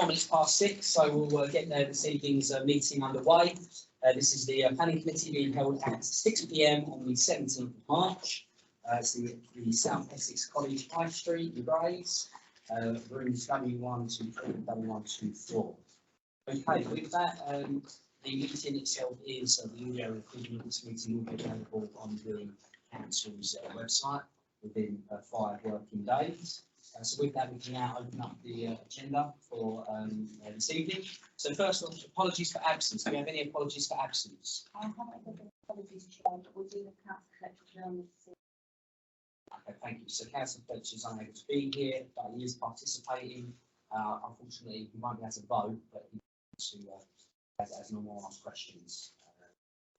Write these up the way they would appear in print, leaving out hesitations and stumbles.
6:04, so we'll get this evening's meeting underway. This is the planning committee being held at 6 p.m. on the 17th of March. It's the South Essex College High Street, the Grays, rooms W123, W124. Okay, with that, the meeting itself is the audio recording of this meeting will be available on the council's website within 5 working days. So with that, we can now open up the agenda for this evening. So first of all, apologies for absence. Do we have any apologies for absence? I haven't got any apologies, Chair, but we'll do the council collective on this. Okay, thank you. So Councillor Fletcher is unable to be here, but he is participating. Unfortunately, he won't be able to vote, but he will as normal ask questions.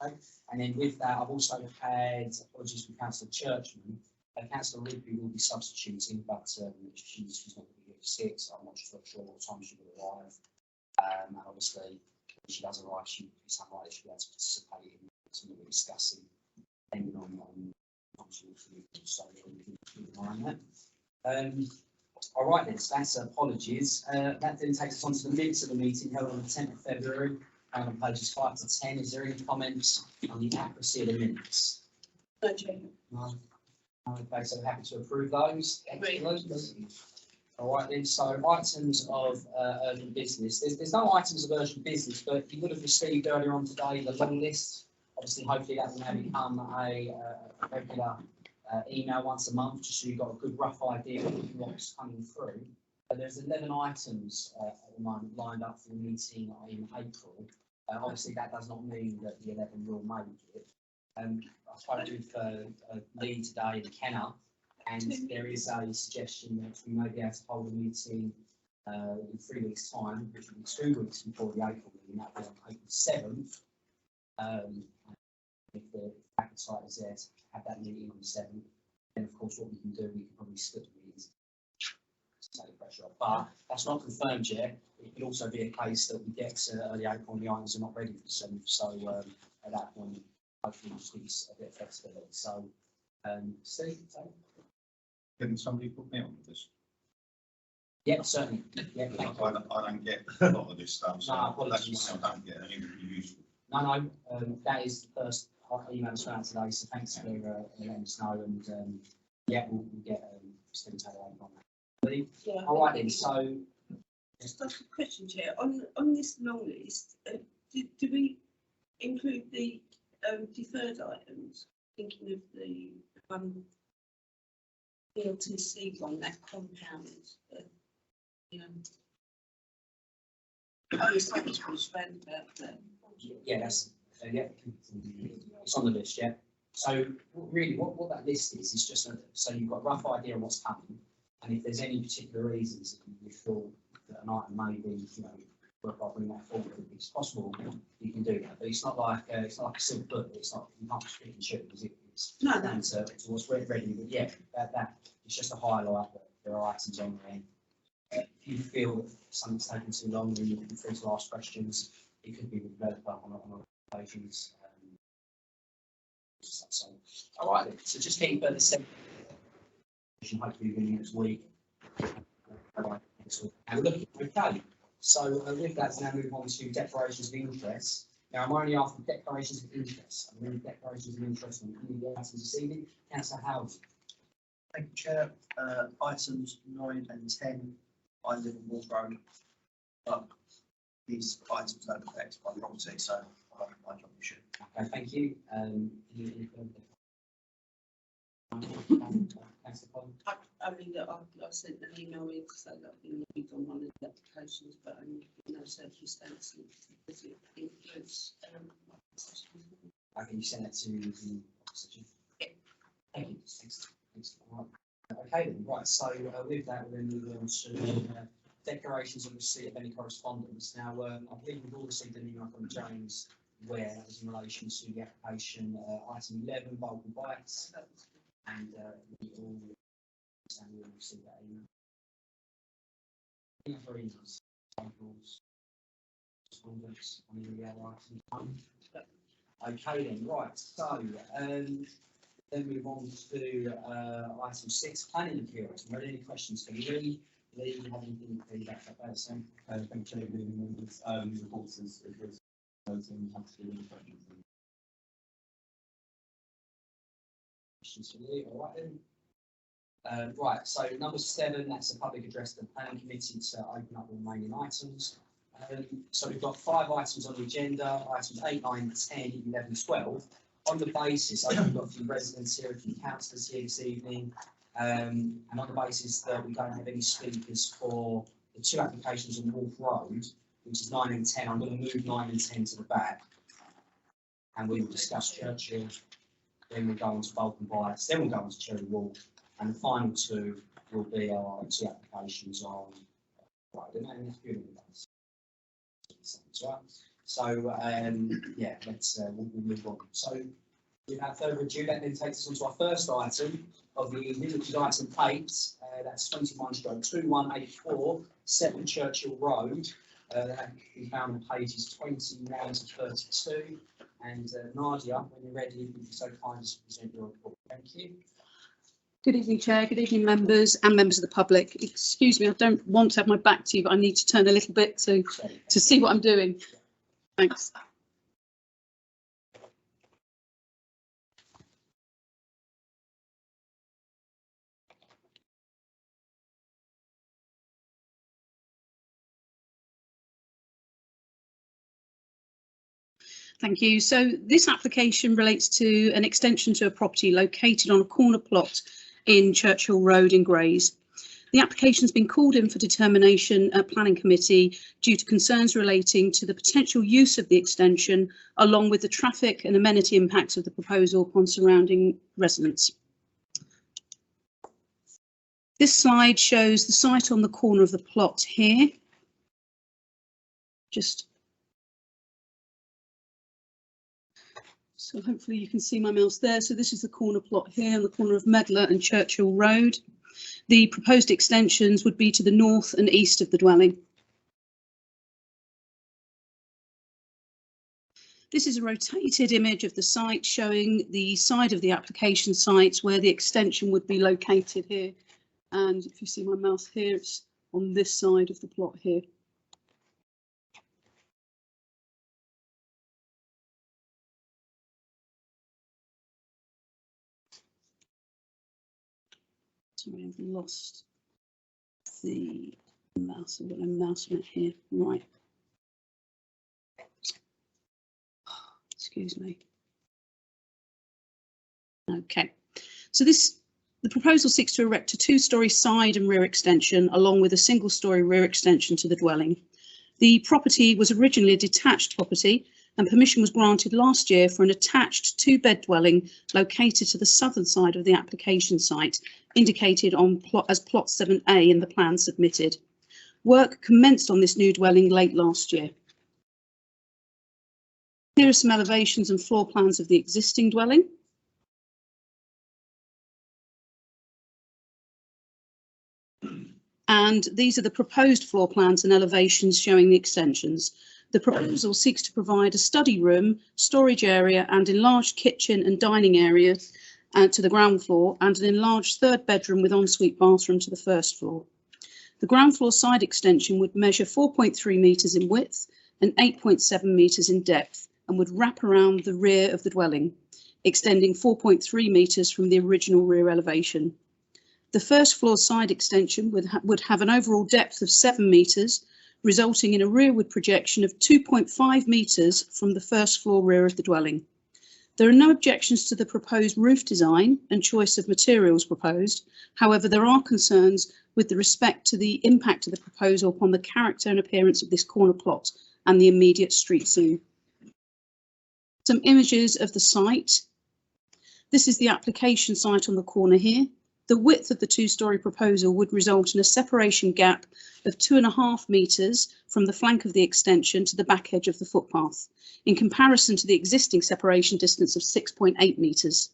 Okay. And then with that, I've also had apologies from Councillor Churchman. Councillor Rigby will be substituting, but she's not going to be here for 6. I'm not sure what time she will arrive. And obviously, when she does arrive, it's unlikely she'll be able to participate in something we're discussing, depending on so we can keep an eye on that. All right then, so that's apologies. That then takes us on to the minutes of the meeting held on the 10th of February, on pages 5 to 10. Is there any comments on the accuracy of the minutes? No, Chair. No. Okay, so we're happy to approve those. Excellent. All right then, so items of urgent business. There's no items of urgent business, but you would have received earlier on today the long list. Obviously, hopefully that will now become a regular email once a month, just so you've got a good rough idea of what's coming through. But there's 11 items at the moment lined up for the meeting in April. Obviously, that does not mean that the 11 will make it. I tried with Lee today and Kenna, and there is a suggestion that we may be able to hold a meeting in 3 weeks' time, which will be 2 weeks before the April meeting, that will be on April 7th. If the appetite is there to have that meeting on the 7th, then of course what we can do, we can probably split the meetings to take the pressure off. But that's not confirmed yet. It could also be a case that we get to early April and the items are not ready for the 7th. So at that point, hopefully just needs a bit of flexibility. So, Steve, Can somebody put me on with this? yeah, certainly. Yeah, I don't get a lot of this stuff, so No, apologies. that's why I don't get any useful. No, that is the first email that's out today, so thanks for letting us know, and yeah, we'll get Steve to on that. Yeah, all right then, so just ask a question, Chair. On this long list, do we include the deferred items? Thinking of the LTC one, that compound. yeah, that's yeah, it's on the list, yeah. So really, what that list is just so you've got a rough idea of what's coming, and if there's any particular reasons that you feel that an item may be, worthwhile bringing that forward, if it's possible, you can do that. But it's not like a silk book. It's not, you can't just pick and choose. It's no, down to what's ready. But yeah, that it's just a highlight that there are items on there. If you feel that something's taking too long, then you can free to ask questions. It could be with the developer on occasions. So, all right, then. So just keep the same. Hopefully, within the next week. Okay. So with that, now move on to declarations of interest. Now I'm only after declarations of interest. I'm really declarations of interest on any of the items this evening. Councillor Howard. Thank you, Chair. Items 9 and 10, I live in Wolf Road, but these items don't affect my property, so I don't mind on the issue. Okay, thank you. Only that I sent an email in to say that I've been levied on one of the applications, but only in no circumstances does it influence my decision. Okay, you send that to the opposition. Yeah. Thank you. Thanks. Okay then, right. So with that, we're then moving on to declarations of receipt of any correspondence. Now, I believe we've all received an email from James Ware as in relation to the application item 11, bulk and bites, and we all receive that email. Any other emails, samples, correspondence on any of the other items? Okay then, right. So then move on to item 6, planning appearance. Are there any questions for Lee, Lee, you have anything to feedback about that, Sam? Thank you, members. Reports as noting, have to do with questions. Questions for Lee, all right then. Right, so number 7, that's a public address to the planning committee to open up the remaining items. So we've got 5 items on the agenda, items 8, 9, 10, 11, 12. On the basis, I think we've got a few residents here, a few councillors here this evening, and on the basis that we don't have any speakers for the 2 applications on Wolf Road, which is 9 and 10, I'm going to move 9 and 10 to the back, and we will discuss Churchill, then we'll go on to Bolton Bias, then we'll go on to Cherry Wall, and the final 2 will be our 2 applications on Friday, and that's beautiful. Right. So yeah, let's we'll move on. So without further ado, that then takes us on to our first item of the evening, which is item 8. That's 21/2184, 7 Churchill Road. That can be found on pages 29 to 32. And Nadia, when you're ready, if you can so kind as to present your report. Thank you. Good evening, Chair. Good evening, members and members of the public. Excuse me, I don't want to have my back to you, but I need to turn a little bit to see what I'm doing. Thanks. Thank you. So this application relates to an extension to a property located on a corner plot in Churchill Road in Grays. The application has been called in for determination at Planning Committee due to concerns relating to the potential use of the extension, along with the traffic and amenity impacts of the proposal upon surrounding residents. This slide shows the site on the corner of the plot here. So hopefully you can see my mouse there. So this is the corner plot here on the corner of Medlar and Churchill Road. The proposed extensions would be to the north and east of the dwelling. This is a rotated image of the site showing the side of the application site where the extension would be located here. And if you see my mouse here, it's on this side of the plot here. Sorry, I've lost the mouse. I've got a mouse on it here. Right. Excuse me. Okay. So the proposal seeks to erect a 2-storey side and rear extension along with a single-storey rear extension to the dwelling. The property was originally a detached property and permission was granted last year for an attached 2-bed dwelling located to the southern side of the application site, indicated on as plot 7A in the plan submitted. Work commenced on this new dwelling late last year. Here are some elevations and floor plans of the existing dwelling. And these are the proposed floor plans and elevations showing the extensions. The proposal seeks to provide a study room, storage area and enlarged kitchen and dining area to the ground floor and an enlarged 3rd bedroom with ensuite bathroom to the 1st floor. The ground floor side extension would measure 4.3 metres in width and 8.7 metres in depth and would wrap around the rear of the dwelling, extending 4.3 metres from the original rear elevation. The 1st floor side extension would have an overall depth of 7 metres, resulting in a rearward projection of 2.5 metres from the 1st floor rear of the dwelling. There are no objections to the proposed roof design and choice of materials proposed. However, there are concerns with respect to the impact of the proposal upon the character and appearance of this corner plot and the immediate street scene. Some images of the site. This is the application site on the corner here. The width of the 2-storey proposal would result in a separation gap of 2.5 metres from the flank of the extension to the back edge of the footpath, in comparison to the existing separation distance of 6.8 metres.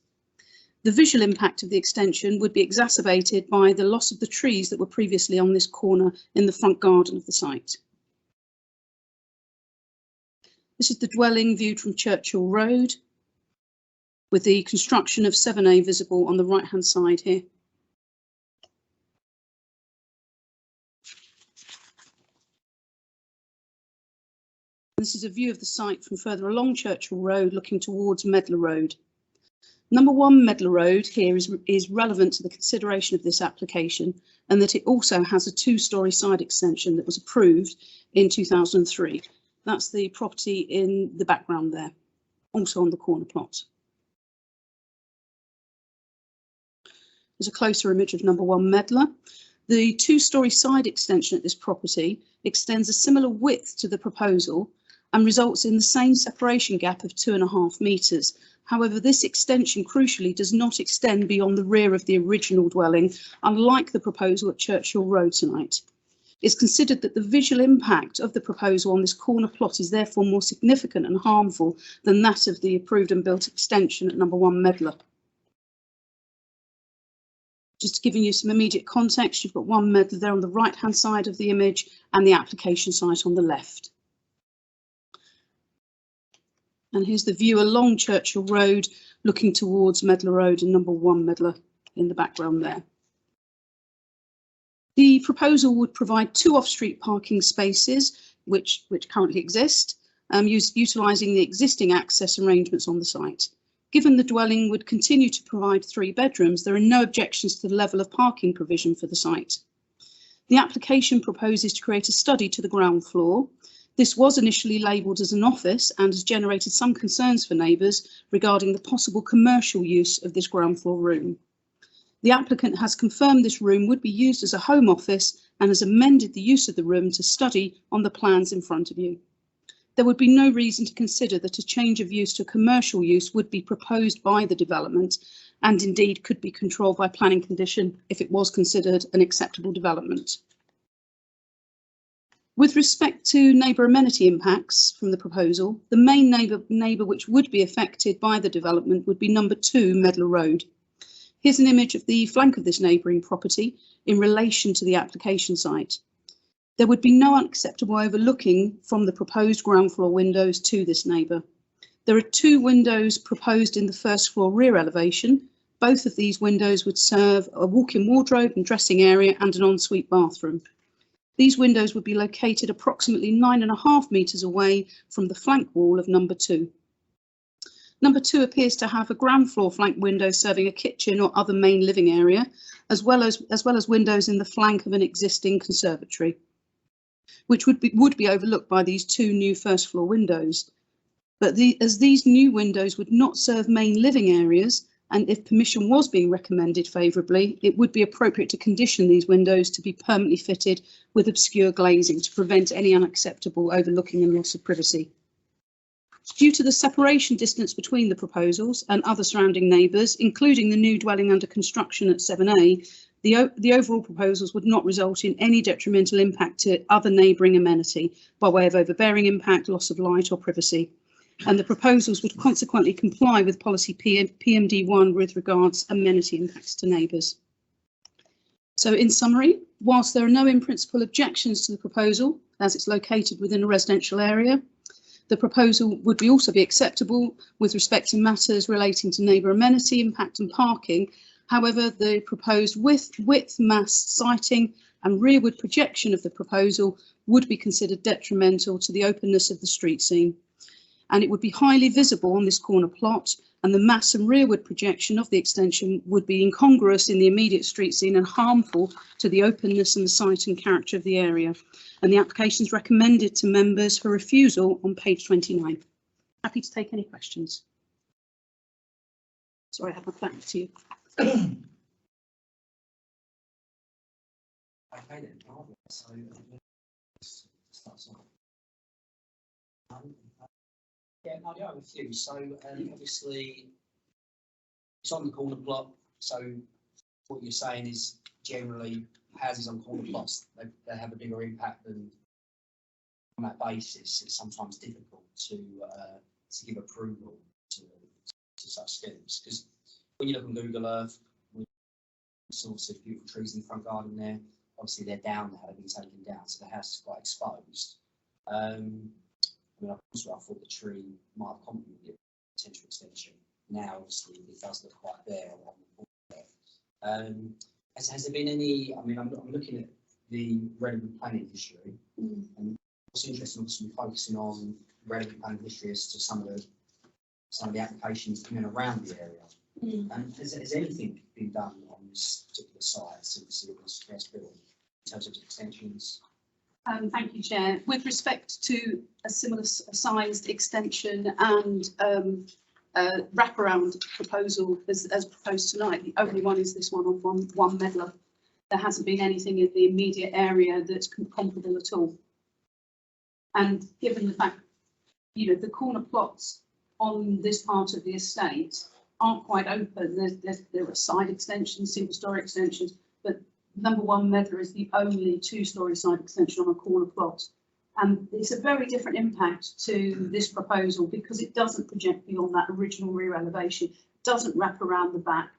The visual impact of the extension would be exacerbated by the loss of the trees that were previously on this corner in the front garden of the site. This is the dwelling viewed from Churchill Road, with the construction of 7A visible on the right-hand side here. This is a view of the site from further along Churchill Road, looking towards Medlar Road. Number 1 Medlar Road here is relevant to the consideration of this application, and that it also has a 2-storey side extension that was approved in 2003. That's the property in the background there, also on the corner plot. There's a closer image of number 1 Medlar. The 2-storey side extension at this property extends a similar width to the proposal and results in the same separation gap of 2.5 metres. However, this extension crucially does not extend beyond the rear of the original dwelling, unlike the proposal at Churchill Road tonight. It's considered that the visual impact of the proposal on this corner plot is therefore more significant and harmful than that of the approved and built extension at number 1 Medlar. Just giving you some immediate context, you've got 1 Medlar there on the right-hand side of the image and the application site on the left. And here's the view along Churchill Road, looking towards Medlar Road and number 1 Medlar in the background there. The proposal would provide 2 off-street parking spaces, which currently exist, utilising the existing access arrangements on the site. Given the dwelling would continue to provide 3 bedrooms, there are no objections to the level of parking provision for the site. The application proposes to create a study to the ground floor. This was initially labelled as an office and has generated some concerns for neighbours regarding the possible commercial use of this ground floor room. The applicant has confirmed this room would be used as a home office and has amended the use of the room to study on the plans in front of you. There would be no reason to consider that a change of use to commercial use would be proposed by the development, and indeed could be controlled by planning condition if it was considered an acceptable development. With respect to neighbour amenity impacts from the proposal, the main neighbour which would be affected by the development would be number 2 Medlar Road. Here's an image of the flank of this neighbouring property in relation to the application site. There would be no unacceptable overlooking from the proposed ground floor windows to this neighbour. There are 2 windows proposed in the first floor rear elevation. Both of these windows would serve a walk-in wardrobe and dressing area and an ensuite bathroom. These windows would be located approximately 9.5 metres away from the flank wall of number 2. Number 2 appears to have a ground floor flank window serving a kitchen or other main living area, as well as windows in the flank of an existing conservatory, which would be overlooked by these 2 new first floor windows. But as these new windows would not serve main living areas, and if permission was being recommended favourably, it would be appropriate to condition these windows to be permanently fitted with obscure glazing to prevent any unacceptable overlooking and loss of privacy. Due to the separation distance between the proposals and other surrounding neighbours, including the new dwelling under construction at 7A, the overall proposals would not result in any detrimental impact to other neighbouring amenity by way of overbearing impact, loss of light or privacy. And the proposals would consequently comply with policy PMD1 with regards amenity impacts to neighbours. So in summary, whilst there are no in principle objections to the proposal, as it's located within a residential area, the proposal would also be acceptable with respect to matters relating to neighbour amenity, impact and parking. However, the proposed width, mass, siting and rearward projection of the proposal would be considered detrimental to the openness of the street scene. And it would be highly visible on this corner plot, and the mass and rearward projection of the extension would be incongruous in the immediate street scene and harmful to the openness and the site and character of the area. And the application is recommended to members for refusal on page 29. Happy to take any questions. Sorry, I have my back to you. Okay then, so let's start off. Yeah, no, I have a few. So obviously it's on the corner plot. So what you're saying is generally houses on corner plots, they have a bigger impact than on that basis. It's sometimes difficult to give approval to such schemes, because when you look on Google Earth, we sort of beautiful trees in the front garden there. Obviously they're down there, they've been taken down, so the house is quite exposed. I thought the tree might have complemented the potential extension. Now, obviously, it does look quite bare on the board there. Has there been any? I mean, I'm looking at the relevant planning history, and what's interesting, obviously, focusing on relevant planning history as to some of the applications in and around the area. Has anything been done on this particular site since it was first built in terms of extensions? Thank you, Chair. With respect to a similar sized extension and wraparound proposal as proposed tonight, the only one is this one on one Medlar. There hasn't been anything in the immediate area that's comparable at all. And given the fact, the corner plots on this part of the estate aren't quite open, there are side extensions, single story extensions, but number one Medlar is the only two-story side extension on a corner plot. And it's a very different impact to this proposal because it doesn't project beyond that original rear elevation, doesn't wrap around the back.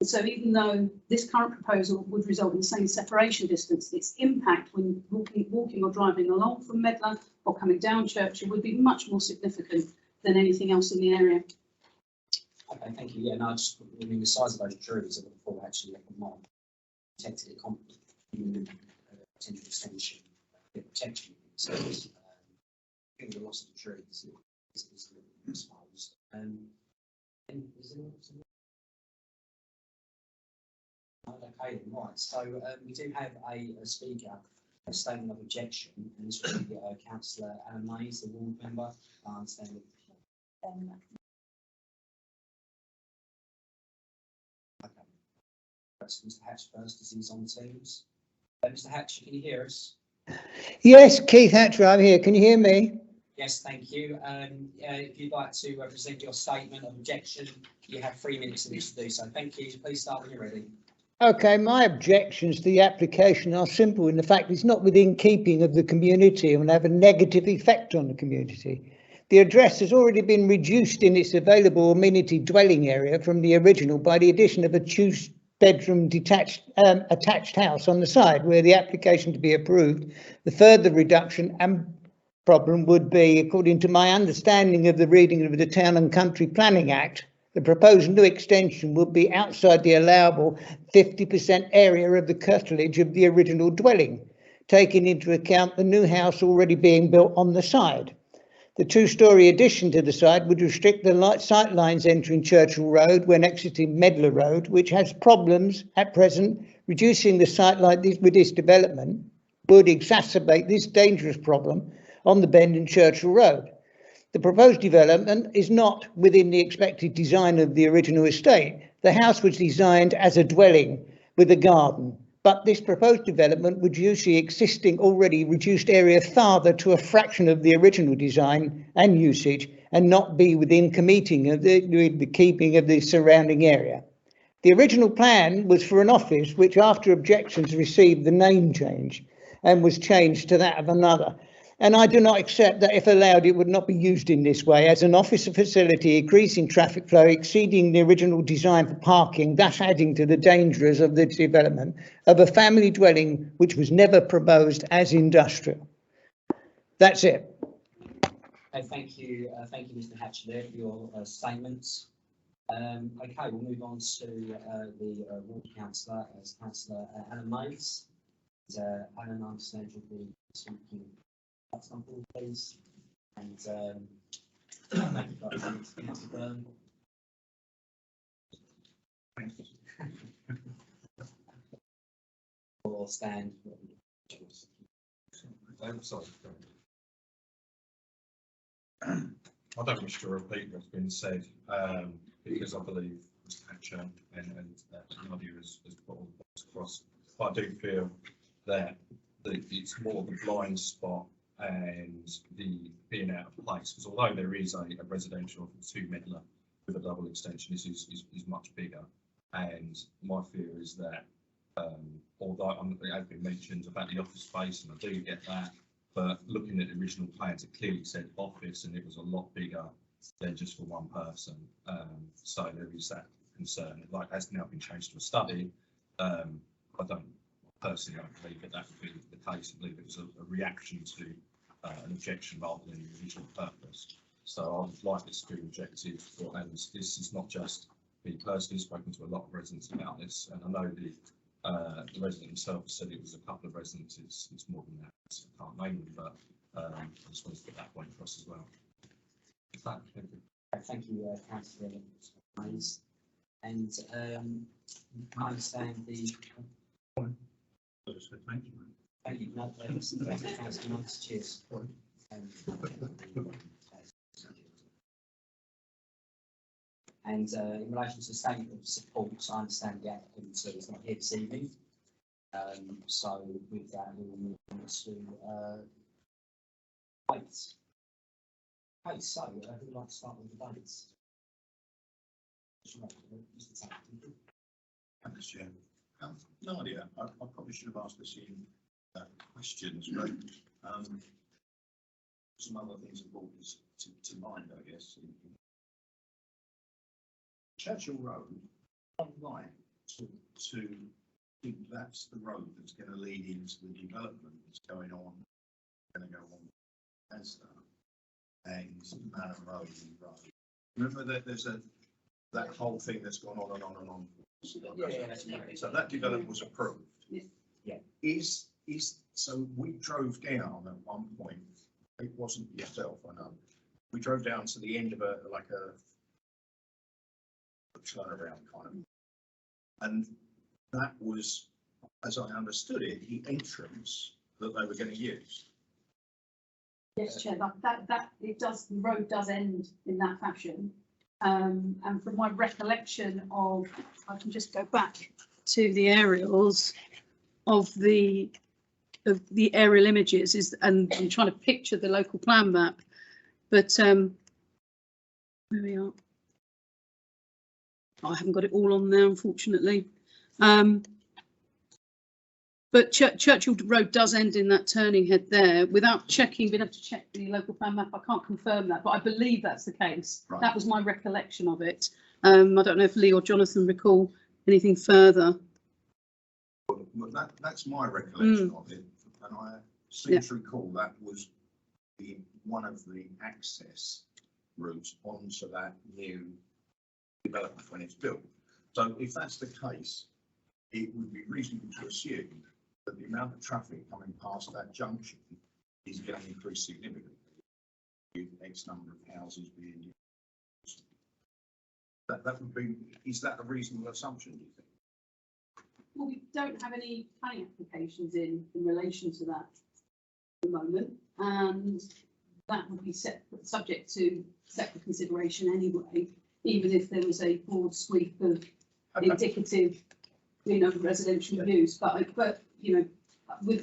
And so even though this current proposal would result in the same separation distance, its impact when walking or driving along from Medlar or coming down Churchill would be much more significant than anything else in the area. Okay, thank you. Yeah, no, I mean, the size of those trees are before actually left them on. Protected it potential extension, protection. So, I think the loss of the trees is exposed. And is there okay, right. So we do have a speaker, a statement of objection, and this will be Councillor Amenity, the ward member. I understand it. Okay. That's Mr. Hatch first, as he's on Teams. Mr. Hatch, can you hear us? Yes, Keith Hatcher, I'm here. Can you hear me? Yes, thank you. If you'd like to present your statement of objection, you have 3 minutes to do so. Thank you. Please start when you're ready. Okay, my objections to the application are simple in the fact it's not within keeping of the community and will have a negative effect on the community. The address has already been reduced in its available amenity dwelling area from the original by the addition of a two-bedroom attached house on the side where the application to be approved. The further reduction and problem would be, according to my understanding of the reading of the Town and Country Planning Act, the proposed new extension would be outside the allowable 50% area of the curtilage of the original dwelling, taking into account the new house already being built on the side. The two-storey addition to the side would restrict the sight lines entering Churchill Road when exiting Medlar Road, which has problems at present. Reducing the sight line with this development would exacerbate this dangerous problem on the bend in Churchill Road. The proposed development is not within the expected design of the original estate. The house was designed as a dwelling with a garden, but this proposed development would use the existing already reduced area farther to a fraction of the original design and usage and not be within keeping of the surrounding area. The original plan was for an office which, after objections, received the name change and was changed to that of another. And I do not accept that if allowed it would not be used in this way as an office facility, increasing traffic flow, exceeding the original design for parking, thus adding to the dangers of the development of a family dwelling which was never proposed as industrial. That's it. Okay, thank you, Mr. Hatch, there for your statements. Okay, we'll move on to the ward councillor, as Councillor Amenity. Alan, I understand you'll be speaking. Something, please, and thank you for that. Or stand. Sorry. I don't wish to repeat what's been said because I believe Mr. Hatcher and Nadia has put all the points across. But I do feel that it's more the blind spot and the being out of place, because although there is a residential 2 Medlar with a double extension, this is much bigger, and my fear is that although it has been mentioned about the office space, and I do get that, but looking at the original plans, it clearly said office and it was a lot bigger than just for one person, so there is that concern. Like, has now been changed to a study. I personally don't believe that would be the case. I believe it was a reaction to an objection rather than the original purpose. So I would like this to be rejected, and this is not just me personally, spoken to a lot of residents about this, and I know the resident himself said it was a couple of residents, it's more than that, I can't name them, but I just wanted to put that point across as well. Thank you, Councillor Hayes. And I understand the. Thank you. No, Councillor Knight, cheers. And in relation to the statement of support, I understand the applicant is not here this evening. So with that, we will move on to votes. Okay, so who would like to start with the votes? Thanks, Chair. Nadia, I probably should have asked this in questions, but some other things have brought this to mind, I guess. Churchill Road, online to think that's the road that's going to lead into the development that's going to go on as and Manor Road. Remember that there's that whole thing that's gone on and on and on. So that development was approved. Yeah. Is so we drove down at one point. It wasn't yourself, I know. We drove down to the end of a turnaround kind of, and that was, as I understood it, the entrance that they were going to use. Yes, Chair, that it does, the road does end in that fashion. And from my recollection of, I can just go back to the aerials of the aerial images and I'm trying to picture the local plan map, but where we are. I haven't got it all on there, unfortunately. But Churchill Road does end in that turning head there. Without checking, we'd have to check the local plan map. I can't confirm that, but I believe that's the case. Right. That was my recollection of it. I don't know if Lee or Jonathan recall anything further. Well, that's my recollection of it, and I seem to recall that was one of the access routes onto that new development when it's built. So if that's the case, it would be reasonable to assume that the amount of traffic coming past that junction is going to increase significantly with X number of houses being used. That would be, is that a reasonable assumption, do you think? Well, we don't have any planning applications in relation to that at the moment, and that would be subject to separate consideration anyway, even if there was a broad sweep of indicative, residential use. But you know,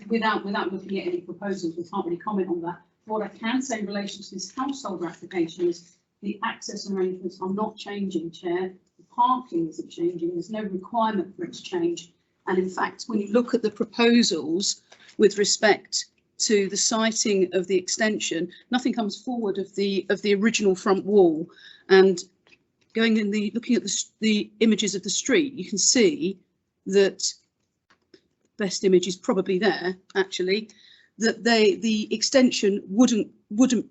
without looking at any proposals, we can't really comment on that. What I can say in relation to this householder application is the access arrangements are not changing, Chair. The parking isn't changing. There's no requirement for it to change. And in fact, when you look at the proposals with respect to the siting of the extension, nothing comes forward of the original front wall. And looking at the images of the street, you can see that best image is probably there actually, that the extension wouldn't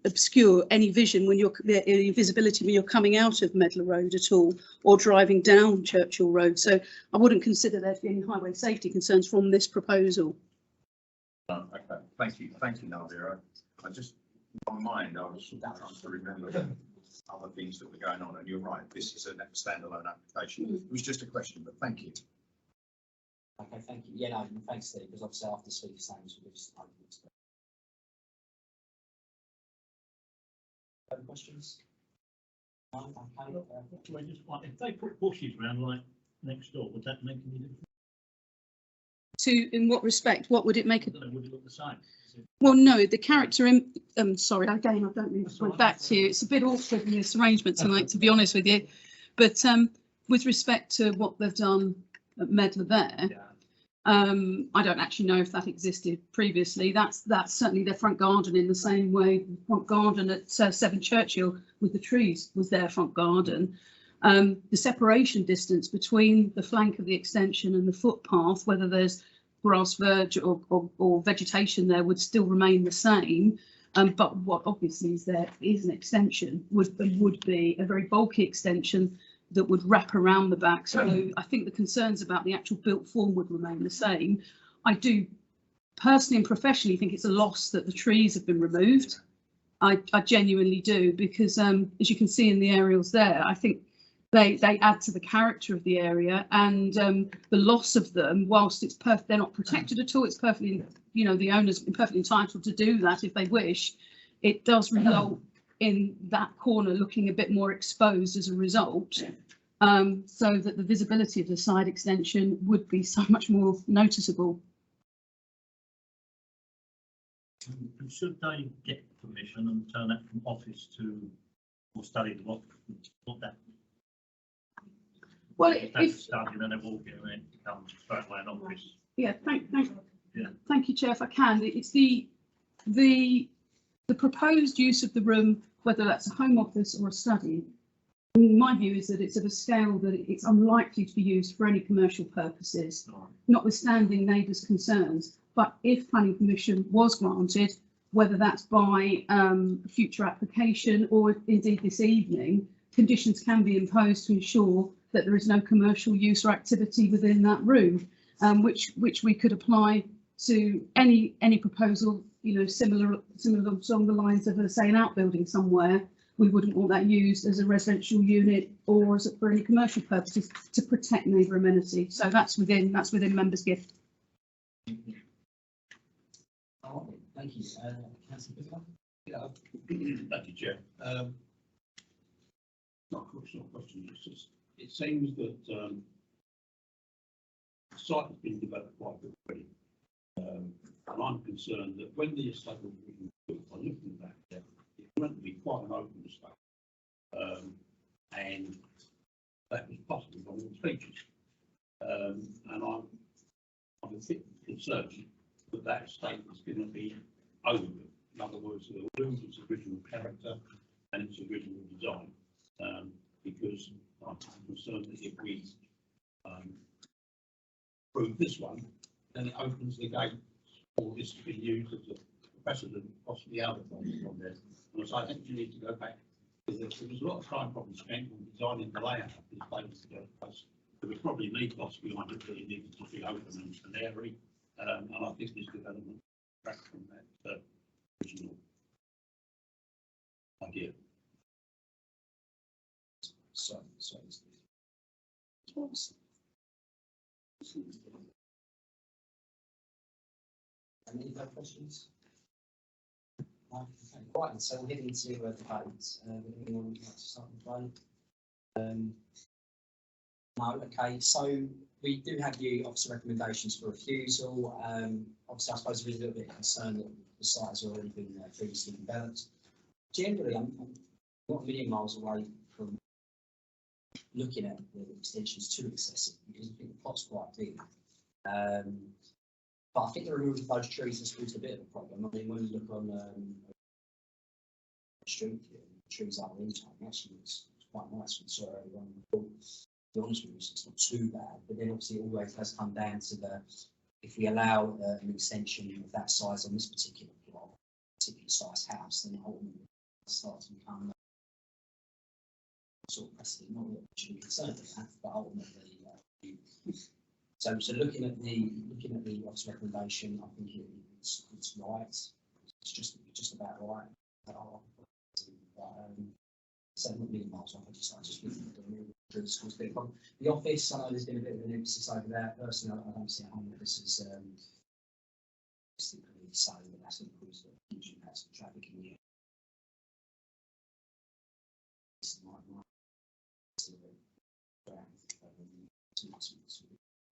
obscure any vision when any visibility when you're coming out of Medlar Road at all or driving down Churchill Road. So I wouldn't consider there to be any highway safety concerns from this proposal. Okay, thank you, Nadia. I just, in my mind, I was trying to remember other things that were going on, and you're right, this is a standalone application. It was just a question, but thank you. Okay, thank you. Yeah, no, thanks, Steve, because obviously after speaker statements, we'll just open it. Other questions? No, okay. If they put bushes around like next door, would that make any difference? In what respect? What would it make? I don't know, would it look the same? Well, no, the character in, sorry, again, I don't mean to point back to you. It's a bit awkward in this arrangement tonight, to be honest with you. But with respect to what they've done at Medlar there, I don't actually know if that existed previously. That's certainly their front garden in the same way the front garden at 7 Churchill with the trees was their front garden. The separation distance between the flank of the extension and the footpath, whether there's grass verge or vegetation there, would still remain the same. But what obviously is there is an extension, would be a very bulky extension that would wrap around the back. So I think the concerns about the actual built form would remain the same. I do personally and professionally think it's a loss that the trees have been removed. I genuinely do, because as you can see in the aerials there, I think they add to the character of the area, and the loss of them, whilst it's they're not protected at all, it's perfectly, you know, the owners are perfectly entitled to do that if they wish. It does result in that corner looking a bit more exposed as a result, so that the visibility of the side extension would be so much more noticeable. And should they get permission and turn that from office to, or study the what that? Well, If if study, then they walk in and it becomes straight away an office. yeah, thank Yeah. you, Chair. If I can, it's the proposed use of the room, whether that's a home office or a study. My view is that it's of a scale that it's unlikely to be used for any commercial purposes, notwithstanding neighbours' concerns. But if planning permission was granted, whether that's by a future application or indeed this evening, conditions can be imposed to ensure that there is no commercial use or activity within that room, which we could apply to any proposal, you know, similar along the lines of, say, an outbuilding somewhere. We wouldn't want that used as a residential unit or as for any commercial purposes to protect neighbour amenity. So that's within members' gift. Oh, thank you. Councillor Bigelow? Yeah, thank you, Chair. Not a question, it's just, it seems that the site has been developed quite quickly. And I'm concerned that when the estate was being built, I looked at that, it meant to be quite an open estate. And that was possibly one of its features. And I'm a bit concerned that that estate is going to be overbuilt. In other words, it will lose its original character and its original design. Because I'm concerned that if we approve this one, then it opens the gate for this to be used as a precedent, possibly other ones on there. And so I think you need to go back, because there was a lot of time probably spent on designing the layout of this place to go to place. There was probably need lots behind it, but it needed to be open and airy. And I think this development back from that original idea. Any other questions? No? Okay, right, so we're heading to the vote. Anyone would like to start the vote? No, okay, so we do have the officer recommendations for refusal. Obviously, I suppose there is a little bit of concern that the site has already been previously developed. Generally, I'm not a million miles away from looking at the extensions too excessive, because I think the plot's quite big. But I think the removal of those trees has caused a bit of a problem. I mean, when you look on the street, the trees are in time, actually it's quite nice when sorry everyone. To be honest with you, it's not too bad, but then obviously it always has come down to the, if we allow an extension of that size on this particular plot, particular size house, then it ultimately starts to become sort of precedent, not that we should be concerned with that, but ultimately. So looking at the office recommendation, I think it's right. It's just about right. So not million miles off. I just looking at the schools. The office, I know there's been a bit of an emphasis over that. Personally, I don't see a home office as particularly so, but that's going to cause a huge impact on traffic in the area.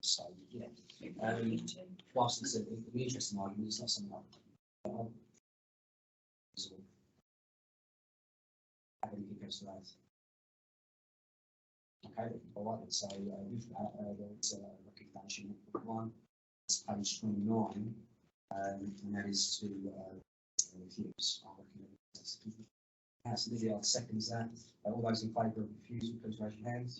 So yeah, whilst it's an interesting argument, it's not something I have anything else to add. Okay, all right. So with that, there's a recommendation one. It's page 29, and that is to refuse. I recommend Councillor Lydia seconds that. All those in favour of refusal, please raise your hands.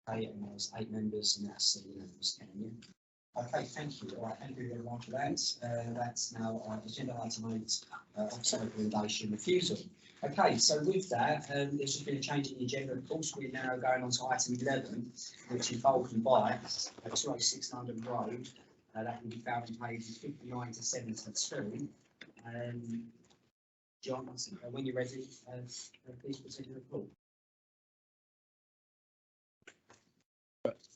Okay, and there's 8 members, and that's the unanimous 10. Yeah? Okay, thank you. All right, thank you everyone for that. That's now agenda item 8, offsite recommendation refusal. Okay, so with that, there's just been a change in the agenda. Of course, we're now going on to item 11, which involves and by 206 London Road. That can be found in pages 59 to 72. John, when you're ready, please proceed with the report.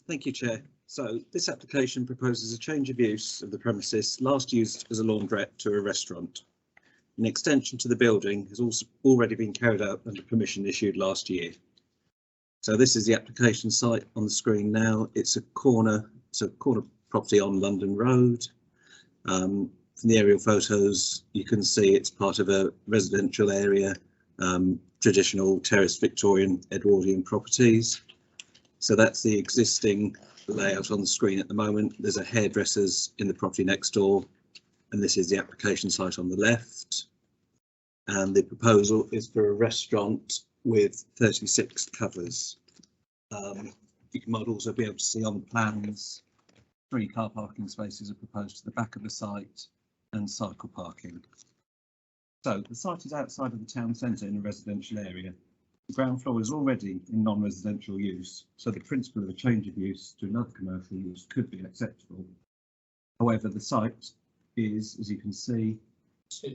Thank you, Chair. So this application proposes a change of use of the premises last used as a laundrette to a restaurant. An extension to the building has also already been carried out under permission issued last year. So this is the application site on the screen now. It's a corner property on London Road. From the aerial photos, you can see it's part of a residential area, traditional terraced Victorian Edwardian properties. So that's the existing layout on the screen at the moment. There's a hairdresser's in the property next door, and this is the application site on the left. And the proposal is for a restaurant with 36 covers. You might also be able to see on the plans, 3 car parking spaces are proposed to the back of the site and cycle parking. So the site is outside of the town centre in a residential area. The ground floor is already in non-residential use, so the principle of a change of use to another commercial use could be acceptable. However, the site is, as you can see, so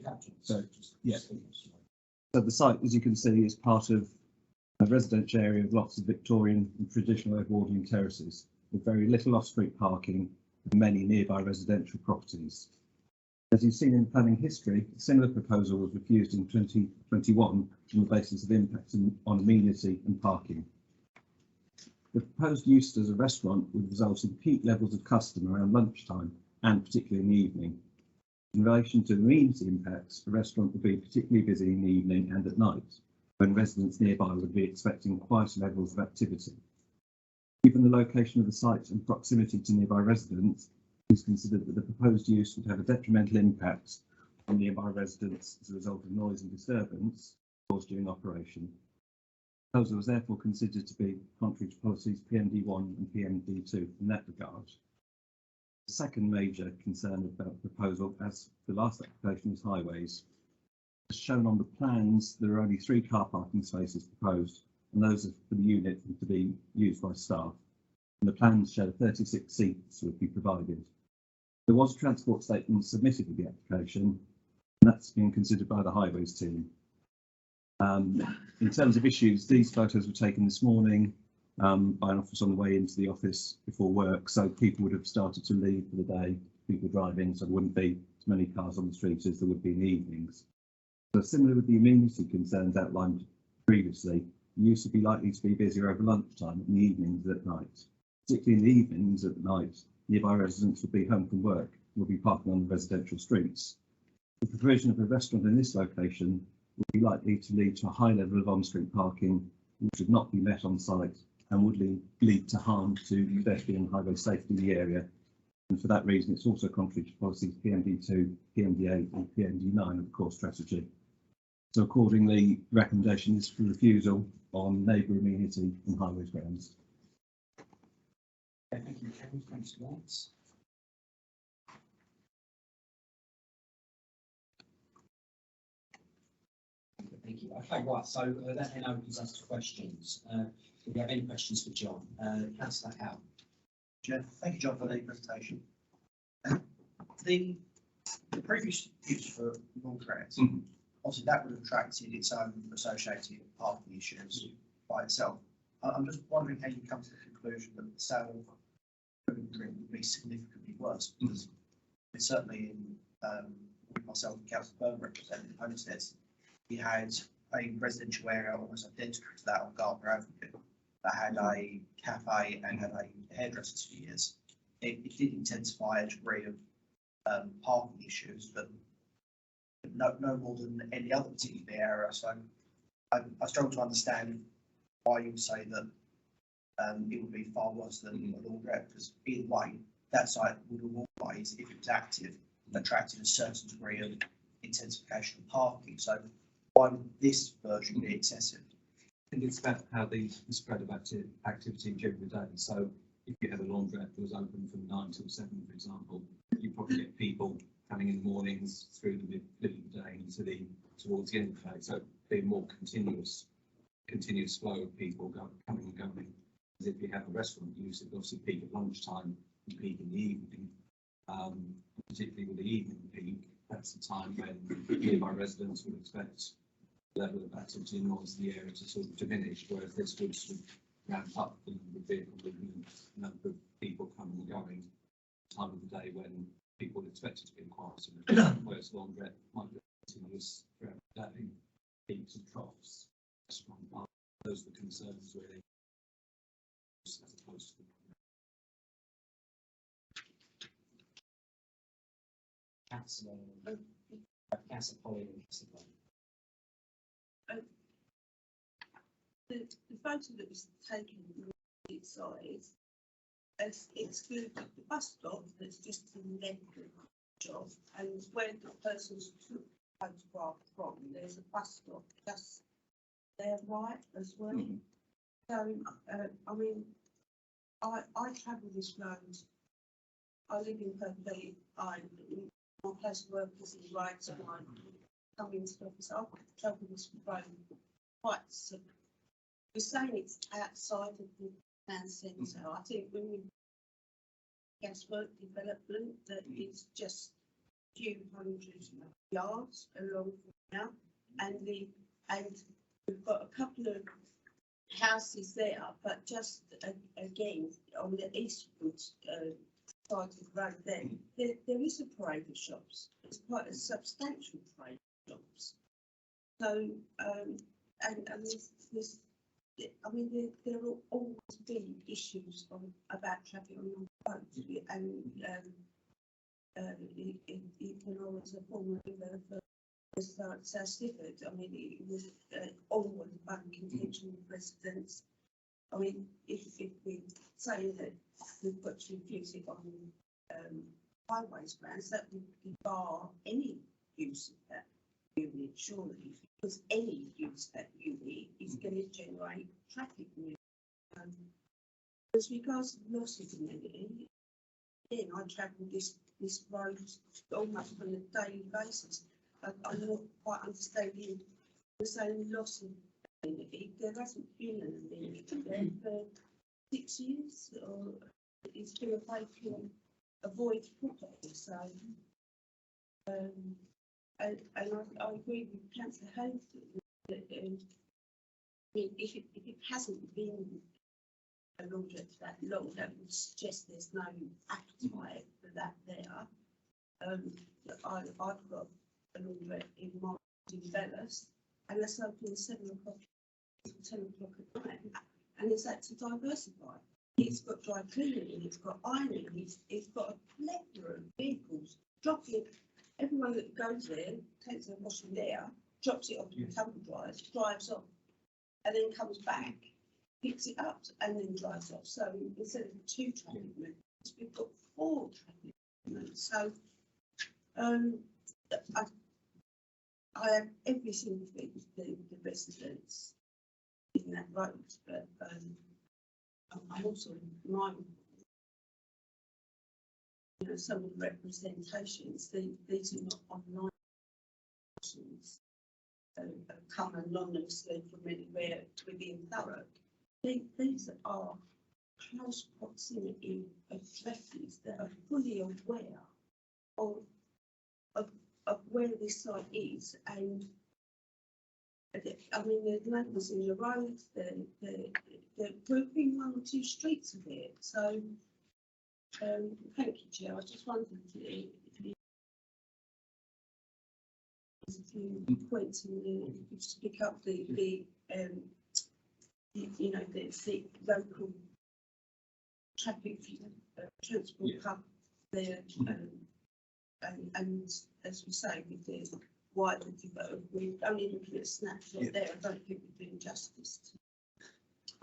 the site, as you can see, is part of a residential area with lots of Victorian and traditional Edwardian terraces, with very little off-street parking and many nearby residential properties. As you've seen in planning history, a similar proposal was refused in 2021 on the basis of impact on amenity and parking. The proposed use as a restaurant would result in peak levels of custom around lunchtime and particularly in the evening. In relation to amenity impacts, the restaurant would be particularly busy in the evening and at night, when residents nearby would be expecting quieter levels of activity. Given the location of the site and proximity to nearby residents, it is considered that the proposed use would have a detrimental impact on nearby residents as a result of noise and disturbance caused during operation. The proposal was therefore considered to be contrary to policies PMD1 and PMD2 in that regard. The second major concern about the proposal, as the last application, is highways. As shown on the plans, there are only 3 car parking spaces proposed, and those are for the unit and to be used by staff. And the plans show 36 seats would be provided. There was a transport statement submitted with the application, and that's being considered by the highways team. In terms of issues, these photos were taken this morning by an officer on the way into the office before work, so people would have started to leave for the day, people driving, so there wouldn't be as many cars on the streets as there would be in the evenings. So similar with the amenity concerns outlined previously, the use would be likely to be busier over lunchtime, in the evenings and at night. Particularly in the evenings at night, nearby residents would be home from work, will be parking on the residential streets. The provision of a restaurant in this location would be likely to lead to a high level of on-street parking, which would not be met on site and would lead to harm to pedestrian and highway safety in the area. And for that reason, it's also contrary to policies PMD2, PMD8 and PMD9 of the core strategy. So accordingly, recommendation is for refusal on neighbour amenity and highways grounds. Okay, thank you, Kevin. Thanks for that. Thank you. Okay, right. So that then opens us to questions. Do we have any questions for John? Councillor Howe. Chair, thank you, John, for the presentation. The previous use for laundrette, obviously that would have attracted its own associated parking issues by itself. I'm just wondering how you come to the conclusion that the sale of food and drink would be significantly worse, because it's certainly in myself and Councillor Byrne representing Homesteads, we had a residential area almost identical to that on Gardner Avenue that had a cafe and had a hairdresser for years. It did intensify a degree of parking issues, but no more than any other particular area. So I struggle to understand why you would say that it would be far worse than a laundrette, because either way, that site would have always, if it was active, attracted a certain degree of intensification of parking. So why would this version be excessive? I think it's about how the spread of activity during the day. So if you had a laundrette that was open from 9 till 7, for example, you probably get people coming in the mornings through the middle of the day into towards the end of the day. So it'd be a more continuous flow of people coming and going. As if you have a restaurant use, it obviously peak at lunchtime and peak in the evening. Particularly with the evening peak, that's the time when nearby residents would expect the level of activity and noise in the area to sort of diminish, whereas this would sort of ramp up the number of vehicle movement, number of people coming and going, time of the day when people would expect it to be quieter, whereas laundrette might be continuous throughout the day, peaks and troughs. Those are the concerns really, as opposed to Councillor Polly and Councillor Bone. The photo that was taken from the side has excluded the bus stop that's just to the left of the job, and where the person's took the photograph from, there's a bus stop just there right as well. So, I mean, I travel this road. I live in Purfleet. My place of work is in right, so I come into the office. I travel this road quite. We're saying it's outside of the town centre. I think when we gaswork development, that it's just a few hundred yards along from now, and we've got a couple of houses there, but just again on the eastward side of the road there is a parade of shops. It's quite a substantial parade of shops. So and this I mean there will always be issues about traffic on the roads, and you can always a former developer South Stifford. I mean, it was always about contention with residents. I mean, if we say that we've got to refuse it on highways grounds, that would bar any use of that unit, surely, because any use of that unit is going to generate traffic. As regards to the loss of amenity, again, I travel this road almost on a daily basis. I'm not quite understanding the same loss of amenity. There hasn't been an amenity there for 6 years, or it's been a vacant, a void property. So, and I agree with Councillor Hayes that if it hasn't been a laundrette for that long, that would suggest there's no appetite for that there. I've got a laundrette in my Bellas, and that's open 7 o'clock to 10 o'clock at night, and it's had to diversify. It's got dry cleaning, it's got ironing, it's got a plethora of vehicles dropping. Everyone that goes there takes their washing there, drops it off to the tumble dryers, drives off, and then comes back, picks it up, and then drives off. So instead of 2 traffic movements, we've got 4 traffic movements. So I have every sympathy with the residents in that road, but I'm also mindful, some of the representations, these are not online options, come anonymously from anywhere within Thurrock. These are close proximity addresses that are fully aware of where this site is, and I mean there's neighbours in the road, they're within 1 or 2 streets of it. So thank you, Chair. I just wondered if you a few points and you just pick up the local traffic transport hub there, and as we say, with the wider development, we're only looking at a snapshot there. I don't think we're doing justice to.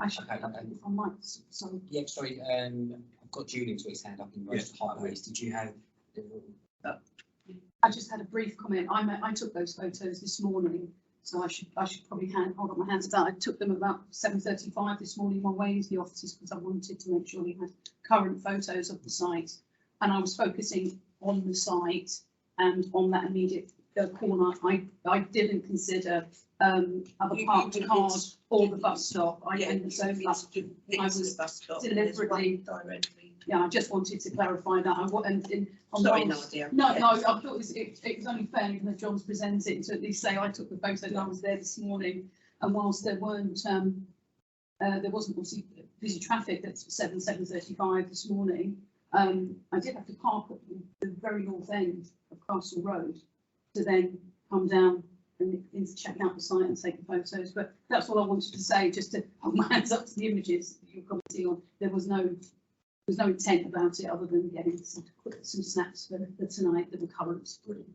Actually, if I might, sorry. Yeah, sorry. I've got Julian to his hand up in most highways. Did you have? I just had a brief comment. I took those photos this morning, So I should probably hold up my hands to that. I took them about 7:35 this morning my way into the offices because I wanted to make sure we had current photos of the site. And I was focusing on the site and on that immediate corner. I didn't consider other parked cars or the bus stop. I was deliberately. Yeah, I just wanted to clarify that. Sorry, Nadia. No, I thought it was only fair, even though John's presenting, to at least say I took the photo and I was there this morning. And whilst there wasn't obviously busy traffic at 7:35 this morning, I did have to park at the very north end of Castle Road to then come down and check out the site and take the photos. But that's all I wanted to say, just to hold my hands up to the images that you're commenting on. There was no intent about it other than getting some snaps for tonight that were current. Brilliant.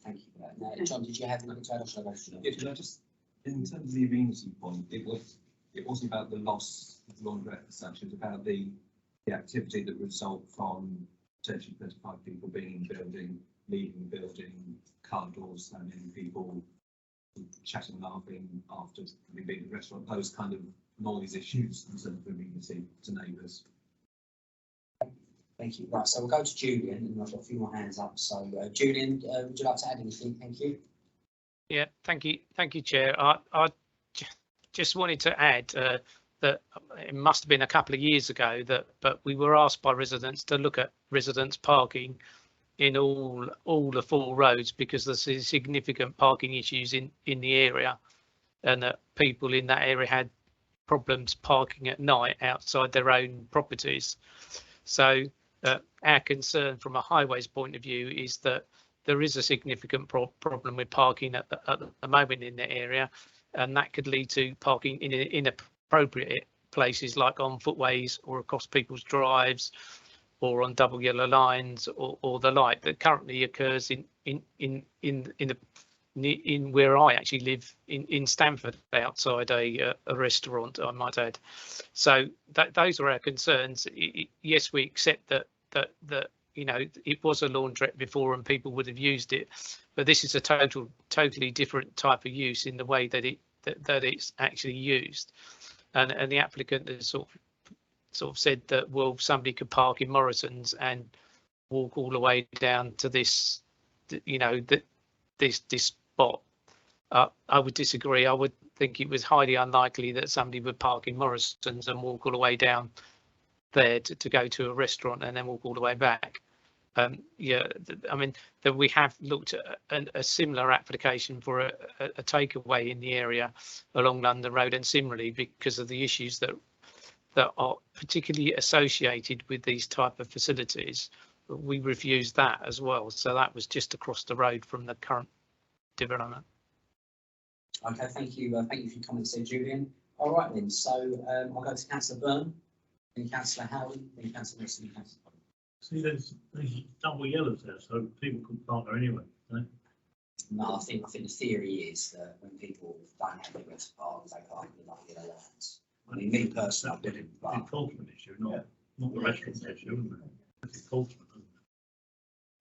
Thank you for that. Now, John, did you have anything to add? Or shall I go through Yeah, can I just, in terms of the amenity point, it wasn't about the loss of the laundrette as such, it was about the activity that would result from potentially 35 people being in the building, leaving the building, car doors slamming, people chatting, laughing after having been at the restaurant, those kind of noise issues in terms of amenity to neighbours. Thank you. Right, so we'll go to Julian, and I've got a few more hands up. So, Julian, would you like to add anything? Thank you. Yeah, thank you, Chair. I just wanted to add that it must have been a couple of years ago but we were asked by residents to look at residents parking in all the 4 roads because there's significant parking issues in the area, and that people in that area had problems parking at night outside their own properties. So our concern from a highways point of view is that there is a significant problem with parking at the moment in the area, and that could lead to parking in inappropriate places like on footways or across people's drives or on double yellow lines or the like that currently occurs in where I actually live in Stamford, outside a restaurant, I might add. So those are our concerns. Yes, we accept that you know it was a laundrette before and people would have used it, but this is a totally different type of use in the way that it's actually used, and the applicant has sort of said that, well, somebody could park in Morrison's and walk all the way down to this, you know, this spot. I would disagree. I would think it was highly unlikely that somebody would park in Morrison's and walk all the way down there to go to a restaurant and then walk all the way back. Yeah, I mean, that we have looked at a similar application for a takeaway in the area along London Road, and similarly because of the issues that are particularly associated with these type of facilities, we refused that as well. So that was just across the road from the current development. Okay, thank you. Thank you for your comments there, Julian. All right then, so I'll go to Councillor Byrne, then Councillor Howard, then Councillor Wilson, and Councillor. See, there's double yellows there, so people could park there anyway. No, I think the theory is that when people don't have anywhere to park, they park in the yellow lines. I mean, me personally, I didn't. It's an enforcement issue, not the restaurant issue, isn't it? It's enforcement.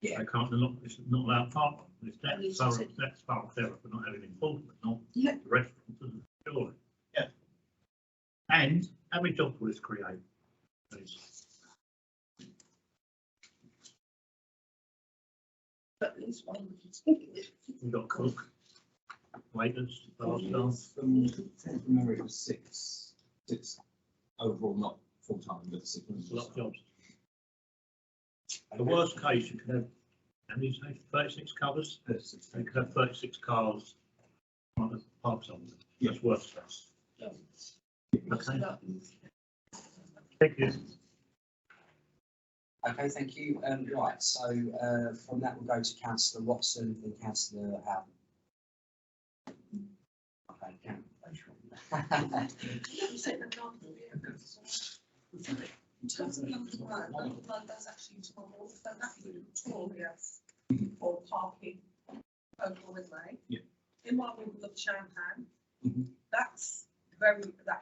Yeah. They can't, it's not allowed to park. That's Thurrock there for not having enforcement, not the restaurant, isn't it? Surely. Yeah. And how many jobs will this create? Please? We've got cook, waiters, bar staff. From memory, it was six overall, not full time, but 6. A lot of jobs. The worst case, you can have, and you say 36 covers, you could have 36 cars on the parks on them. That's worst case. Okay. Thank you. Okay, thank you. Right, so from that we'll go to Councillor Watson and Councillor Howard. Okay, In terms of London Road, that's actually told that notorious for parking overall anyway. Yeah. In my ward of Champagne, Mhm. that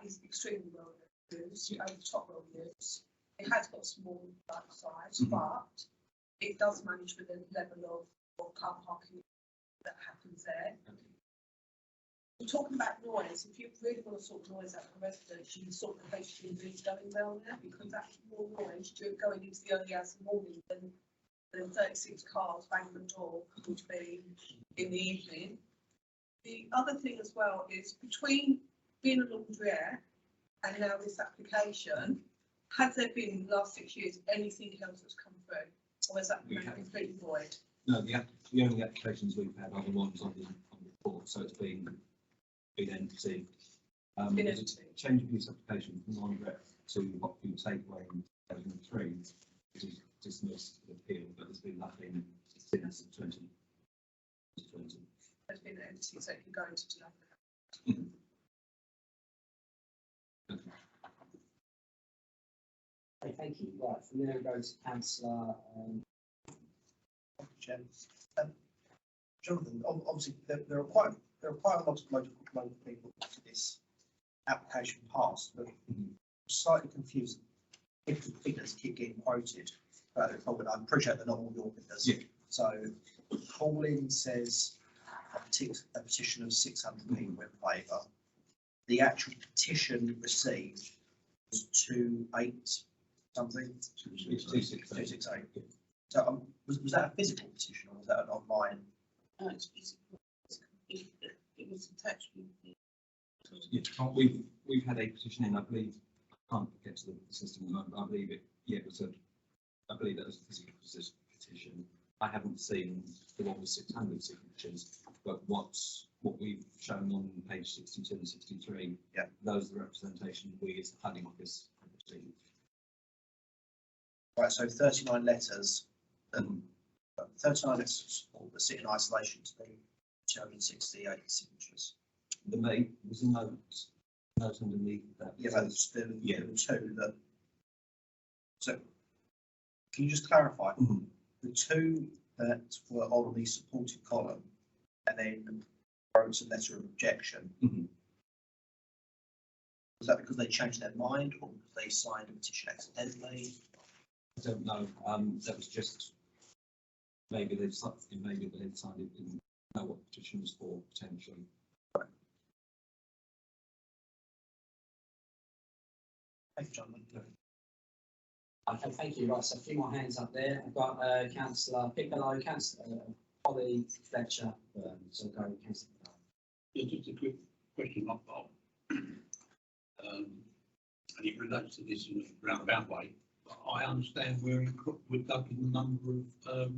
is extremely well used, over the top well used. It has got a small size, but it does manage with the level of car parking that happens there. We're talking about noise. If you really want to sort noise out of the residents, you can sort the HGVs going down there, because that's more noise going into the early hours of the morning than 36 cars banging the door would be in the evening. The other thing as well is, between being a laundrette and now this application, has there been in the last 6 years anything else that's come through, or is that completely void? No, the only applications we've had are the ones on the report, so it's been empty. There's a change of use application from laundrette to hot food takeaway in 2003, which is dismissed the appeal, but there's been nothing since 2020. There's been empty, so it can go into another. Okay, thank you. Right, from there we go to councillor. Jonathan, obviously there are quite a lot of local people to this application passed, but I'm slightly confused if the figures keep getting quoted. But I appreciate they're not all your figures. Yeah. So Pauline says a petition of 600 people in favour. The actual petition received was 28 something. 268. So was that a physical petition, or was that an online? It's physical. It was attached with the. Yeah, we've had a petition in, I believe, I can't get to the system at the moment, I believe it, yeah, I believe that was a physical petition. I haven't seen the one with 600 signatures, but what we've shown on page 62 and 63, yeah, those are the representation we as the planning office have received. Right, so 39 letters, 39 letters that sit in isolation to be 268 signatures. There was a note underneath that. Yeah, but there were two that. So, can you just clarify? The two that were on the supported column and then wrote a letter of objection. Was that because they changed their mind, or because they signed a petition accidentally? I don't know. That was just maybe they've signed it, didn't know what the petition was for potentially. Right. Thank you, John. Okay, thank you. Right, so a few more hands up there. I've got councillor Piccolo, councillor Holly, Fletcher. So go, councillor. Yeah, just a quick question, not Bob. And it relates to this in a roundabout way. But I understand we're doubling the number of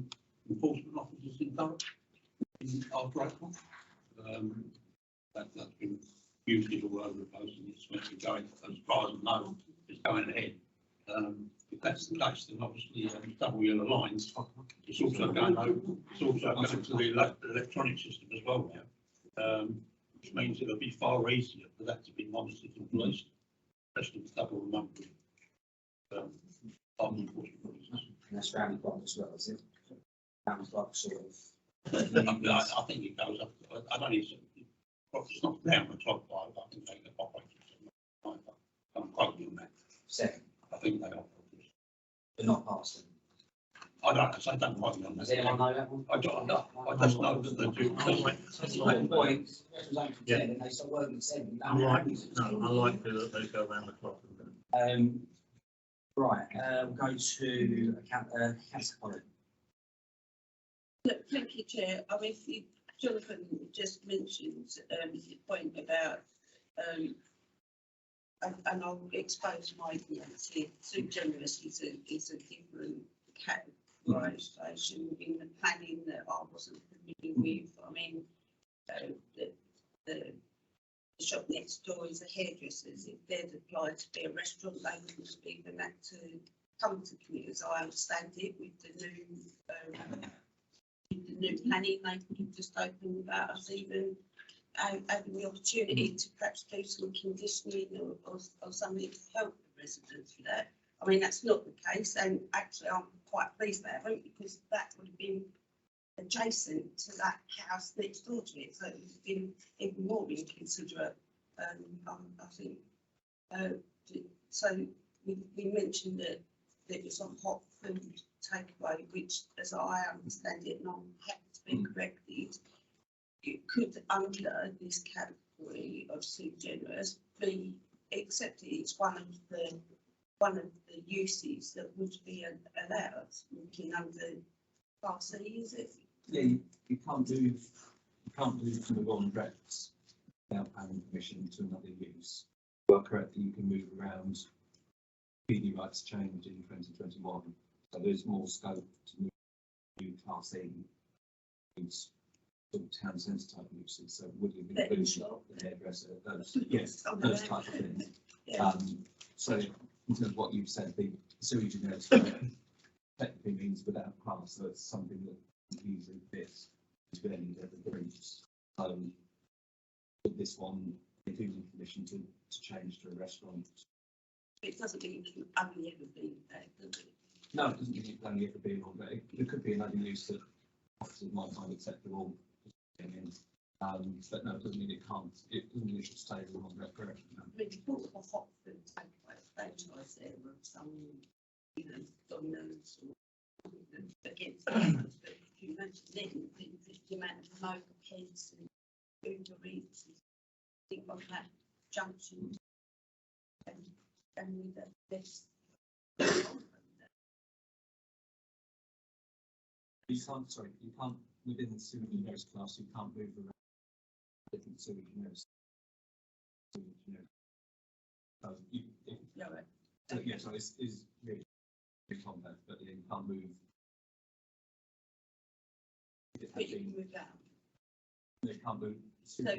enforcement officers in Thurrock in Alteration. That's been hugely all over the place, and it's meant to be going, as far as I know, it's going ahead. If that's the case, then obviously double yellow lines. It's also going over. It's also going to the electronic system as well now, which means it'll be far easier for that to be monitored and policed, especially with double the number of enforcement officers. And that's round clock as well, is it? Round clock sort of. I think it goes up. I don't even. It's not round the clock. I think they can operate. I'm quite on that. Second, I think they are. but not past them. I don't quite know. Does anyone know that one? I just know that they do. That's my point. Yeah. And they start working at 7. Unlikely that they go around the clock. Right, we'll go to councillor Holly. Look, thank you, Chair. I mean, Jonathan just mentioned the point about, and I'll expose my ignorance here. Too generous is a different categorisation in the planning that I wasn't familiar with. I mean, the shop next door is a hairdresser's. If they'd applied to be a restaurant, they wouldn't have even had to come to committee, as I understand it, with the new planning. They could have just opened without us even having the opportunity to perhaps do some conditioning or something to help the residents with that. I mean, that's not the case, and actually I'm quite pleased they haven't, because that would have been adjacent to that house next door to it, so it would have been even more inconsiderate. I think so. We mentioned that there was a hot food takeaway, which, as I understand it, and I'm happy to be corrected, it could, under this of too generous, B, accept it's one of the uses that would be allowed, looking under Class C, is it? Yeah, you can't move from the laundrettes without having permission to another use. You are correct that you can move around. PD rights changed in 2021, so there's more scope to move to Class C use, sort of town centre type uses. So would you include the hairdresser, those, yes, those type of things. Yeah. So in terms of what you've said, the sewage unit technically means without class, so it's something that usually fits into any of the groups. So with this one, they do need permission to change to a restaurant. It doesn't mean it can only ever be there, does it? No, it doesn't mean it can only ever be on there. It could be another use that officers might find acceptable. But no, it doesn't mean it can't. It doesn't mean it should stay on that correction. No. I mean, you thought of a hot food franchise there of some, you know, Domino's or against those, but you mentioned then the amount of mobile kids and Uber Eats and things like that junction and with this. You can't, sorry, you can't, within the sewage and waste class, you can't move around different sewage and waste. So Yeah, right. so yeah, so it's really compact, but you can't move. But you can move down. They can't move. So I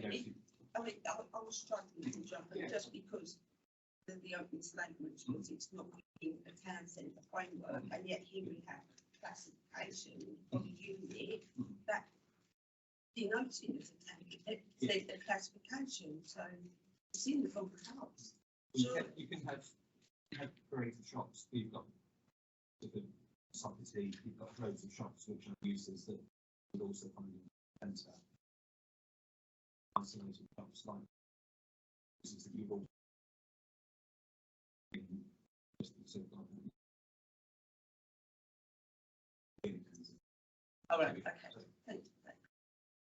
mean, I was struggling to jump in just because the open statement was it's not within a town centre framework, and yet here we have classification of a unit that denoting as a town, it says the classification, so it's in the full house. You can have creative shops. You've got the property, you've got loads of shops which are uses that would also come in the centre. Isolated shops like uses that you've all All right, okay, thank you.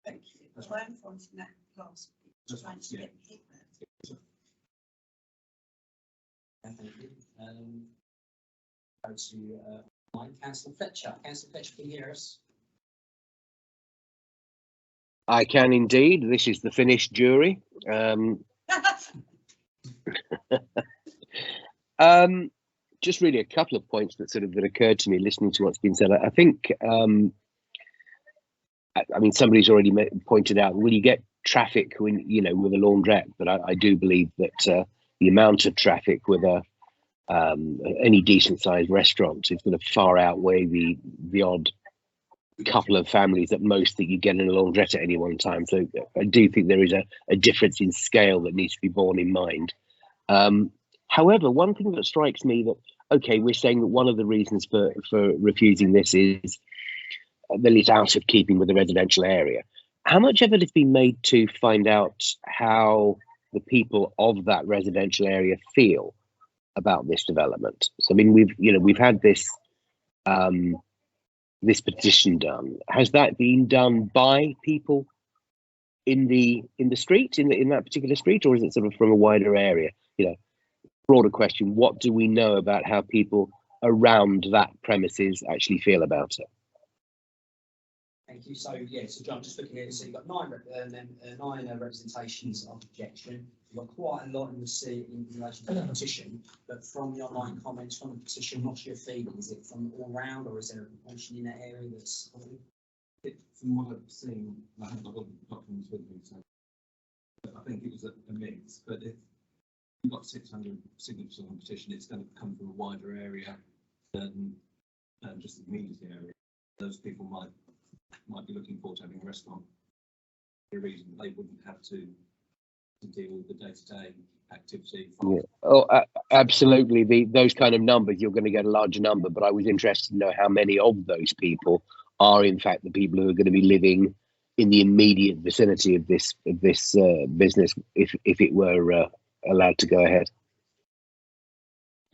Thank you. I am finding that class, trying to get hit there. Thank you. Go to Councillor Fletcher. Councillor Fletcher, can you hear us? I can indeed. This is the finished jury. Just really a couple of points that that occurred to me listening to what's been said. I think, I mean, somebody's already pointed out, will you get traffic when, with a laundrette? But I do believe that the amount of traffic with any decent sized restaurant is going to far outweigh the odd couple of families at most that you get in a laundrette at any one time. So I do think there is a difference in scale that needs to be borne in mind. However, one thing that strikes me that, okay, we're saying that one of the reasons for refusing this is that it's out of keeping with the residential area. How much effort has been made to find out how the people of that residential area feel about this development? So I mean, we've had this this petition done. Has that been done by people in the street, in that particular street, or is it sort of from a wider area? Broader question, what do we know about how people around that premises actually feel about it? Thank you. So yeah, so John, just looking at it, so you've got nine representations of objection. You've got quite a lot in relation to the petition, but from the online comments from the petition, what's your feeling? Is it from all round, or is there a proportion in that area that's? From what I've seen, I haven't got all the documents with me, so I think it was a mix. But if you've got 600 signatures on the petition, it's going to come from a wider area than just the immediate area. Those people might be looking forward to having a restaurant for a reason they wouldn't have to deal with the day-to-day activity. Yeah. Oh, absolutely. Those kind of numbers, you're going to get a larger number, but I was interested to know how many of those people are in fact the people who are going to be living in the immediate vicinity of this business if it were allowed to go ahead.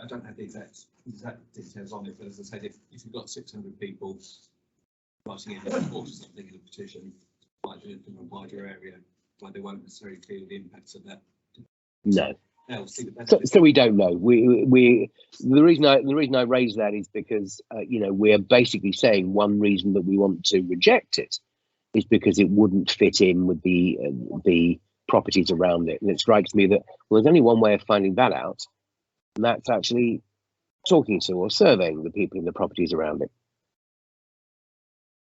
I don't have the exact details on it, but as I said, if you've got 600 people writing in or something in a petition, might do it from a wider area, why they won't necessarily feel the impacts of that. No. They'll see the So, benefits. so we don't know. The reason I raise that is because we're basically saying one reason that we want to reject it is because it wouldn't fit in with the properties around it. And it strikes me that there's only one way of finding that out, and that's actually talking to or surveying the people in the properties around it.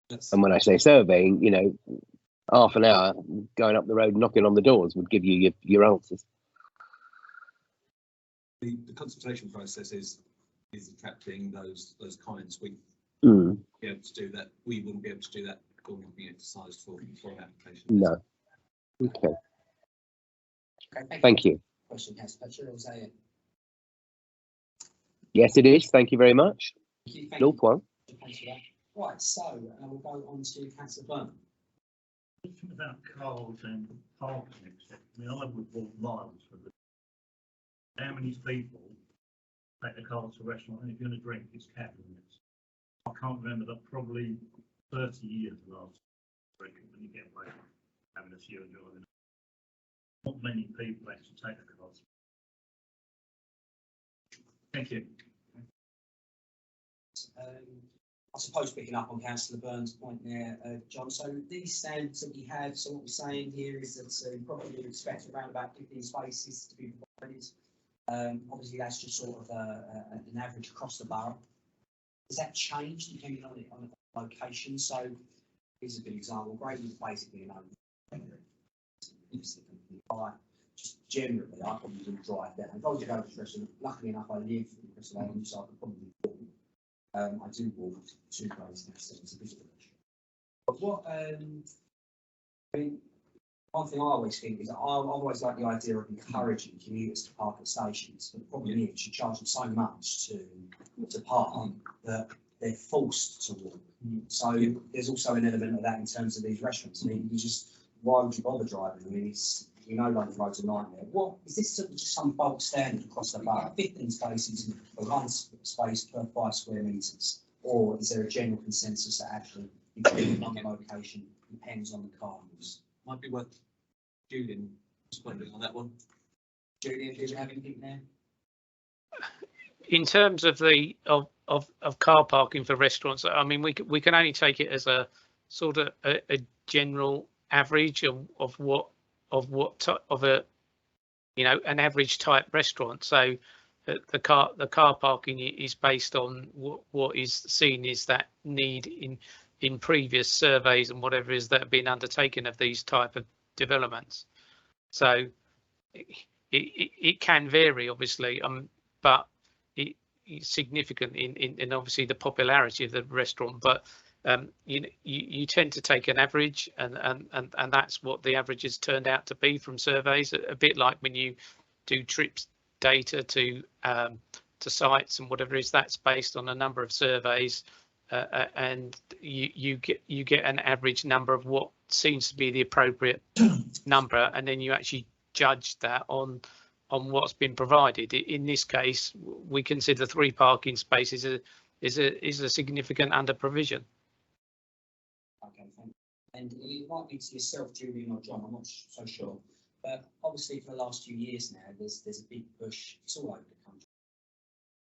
That's- And when I say surveying, half an hour going up the road, knocking on the doors would give you your answers. the consultation process is attracting those comments. We Mm, be able to do that. We wouldn't be able to do that or not being exercised for an application. no. Okay. Okay, Thank you. Question, Councillor Fletcher, or was that it? Yes, it is. Thank you very much. Thank you, North one. Thanks for that. Right, so we'll go on to Councillor Byrne. Question about cars and parking, etc. I mean, I would walk miles for the. How many people take the car to a restaurant and if you're going to drink, it's cab limits? I can't remember, but probably 30 years last drink when you get away from having a few and driving. Not many people actually take the cars. Thank you. I suppose picking up on Councillor Byrne's point there, John, so these standards that we have, so what we're saying here is that you probably expect around about 15 spaces to be provided. Obviously, that's just sort of an average across the borough. Does that change depending on the location? So, here's a good example. Grady is basically just generally, I probably wouldn't drive down. If I was to go to the restaurant, luckily enough, I live in the Crystal Island, so I could probably walk. I do walk 2 days next to the visitor restaurant. But what I mean, one thing I always think is I always like the idea of encouraging commuters to park at stations. But the problem is you charge them so much to park that they're forced to walk. So there's also an element of that in terms of these restaurants. I mean, why would you bother driving? I mean, London Road's a nightmare. What is this just some bulk standard across the borough? 15 spaces for 1 space per 5 square metres, or is there a general consensus that actually, depending on the location, depends on the car use? Might be worth Julian responding on that one. Julian, did you have anything there? In terms of the of car parking for restaurants, I mean, we can only take it as a sort of a general average of a an average type restaurant. So the car parking is based on what is seen as that need in previous surveys and whatever is that have been undertaken of these type of developments. So it can vary, obviously, but it's significant in obviously the popularity of the restaurant. But you tend to take an average, and that's what the average has turned out to be from surveys. A bit like when you do trips data to sites and whatever it is, that's based on a number of surveys, and you get an average number of what seems to be the appropriate number, and then you actually judge that on what's been provided. In this case, we consider 3 parking spaces is a significant under provision. Okay, thank you. And it might be to yourself, Julian or John, I'm not so sure. But obviously for the last few years now, there's a big push. It's all over the country.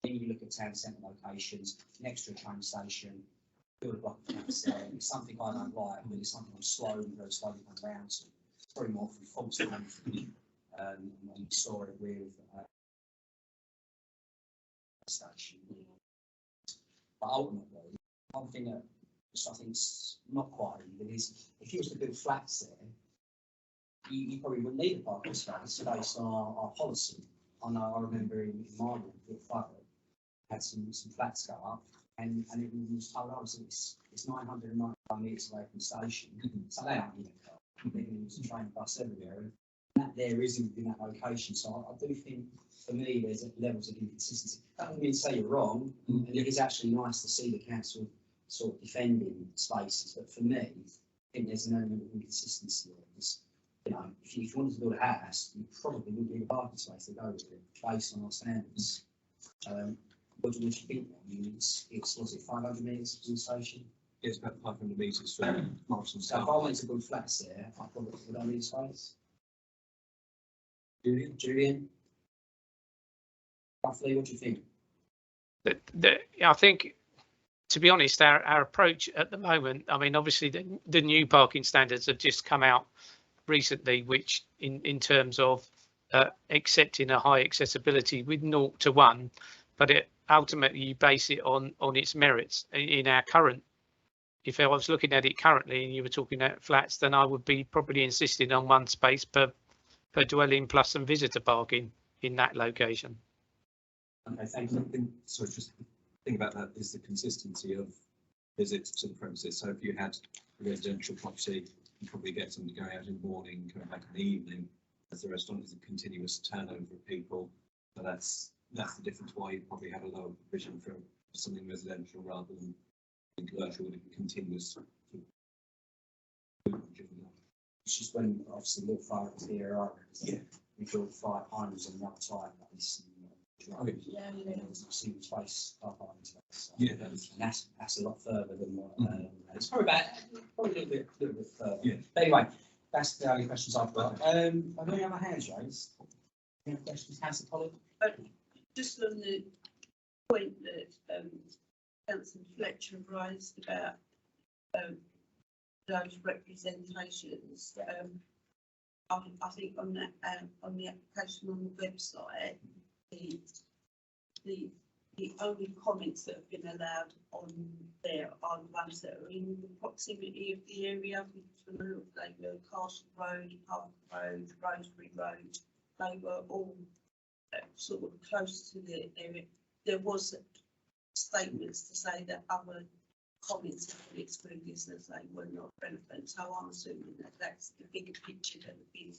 When you look at town centre locations, next to a train station, build a block of flats there. It's something I don't like, but it's something I'm very slowly come around to. It's probably more from false confidence. We saw it with station. But ultimately, one thing that I think is not quite even is if you was to build flats there, you probably wouldn't need a parking space based on our policy. I remember in my room, Thurrock had some flats go up, and it was told us it's 995 metres away from the station, so they aren't in a car. They're going to use a train, bus everywhere, and that there isn't in that location. So I do think, for me, there's levels of inconsistency. That doesn't mean to say you're wrong, and it is actually nice to see the council sort of defending spaces, but for me, I think there's an element of inconsistency there. Because, if you wanted to build a house, you probably wouldn't need a parking space to go with it, based on our standards. What do you think? I mean, it's was it 500 metres from the station? It's about 500 metres from Morrison's. So if I went to build flats there, I probably would I need space? Julian? Roughly, what do you think? I think, to be honest, our approach at the moment, I mean, obviously the new parking standards have just come out recently, which in terms of accepting a high accessibility with 0 to 1, but it ultimately you base it on its merits. In our current, if I was looking at it currently and you were talking about flats, then I would be probably insisting on 1 space per dwelling plus some visitor parking in that location. Okay, thank you. So just the thing about that is the consistency of visits to the premises. So if you had a residential property, you probably get somebody going out in the morning, coming back in the evening, as the restaurant is a continuous turnover of people. So that's the difference why you probably have a lower provision for something residential rather than commercial with a continuous. It's just when obviously little fire was here, right? Yeah. We built 5 homes on the other side, like this. Okay. Yeah, there was a single space, car parking space. So, Yeah. and that's a lot further than what. It's probably a little bit further. Yeah. But anyway, that's the only questions I've got. Are there any other hands raised? Any questions, Councillor Polly? Just on the point that Councillor Fletcher raised about those representations, I think on the application on the website, the only comments that have been allowed on there are the ones that are in the proximity of the area. From the look, they were Castle Road, Park Road, Rosebery Road. They were all sort of close to the area. There was statements to say that other comments have been excluded as they were not relevant. So I'm assuming that that's the bigger picture that would be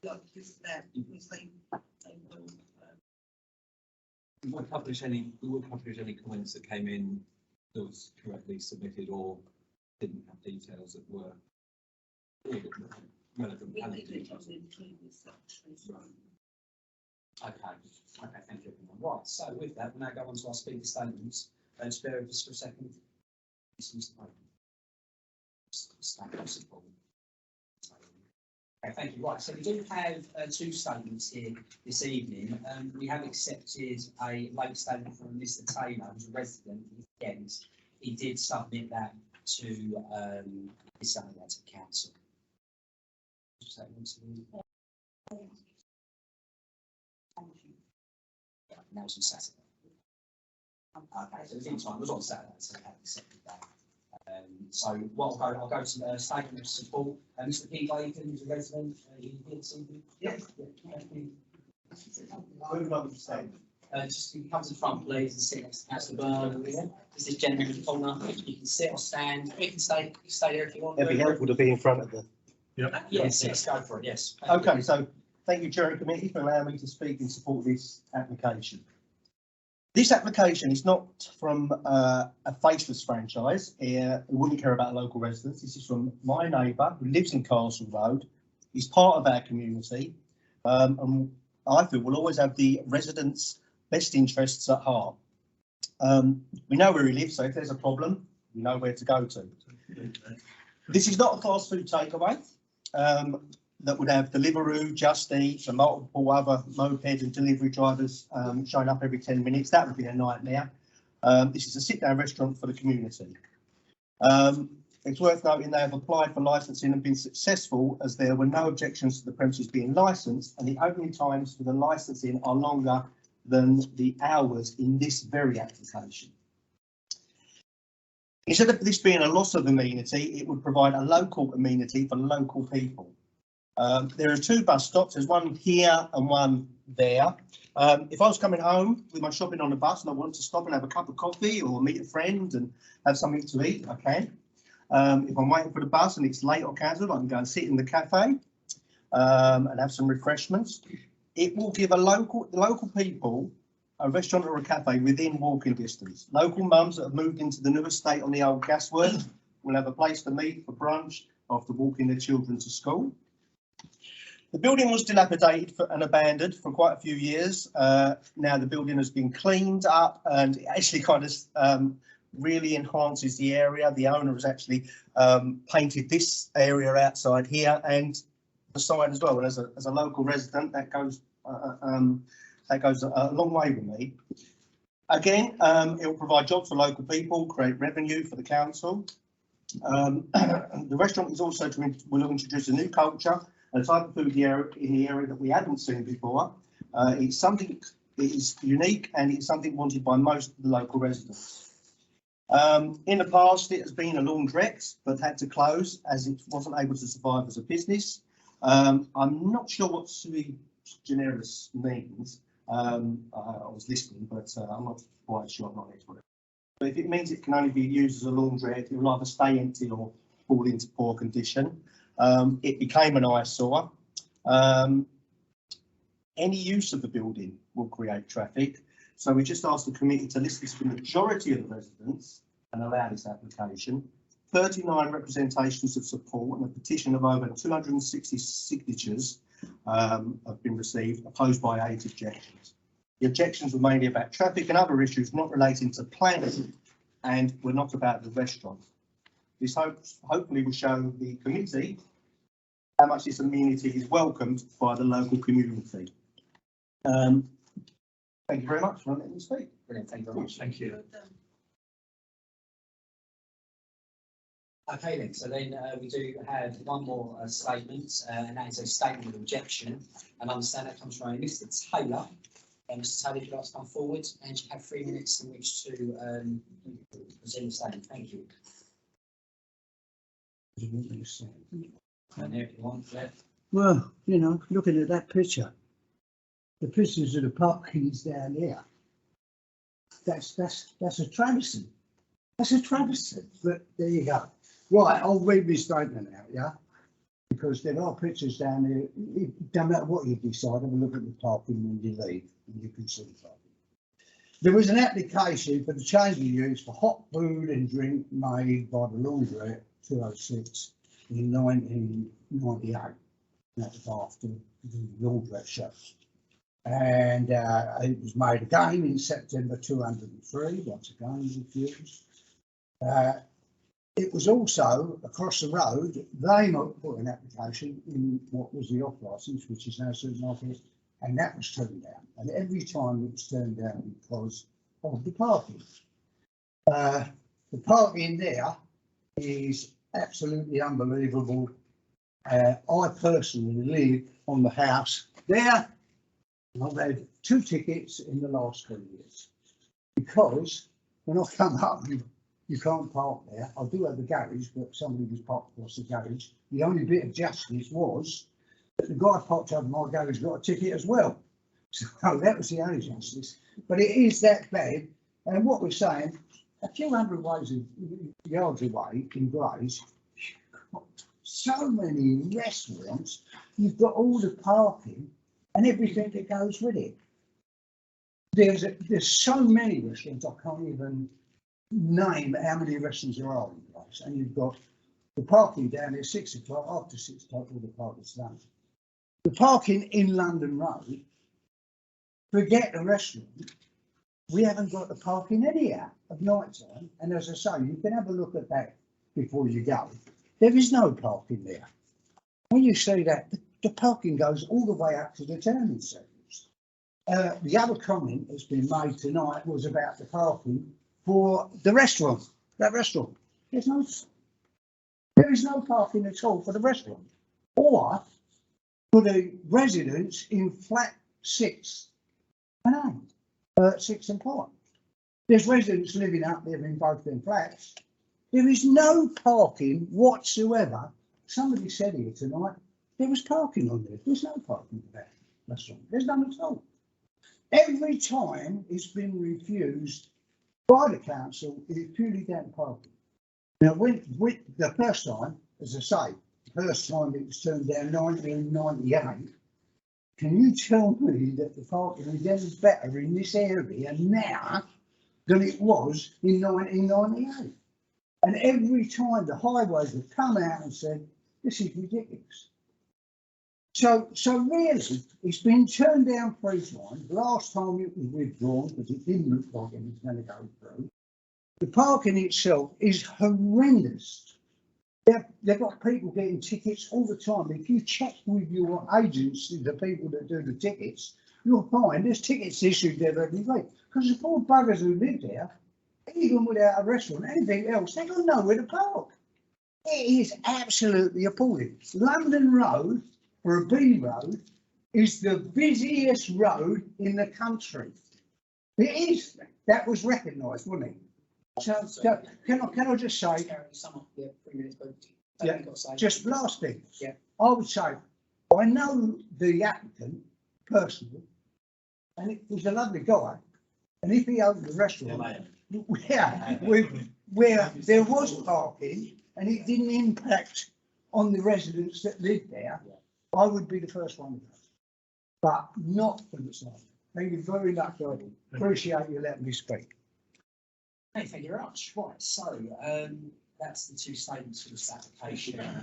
like this there because they will. We won't publish any comments that came in that was correctly submitted or didn't have details that were relevant. Okay, thank you everyone. Right, so with that, we'll now go on to our speaker statements. Just bear with us for a second. Okay, thank you. Right, so we do have 2 statements here this evening. We have accepted a late statement from Mr. Taylor, who's a resident. Again, he did submit that to council. That was on Saturday. Okay, so it was in time. It was on Saturday, so we have accepted that. So what I'll go to statement of support. Mr. P. Bacon, who's a resident, you did something? Yeah. Just you come to the front, please, and sit next to Councillor Byrne. This is gentleman's corner. You can sit or stand. You can stay there if you want. It'd be helpful to be in front of the. Yep. Yes, go for it. Yes. Okay, so thank you, Chair and Committee, for allowing me to speak in support of this application. This application is not from a faceless franchise who wouldn't care about local residents. This is from my neighbour who lives in Castle Road. He's part of our community, and I feel will always have the residents' best interests at heart. We know where he lives, so if there's a problem, we know where to go to. This is not a fast food takeaway that would have Deliveroo, Just Eat, and multiple other moped and delivery drivers showing up every 10 minutes. That would be a nightmare. This is a sit-down restaurant for the community. It's worth noting they have applied for licensing and been successful as there were no objections to the premises being licensed, and the opening times for the licensing are longer than the hours in this very application. Instead of this being a loss of amenity, it would provide a local amenity for local people. There are 2 bus stops. There's one here and one there. If I was coming home with my shopping on the bus and I wanted to stop and have a cup of coffee or meet a friend and have something to eat, I can. If I'm waiting for the bus and it's late or cancelled, I can go and sit in the cafe and have some refreshments. It will give the local people a restaurant or a cafe within walking distance. Local mums that have moved into the new estate on the old gasworks will have a place to meet for brunch after walking their children to school. The building was dilapidated and abandoned for quite a few years. Now the building has been cleaned up and it actually kind of really enhances the area. The owner has actually painted this area outside here and the side as well. And as a local resident, that goes a long way with me. Again, it will provide jobs for local people, create revenue for the council. The restaurant is also will introduce a new culture, a type of food in the area that we haven't seen before. It's something that is unique and it's something wanted by most of the local residents. In the past, it has been a laundrette, but had to close as it wasn't able to survive as a business. I'm not sure what sui generis means. I was listening, but I'm not quite sure. I'm not an expert. But if it means it can only be used as a laundrette, it will either stay empty or fall into poor condition. It became an eyesore. Any use of the building will create traffic. So we just asked the committee to listen to the majority of the residents and allow this application. 39 representations of support and a petition of over 260 signatures have been received, opposed by 8 objections. The objections were mainly about traffic and other issues not relating to planning and were not about the restaurant. This hopefully will show the committee how much this amenity is welcomed by the local community. Thank you very much for letting me speak. Brilliant, thank you very much. Thank you. Well done. Okay then, so then we do have one more statement, and that is a statement of objection. And I understand that comes from Mr. Taylor. Mr. Taylor, if you'd like to come forward, and you have 3 minutes in which to present the statement. Thank you. And there, if you want, yeah. Well, you know, looking at that picture, the pictures of the parkings down here, that's a travesty. That's a travesty. But there you go. Right, I'll read this statement out, yeah? Because there are pictures down there. It don't matter what you decide, have a look at the parking when you leave, and you can see the parking. There was an application for the change of use for hot food and drink made by the laundrette 206 in 1998. That was after the laundrette shows. And it was made again in September 203, once again refused. It was also across the road, they put an application in what was the off licence, which is now supermarket, and that was turned down. And every time it was turned down because of the parking. The parking there is absolutely unbelievable. I personally live on the house there. I've had 2 tickets in the last 3 years because when I come up, you can't park there. I do have a garage, but somebody was parked across the garage. The only bit of justice was that the guy parked over my garage got a ticket as well. So that was the only justice. But it is that bad. And what we're saying, a few hundred yards away in Grays, you've got so many restaurants, you've got all the parking and everything that goes with it. There's so many restaurants, I can't even name how many restaurants there are in the place. And you've got the parking down here 6 o'clock, after 6 o'clock, all the parking's done. The parking in London Road, forget the restaurant, we haven't got the parking anyhow at night time. And as I say, you can have a look at that before you go. There is no parking there. When you see that, the parking goes all the way up to the turning circles. The other comment that's been made tonight was about the parking for the restaurant, that restaurant. There is no parking at all for the restaurant or for the residents in flat 6 and 8, 6 and 5. There's residents living up there in both them flats. There is no parking whatsoever. Somebody said here tonight, there was parking on there. There's no parking for that restaurant. There's none at all. Every time it's been refused by the council, it's purely down to parking. Now, when the first time, as I say, the first time it was turned down 1998, can you tell me that the parking is better in this area now than it was in 1998? And every time the highways have come out and said, this is ridiculous. So really, it's been turned down 3 times. Last time it was withdrawn because it didn't look like it was going to go through. The parking itself is horrendous. They've got people getting tickets all the time. If you check with your agents, the people that do the tickets, you'll find there's tickets issued there every week. Because the poor buggers who live there, even without a restaurant, anything else, they got nowhere to park. It is absolutely appalling. London Road, for a B road, is the busiest road in the country. It is. That was recognised, wasn't it? So can I just say, yeah, just last thing. Yeah. I would say, I know the applicant personally, and he's a lovely guy. And if he opened a restaurant, where there was parking and it didn't impact on the residents that lived there, I would be the first one to go. But not for the site. Thank you very much, Gordon. Appreciate you letting me speak. Hey, thank you very much. Right, so that's the two statements for this application over.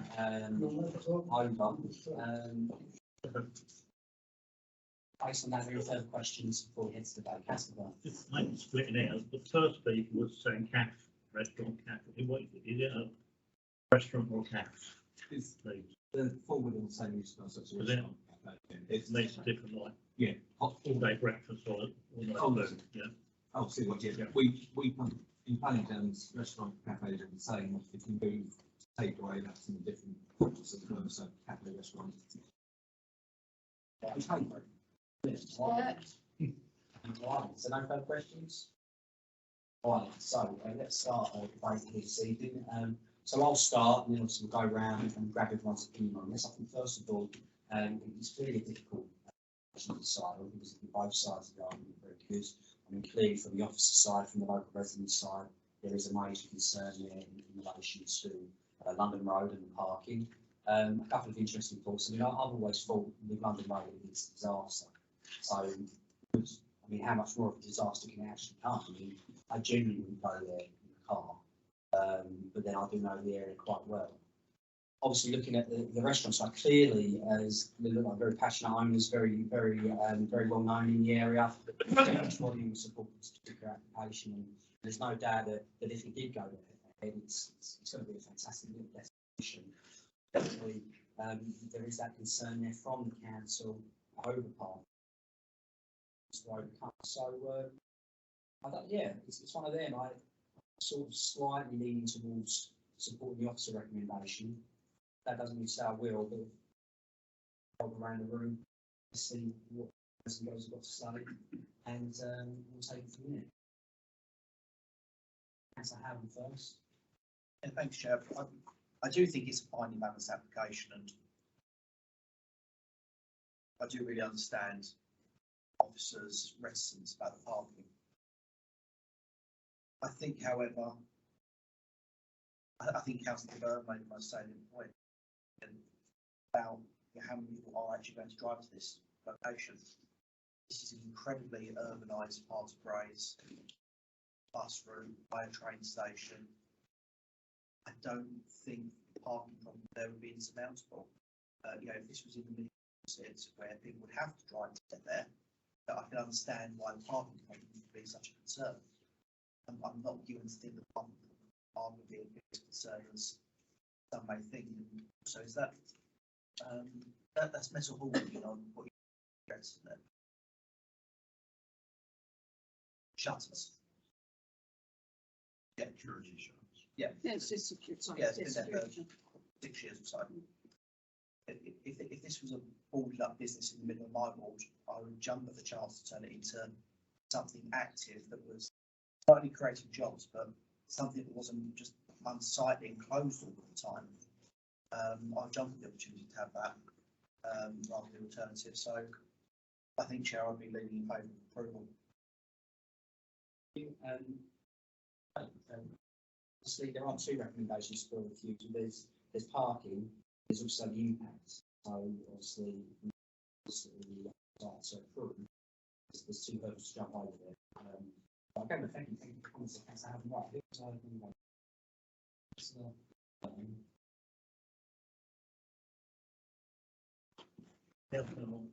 Based on that, there are further questions before we head to the debate. Councillor Burke. Just maybe splitting out. The first speaker was saying cafe, restaurant, cafe. What is it? Is it a restaurant or cafe? It's the fall within the same use class as a Is it? restaurant. It makes a different, like, Yeah. all day breakfast or Food. yeah. Oh, see what, yeah. We in planning terms, restaurant, cafes are the same. If you move takeaway, that's in a different sort of term, so cafe, restaurant. So no further questions? Right, so let's start the debate here this evening. So I'll start and then obviously we'll go around and grab everyone's opinion on this. I think first of all, it's really difficult to decide because both sides of the argument are very good. I mean, clearly from the officer side, from the local resident side, there is a major concern there in relation to London Road and the parking. A couple of interesting thoughts. I mean, I've always thought with London Road it's a disaster. So, I mean, how much more of a disaster can it actually come? I mean, I genuinely wouldn't go there in the car, but then I do know the area quite well. Obviously, looking at the restaurant side, clearly, as they look like very passionate owners, very well known in the area. Much volume of support this particular application, and there's no doubt that if it did go ahead, it's going to be a fantastic little destination. Definitely, there is that concern there from the council over parking to overcome. So, I don't, yeah, it's one of them. I sort of slightly leaning towards supporting the officer recommendation. That doesn't mean to say I will, but I'll go around the room, see what the person goes got to say, and we'll take it from there. Councillor Howard first. Yeah, thanks, Chair. I do think it's a finding matters application, and I do really understand officers' reticence about the parking. I think, however, I think Councillor Burke made the most salient point about how many people are actually going to drive to this location. This is an incredibly urbanised part of Grays, bus route, by a train station. I don't think the parking problem there would be insurmountable. You know, if this was in the middle where people would have to drive to get there, I can understand why the parking problem would be such a concern. I'm not given to think the parking would be a big concern as some may think. So is that that's mental hall on what you're interested in. Shutters. Yeah, security shutters. Yeah. Yes, it's security. Yeah, it's been there for 6 years or so. If this was a boarded up business in the middle of my ward, I would jump at the chance to turn it into something active that was not only creating jobs, but something that wasn't just unsightly and closed all the time. I'll jump at the opportunity to have that rather than the alternative. So I think, Chair, I'd be leaning in favour of approval. Obviously, there are two recommendations for refusal. There's parking. There's also the impact. So obviously, so there's two hurdles to jump over there. Again, thank you for comments. I haven't right.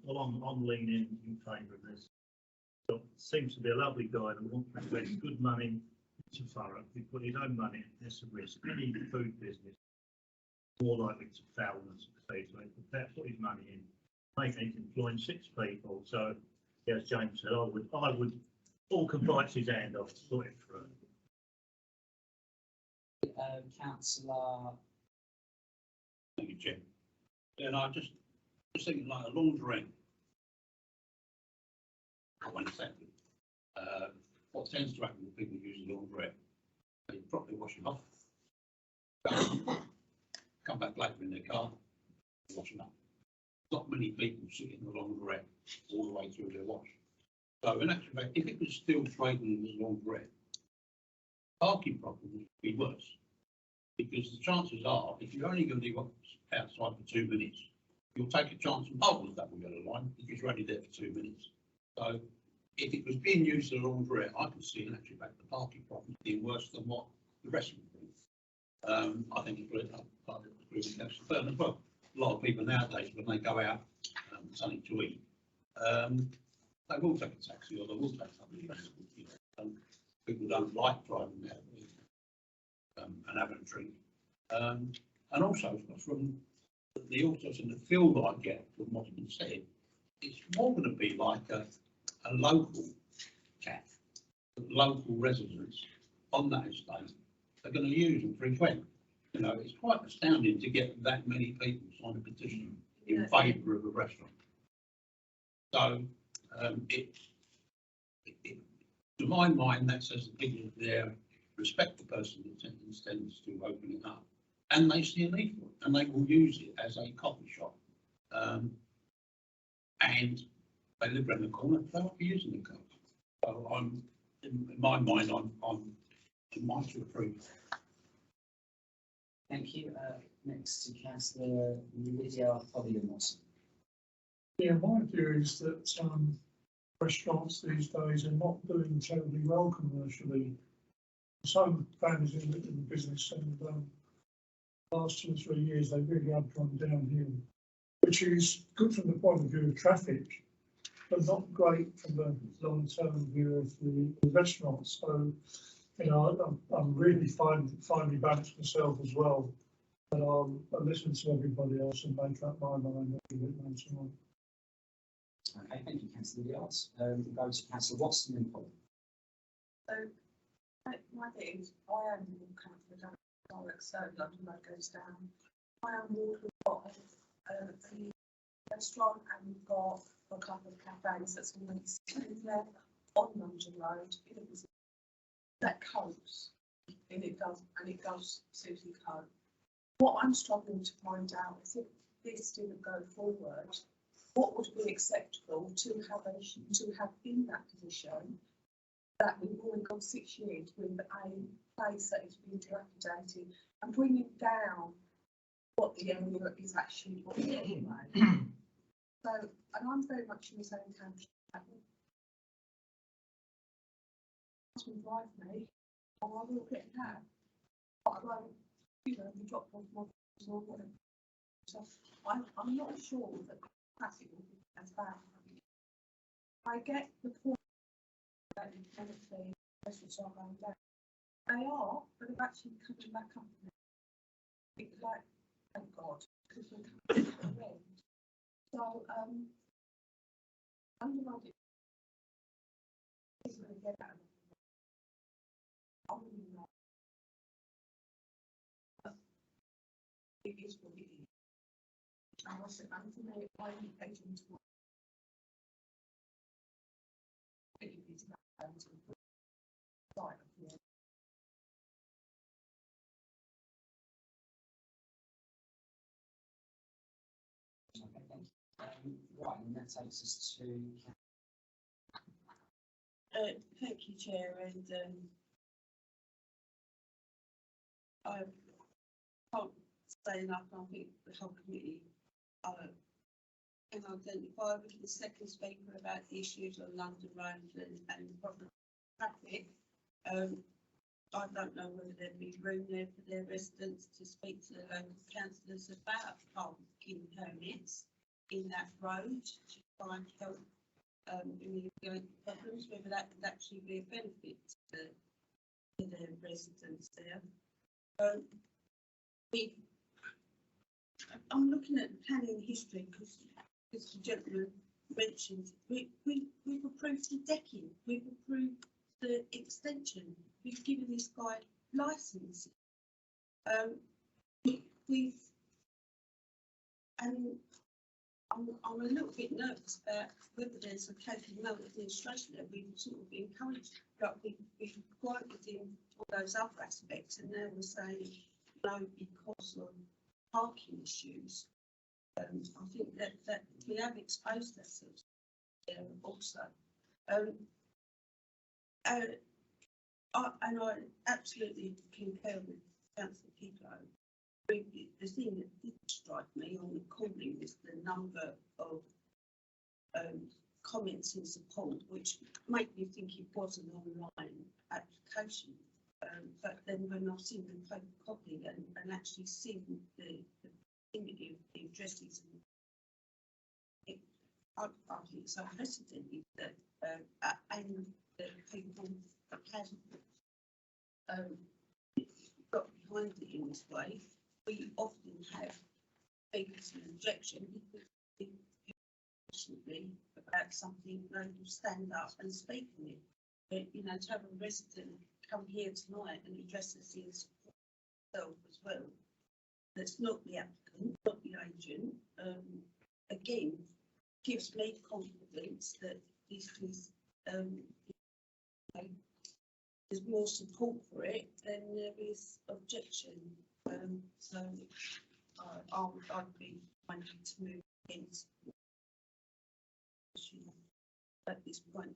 Well, I'm leaning in favour of this. So, seems to be a lovely guy that wants to invest good money to Thurrock, he put his own money in, there's a risk. Any food business more likely to fail than succeed. So he put his money in. He's employing 6 people. So, yeah, as James said, I would all compliance his hand off to sort it through. Councillor. Thank you, Jim. And I just thinking like a laundrette. I won't accept it. What tends to happen when people use a laundrette, they properly wash them off, come back later in their car, wash them up. Not many people sit in the laundrette all the way through their wash. So in actual fact, if it was still trading as a laundrette, parking problem would be worse. Because the chances are, if you're only going to be outside for 2 minutes, you'll take a chance and bubbles that will go to line because you're only there for 2 minutes. So if it was being used as a laundrette, I could see in actual fact the parking problem being worse than what the rest would be. I think I agree with Councillor Byrne as well. A lot of people nowadays, when they go out something to eat, they will take a taxi or they will take something. You know, people don't like driving out and having a drink. And also from the autos and the feel that I get from what's been said, it's more going to be like a local cat, local residents on that estate are going to use and frequent. You know, it's quite astounding to get that many people sign a petition in favour of a restaurant. So to my mind, that says that people there respect the person that intends to open it up, and they see a need for it, and they will use it as a coffee shop. And they live around the corner, they'll be using the coffee. So in my mind, I'm inclined to approve. Thank you. Next to Councillor Lydia Watson. Yeah, my view is that restaurants these days are not doing terribly well commercially. Some families in the business, and the last 2 or 3 years they really have gone downhill, which is good from the point of view of traffic, but not great from the long-term view of the restaurants. So, you know, I'm really finely balanced myself as well, but I'll listen to everybody else and make up my mind a bit later on. Okay, thank you, Councillor Lydia. We'll go to Councillor Watson and Paul. So, my view is I am more comfortable direct so London Road goes down. I am more we've got a restaurant and we've got a couple of cafes that's going to be sitting there on London Road. It was that copes and it does suit and cope. What I'm struggling to find out is if this didn't go forward, what would be acceptable to have in that position that we've already got 6 years with a place that is being dilapidated and bringing down what the area is actually worth anyway. So, and I'm very much in the same camp. Husband drive me, or I will get that. But I won't, you know, the drop off my or whatever. So I'm not sure that traffic will be as bad. I get the point that the restaurants are going down. They are, but they're actually coming back up. It's like, thank God, because we're coming to the end. So, I'm going to get out of it. I really know. It is what it is. I was an Anthony, I'm agent to it is about to side of the Okay, thank you. Right, and that takes us to. thank you, Chair, and I can't say enough. I think the whole committee can identify with the second speaker about the issues on London Road and the problem of traffic. I don't know whether there'd be room there for their residents to speak to the local councillors about parking permits in that road to try and help alleviate problems, whether that could actually be a benefit to for their residents there. I'm looking at the planning history because the gentleman mentioned we've approved the decking, we've approved the extension, we've given this guy license. And I'm a little bit nervous about whether there's a case of maladministration that we've sort of encouraged, like we've granted in all those other aspects, and now we're saying no because of parking issues. I think that we have exposed ourselves there also. And I absolutely concur with Councillor Pico. The thing that did strike me on the calling was the number of comments in support, which made me think it was an online application. But then when I've seen the paper copy and actually seen the thing the addresses, I think it's unprecedented that and that people have got behind it in this way. We often have speakers in objection because passionately about something, they will stand up and speak on it. But you know, to have a resident come here tonight and address us in support as well. That's not the applicant, not the agent. Again, gives me confidence that this is there's more support for it than there is objection. So I'd be wanting to move against at this point.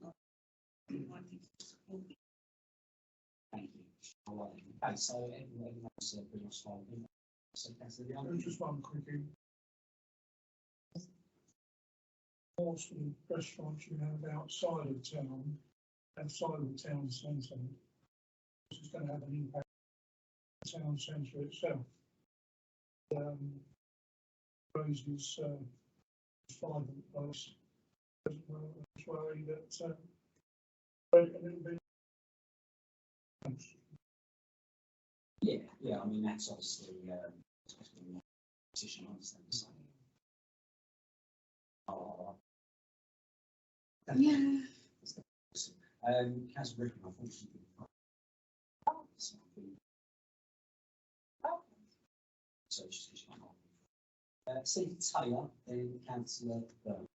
Thank you. All right. Okay, so everyone else bring us forward. So Councillor Young. Just one quickie. Most of the restaurants you have outside of town, outside of the town centre, this is going to have an impact on the town centre itself. Raises private place as well as worry that a little bit. Yeah, I mean, that's obviously petition, I understand the same. Yeah. Councillor Rickman, unfortunately. So she's not. Steve Taylor, then Councillor Byrne.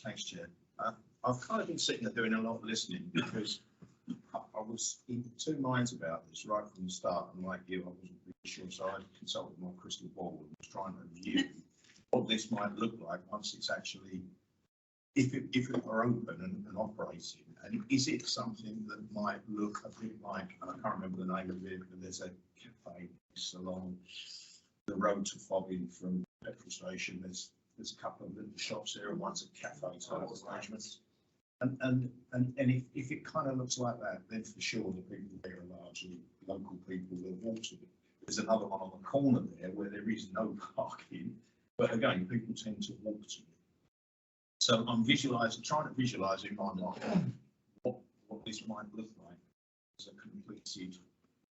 Thanks, Chair. I've kind of been sitting there doing a lot of listening because I was in two minds about this right from the start, and like you, I wasn't really sure, so I consulted my crystal ball and was trying to view what this might look like once it's actually, if it were open and operating, and is it something that might look a bit like, and I can't remember the name of it, but there's a cafe along the road to Fobbing from the petrol station. There's a couple of little shops there, and one's a cafe type arrangement. And if it kind of looks like that, then for sure the people there are largely local people that walk to it. There's another one on the corner there where there is no parking, but again, people tend to walk to it. So I'm trying to visualise in my mind what this might look like as a completed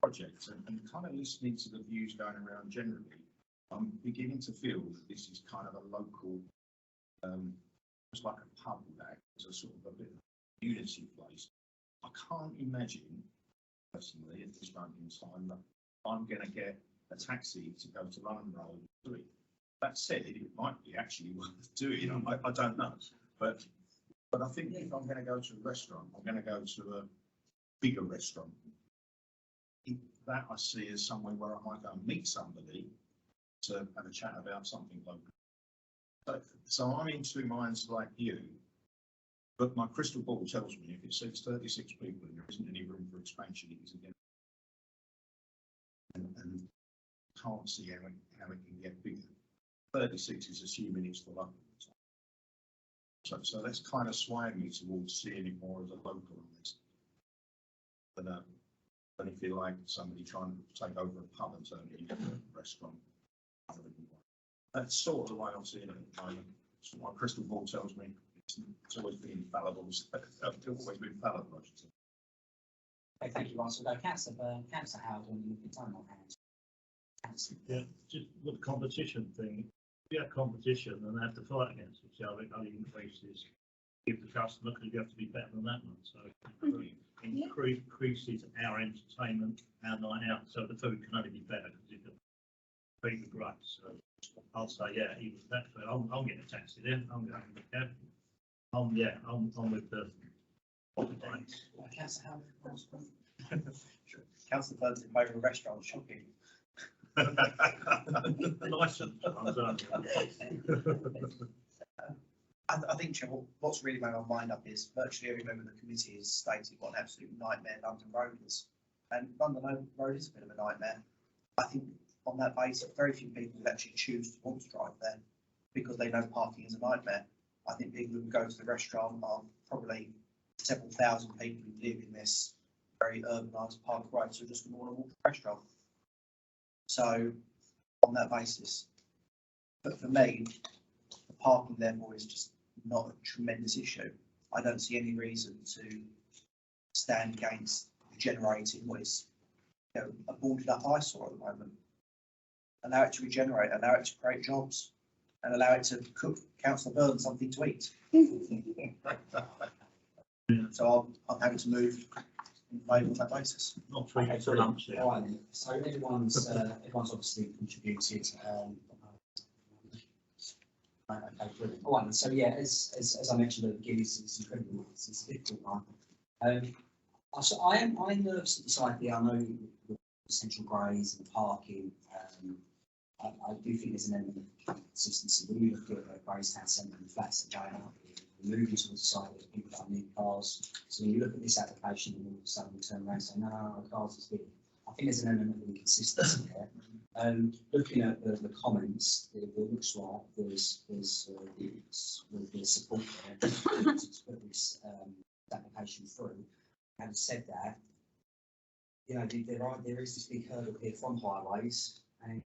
project, and kind of listening to the views going around generally, I'm beginning to feel that this is kind of a local, it's like a pub that as a sort of a bit of a unity place. I can't imagine personally at this moment in time that I'm going to get a taxi to go to London Road 3. That said, it might be actually worth doing. I don't know, but I think if I'm going to go to a restaurant, I'm going to go to a bigger restaurant. That I see as somewhere where I might go and meet somebody to have a chat about something local. So I'm in two minds like you, but my crystal ball tells me if it says 36 people and there isn't any room for expansion, it is again. And can't see how it can get bigger. 36 is assuming it's the local. So that's kind of swaying me towards seeing it more as a local on this. But if you like somebody trying to take over a pub and turn it into a restaurant. That's sort of the way I'm seeing it at the moment. So my crystal ball tells me it's always been infallible. It's always been fallible, I should say. Okay, thank you, Ron. So we'll go Councillor Howard and you can turn on hands. Councillor. Yeah, just with the competition thing, if you have competition and they have to fight against each other, it only increases, give the customer, because you have to be better than that one. So it increases our entertainment, our night out, so the food can only be better because you've got people great. So I'll say, yeah, even that food, I'm getting a taxi there, I'm going to the cab. I'm with the. Councillor Howard. Councillor Burns in favour of restaurant shopping. License. I think, Chair, what's really made my mind up is virtually every member of the committee has stated what an absolute nightmare London Road is. And London Road is a bit of a nightmare. I think on that basis, very few people would actually choose to want to drive there because they know parking is a nightmare. I think people who go to the restaurant are probably several thousand people who live in this very urbanised part of road, so just going to want to walk to the restaurant. So on that basis, but for me, the parking therefore is just not a tremendous issue. I don't see any reason to stand against generating what is, you know, a boarded up eyesore at the moment. Allow it to regenerate, allow it to create jobs, and allow it to cook Councillor Burns something to eat. So I'm happy to move in favour on that basis. Not for lunch. All right, then. So everyone's obviously contributed. Okay, brilliant. All right, then. So yeah, as I mentioned at the beginning, it's incredible. It's a difficult one. So I'm nervous at this idea. I know the central greys and parking. I do think there's an element of consistency. When you look at Greystown Centre and the flats that are going up, the moving towards the side of people that need cars. So when you look at this application and all of a sudden we turn around and say, no, cars is big. I think there's an element of inconsistency there. Looking at the comments, it looks like there's support there to put this application through. Having said that, you know, there is this big hurdle here from highways, and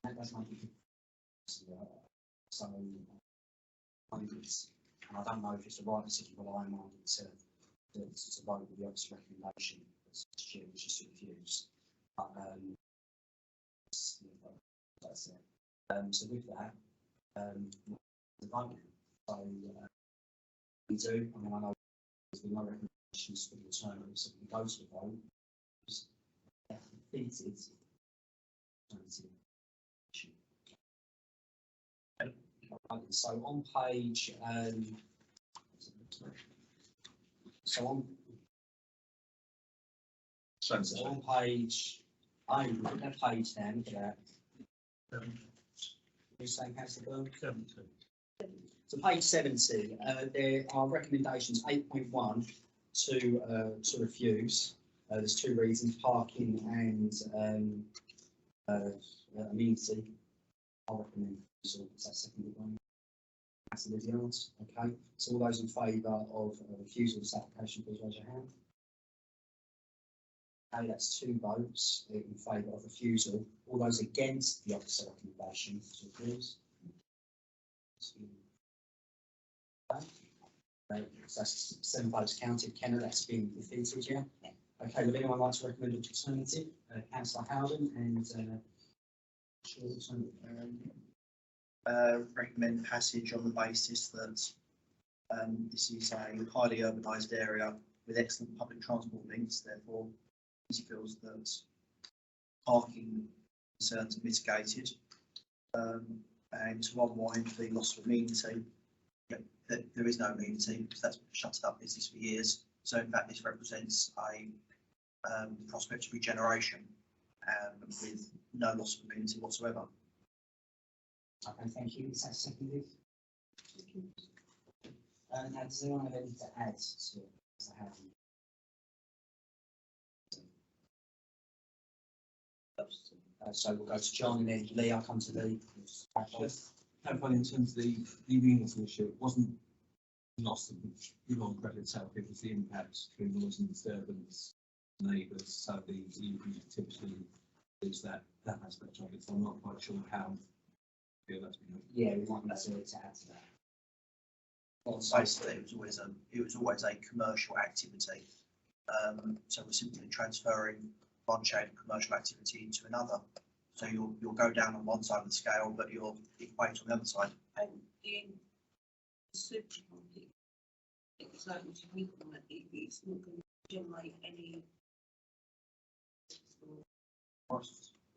that's my big so hundreds. And I don't know if it's the right decision, but I'm minded to vote with the office recommendation, which is to refuse. But that's it. So with that, the vote. So we do. I mean, I know there's been no recommendations for the alternative, so we go to the vote. Defeated. So on page, so on page, look at that page there, look at that. You say, Councillor Burke? 70. So page 70, there are recommendations 8.1 to refuse. There's two reasons: parking and amenity. I'll recommend refusal. Is that seconded one? That's the yards. Okay. So all those in favour of refusal of this application, please raise your hand. Okay, that's 2 votes in favour of refusal. All those against the officer recommendation to refuse. Okay. So that's 7 votes counted. Kenna, that's been defeated, yeah? Okay, would anyone like to recommend an alternative? Councillor Howden and Recommend passage on the basis that this is a highly urbanised area with excellent public transport links. Therefore, he feels that parking concerns are mitigated, and to unwind the loss of amenity. That there is no amenity because that's shut up business for years. So in fact, this represents a prospect of regeneration with no loss of amenity whatsoever. Okay, thank you. Is that seconded? Now, does anyone have anything to add to the housing? So we'll go to John and then Lee. I'll come to Lee. Clarifying in terms of the amenity issue, it wasn't loss of the long credit itself, it was the impact through noise and disturbance, neighbours, so the evening activity is that aspect of it. So I'm not quite sure how. Yeah, we might need to add to that. Well, basically, it was always a commercial activity. So we're simply transferring one chain of commercial activity into another. So you'll go down on one side of the scale, but you'll equate on the other side. And in the supermarket, it's open to midnight, it's not going to generate any.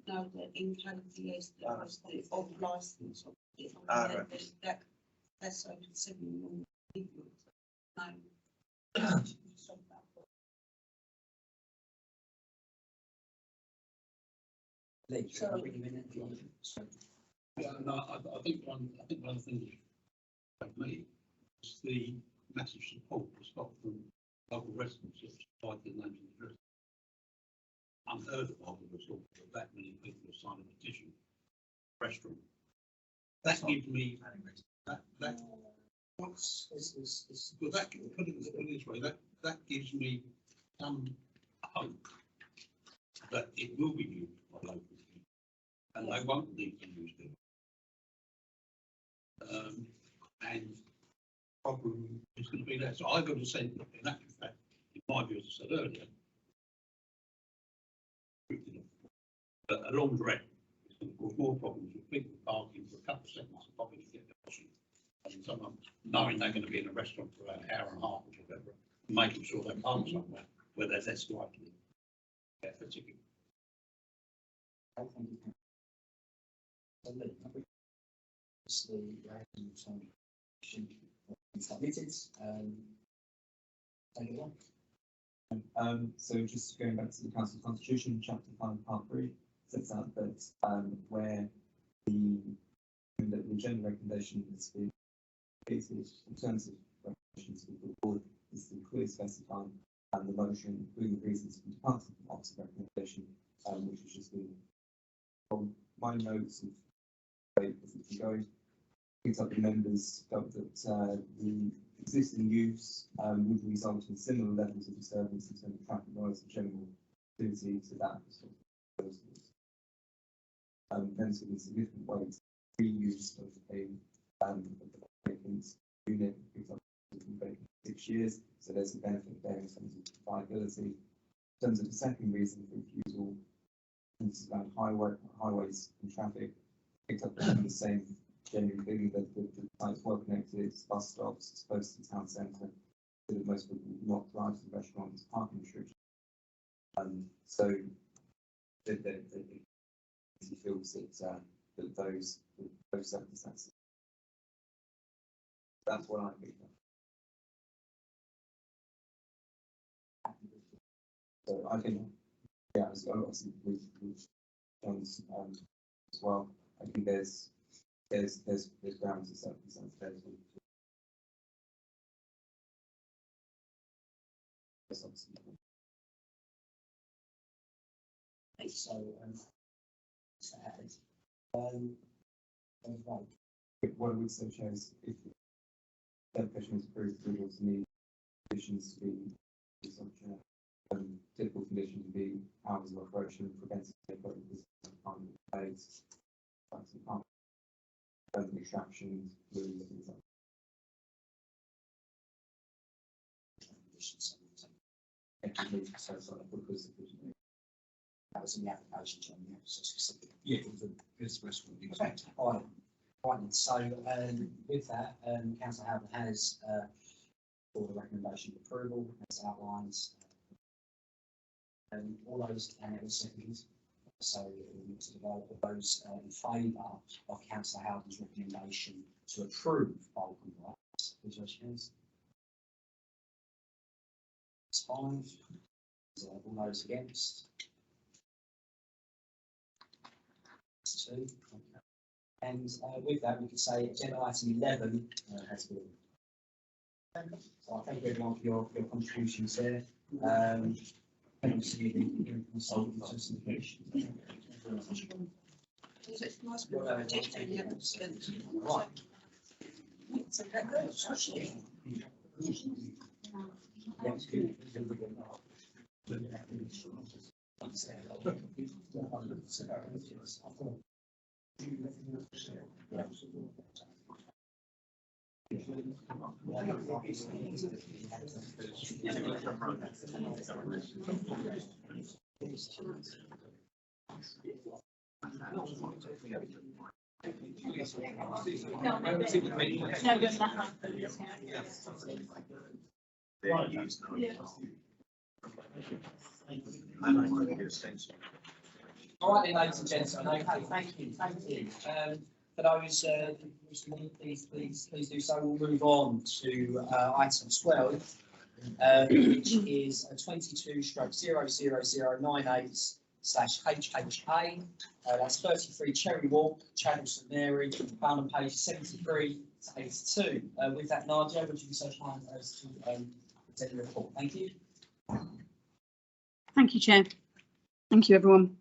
No, the income, yes, the of license. Right. That's open 7 million people. No. Sorry. Yeah, no, I think one of the things for me is the massive support was got from local residents that supplied their names and addresses. Unheard of that many people have signed a petition. Restaurant. That gives me that what's well, that put it this way, that gives me some hope that it will be used by local people and they won't need to use it. And problem is going to be less. So I've got to say, in actual fact, in my view, as I said earlier, but a laundrette is going to cause more problems with people parking for a couple of seconds and probably get their washing. And someone knowing they're going to be in a restaurant for an hour and a half or whatever, making sure they park somewhere where they're less likely to get a ticket. Submitted. So just going back to the Council Constitution, Chapter 5, Part 3, sets out that where the agenda recommendation has been created in terms of recommendations to the board is to clearly specify the motion, including the reasons for departing from office recommendation, which has just been from my notes of going. Picked up the members felt that the existing use would result in similar levels of disturbance in terms of traffic noise and general activity to that of hence in significant ways reuse of a vacant unit picked up vacant 6 years, so there's a benefit there in terms of viability. In terms of the second reason for refusal, this is around highways and traffic, picked up the same genuine feeling that the site's well connected, it's bus stops, it's close to the town centre, so that most people will not drive to the restaurant, it's parking restrictions. So he feels that those circumstances. That's what I think. So I think, yeah, obviously with John's as well, I think there's grounds and circumstances there. What I would say is if the application is approved, we also need conditions to be such typical condition to be hours of operation, preventive takeovers, aids, extractions, things like that was in the application, John, yeah, so specific. yeah, this restaurant. Okay, all right, so with that, Councillor Howard has for the recommendation of approval as outlines. All those and it was seconded. So we need to develop those in favour of Councillor Howden's recommendation to approve bulk compliance. Please raise your hands. That's 5. All those against. That's 2. Okay. And with that, we could say agenda item 11 has been. So I thank everyone for your contributions there. Thank you to the consultants and solutions. It's nice to have a detail, yeah, Right. so that goes, actually. All right, then, ladies and gentlemen. Okay, thank you. For those please do so. We'll move on to item 12, which is a 22/00098/HHA. That's 33 Cherry Walk, Channel St Mary, found on page 73 to 82. With that, Nadia, would you be so kind as to present the report? Thank you. Thank you, Chair. Thank you, everyone.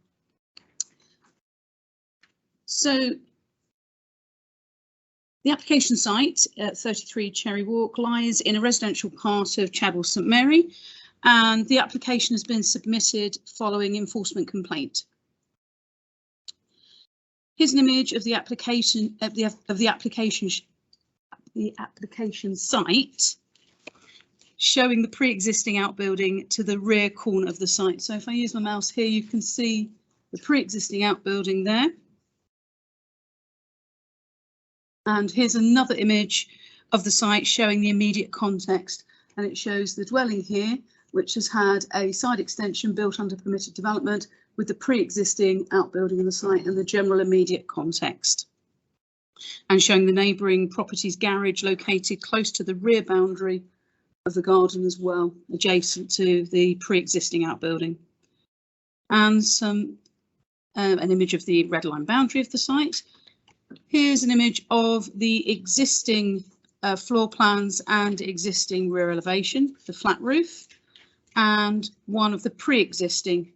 So the application site at 33 Cherry Walk lies in a residential part of Chadwell St Mary, and the application has been submitted following enforcement complaint. Here's an image of the application application site, showing the pre-existing outbuilding to the rear corner of the site. So if I use my mouse here, you can see the pre-existing outbuilding there. And here's another image of the site showing the immediate context, and it shows the dwelling here, which has had a side extension built under permitted development with the pre-existing outbuilding of the site and the general immediate context. And showing the neighbouring property's garage located close to the rear boundary of the garden as well, adjacent to the pre-existing outbuilding. And an image of the red line boundary of the site. Here's an image of the existing floor plans and existing rear elevation, the flat roof, and one of the pre-existing.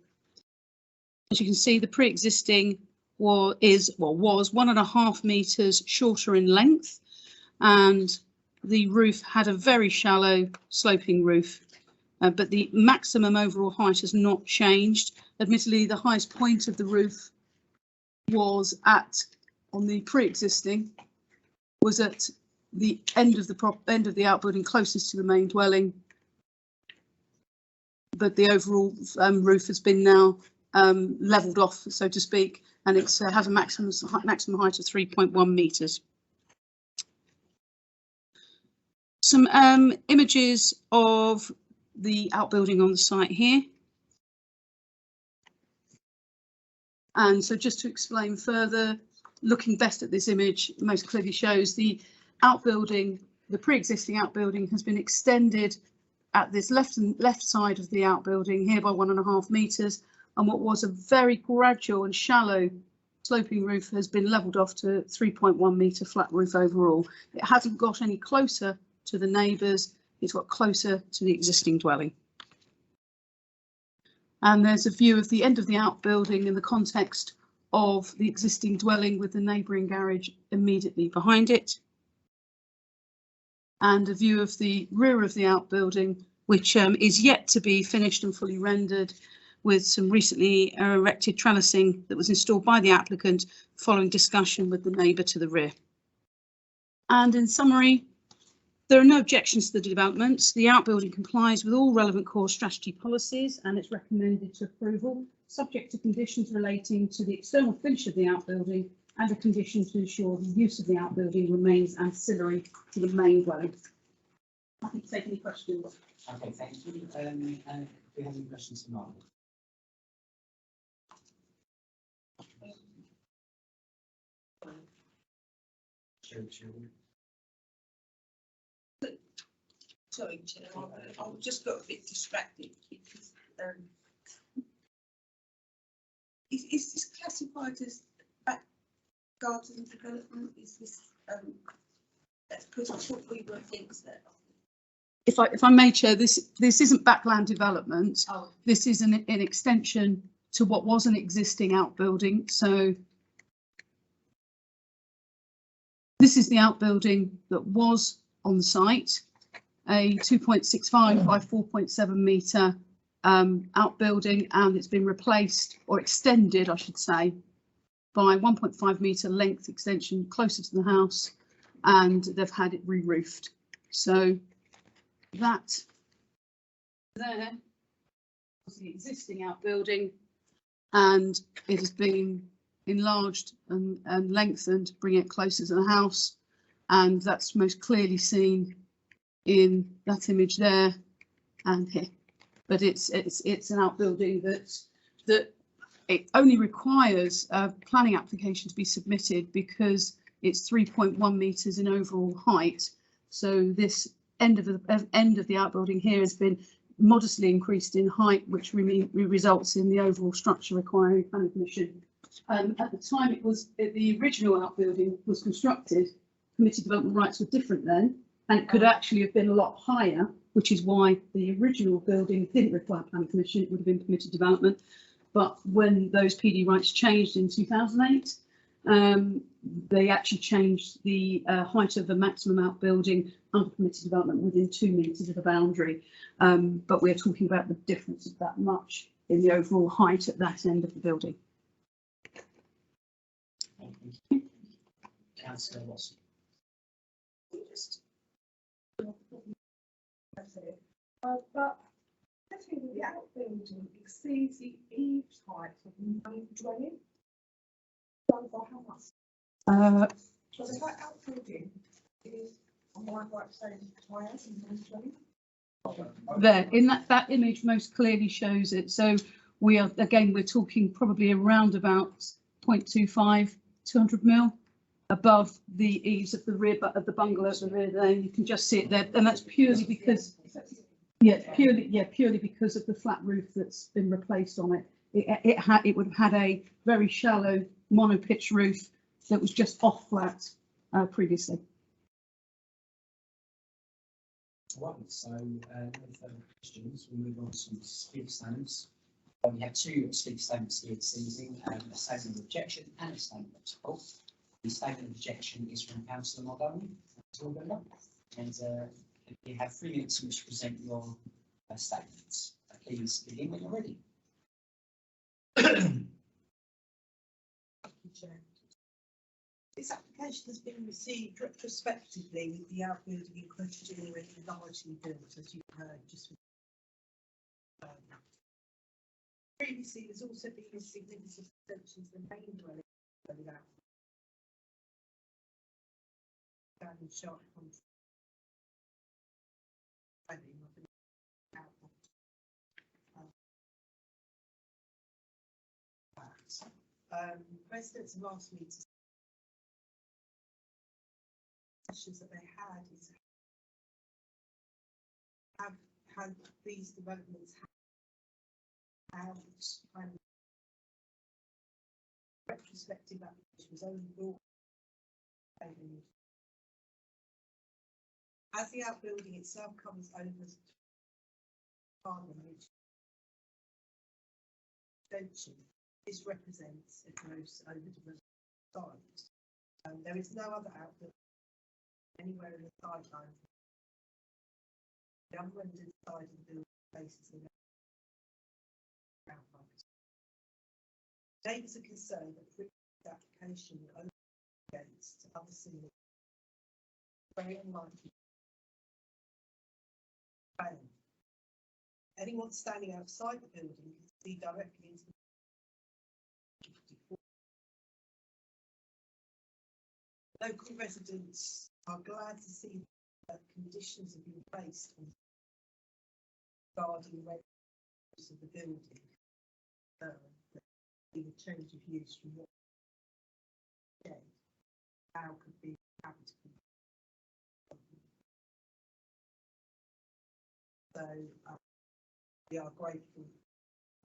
As you can see, the pre-existing was 1.5 metres shorter in length, and the roof had a very shallow sloping roof, but the maximum overall height has not changed. Admittedly, the highest point of the roof was on the pre-existing was at the end of the outbuilding closest to the main dwelling, but the overall roof has been now levelled off, so to speak, and it has a maximum height of 3.1 metres. Some images of the outbuilding on the site here. And so just to explain further, looking best at this image most clearly shows the outbuilding, the pre-existing outbuilding has been extended at this left side of the outbuilding here by 1.5 metres, and what was a very gradual and shallow sloping roof has been levelled off to 3.1 metre flat roof overall. It hasn't got any closer to the neighbours, it's got closer to the existing dwelling. And there's a view of the end of the outbuilding in the context of the existing dwelling with the neighbouring garage immediately behind it. And a view of the rear of the outbuilding, which is yet to be finished and fully rendered, with some recently erected trellising that was installed by the applicant following discussion with the neighbour to the rear. And in summary, there are no objections to the development. The outbuilding complies with all relevant core strategy policies and it's recommended to approval, subject to conditions relating to the external finish of the outbuilding and a condition to ensure the use of the outbuilding remains ancillary to the main dwelling. Happy to take any questions. Okay, thank you. Do we have any questions for Mark? Sorry, Chair, I just got a bit distracted because is this classified as back garden development? Is this that's because I thought we were against that. If I may, Chair, this isn't backland development. Oh. This is an extension to what was an existing outbuilding. So this is the outbuilding that was on the site, a 2.65 by 4.7 metre outbuilding, and it's been replaced or extended, I should say, by 1.5 metre length extension closer to the house and they've had it re-roofed. So that there was the existing outbuilding, and it has been enlarged and lengthened to bring it closer to the house, and that's most clearly seen in that image there and here. But it's an outbuilding that it only requires a planning application to be submitted because it's 3.1 metres in overall height. So this end of the outbuilding here has been modestly increased in height, which results in the overall structure requiring planning permission. At the time the original outbuilding was constructed, permitted development rights were different then, and it could actually have been a lot higher, which is why the original building didn't require planning permission. It would have been permitted development. But when those PD rights changed in 2008, they actually changed the height of the maximum outbuilding under permitted development within 2 metres of the boundary. But we're talking about the difference of that much in the overall height at that end of the building. Councillor Watson. But I think the outbuilding exceeds the eaves height of the main dwelling. By how much? So the height outbuilding is on my right side higher than the main dwelling. There, in that image most clearly shows it. So we're talking probably around about 0.25, 200 mil above the eaves of the rear of the bungalow at the rear there. You can just see it there, and that's purely because purely because of the flat roof that's been replaced on it. It would have had a very shallow mono-pitch roof that was just off flat previously. Right, so no further questions. We'll move on to speak statements. We have two speak statements here this evening, a statement of objection and a statement of support. The statement of objection is from Councillor Muldowney, and you have 3 minutes in which to present your statements. Please begin when you're ready. This application has been received retrospectively with the outbuilding in question already largely built, as you've heard just previously. There's also been a significant extension to the main dwelling sharp residents have asked me to questions that they had is have had these developments have retrospective application was only brought as the outbuilding itself covers over Parliament. This represents a gross overdevelopment site. There is no other outbuilding anywhere in the sideline. The unrendered side of the building faces the ground market. Neighbours are concerned that the application will open gates to other similar, very unlikely. Anyone standing outside the building can see directly into the local residents are glad to see that conditions have been placed on guarding residents of the building. The change of use from what now could be habitable. So we are grateful for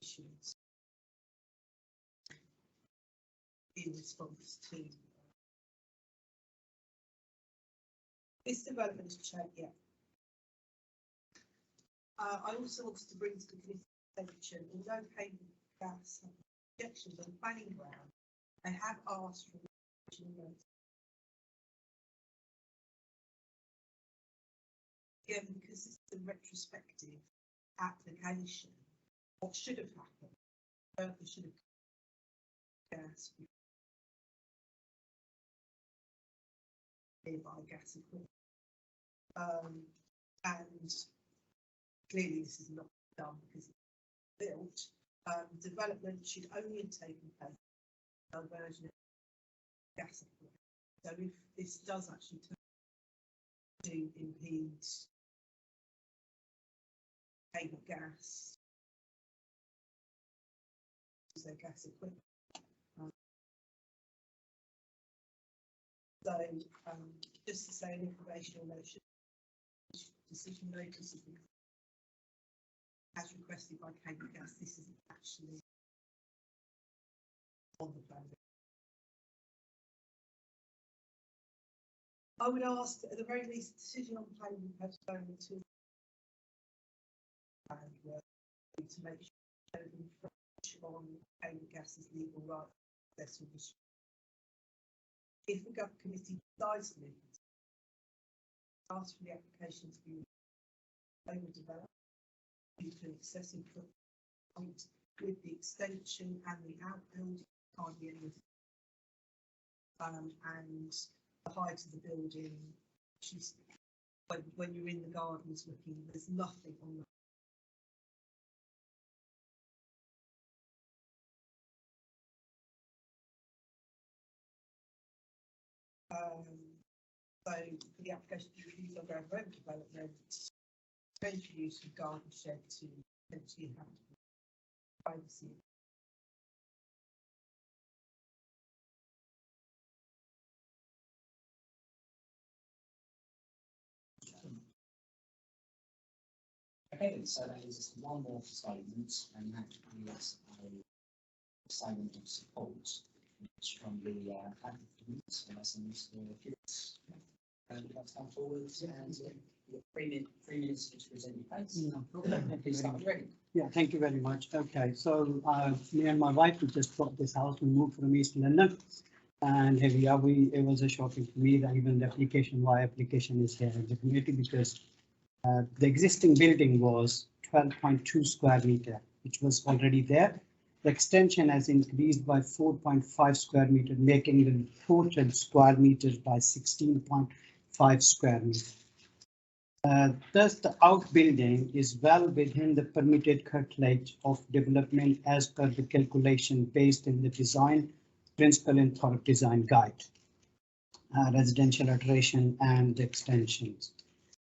issues in response to this development has changed. Yeah. I also wanted to bring to the committee's attention, although payment gas objections on planning ground, I have asked for again, because this is a retrospective application, what should have happened? Further should have gas nearby gas equipment. And clearly this is not done because it's built. Development should only have taken place in a version of gas equipment. So if this does actually turn to impede cable gas, so gas equipment. So just to say, an informational notion, decision notice is as requested by cable gas. This isn't actually on the plan. I would ask, at the very least, decision on planning and postponement to to make sure on cable gas's legal right to access all this. If the Gov Committee decides to ask for the application to be overdeveloped due to excessive footprint with the extension and the outbuilding can't be anything. And the height of the building, when you're in the gardens looking, there's nothing on the so for the application to refuse on ground road development, potential use of garden shed to potentially have privacy. Okay, so that is just one more statement, and that is a statement of support from the applicants, and Mr. Gibbs. And you'd like to come forward and you've got 3 minutes to present your case. No problem. Please start ready. Yeah, thank you very much. Okay, so me and my wife, we just bought this house. We moved from East London. And here we are. It was a shocking for me that even the application, why application is here in the community, because the existing building was 12.2 square meter, which was already there. The extension has increased by 4.5 square meter, making the total square meters by 16.5 square meters. Thus, the outbuilding is well within the permitted curtilage of development as per the calculation based in the design principle in Thurrock design guide, residential alteration and extensions.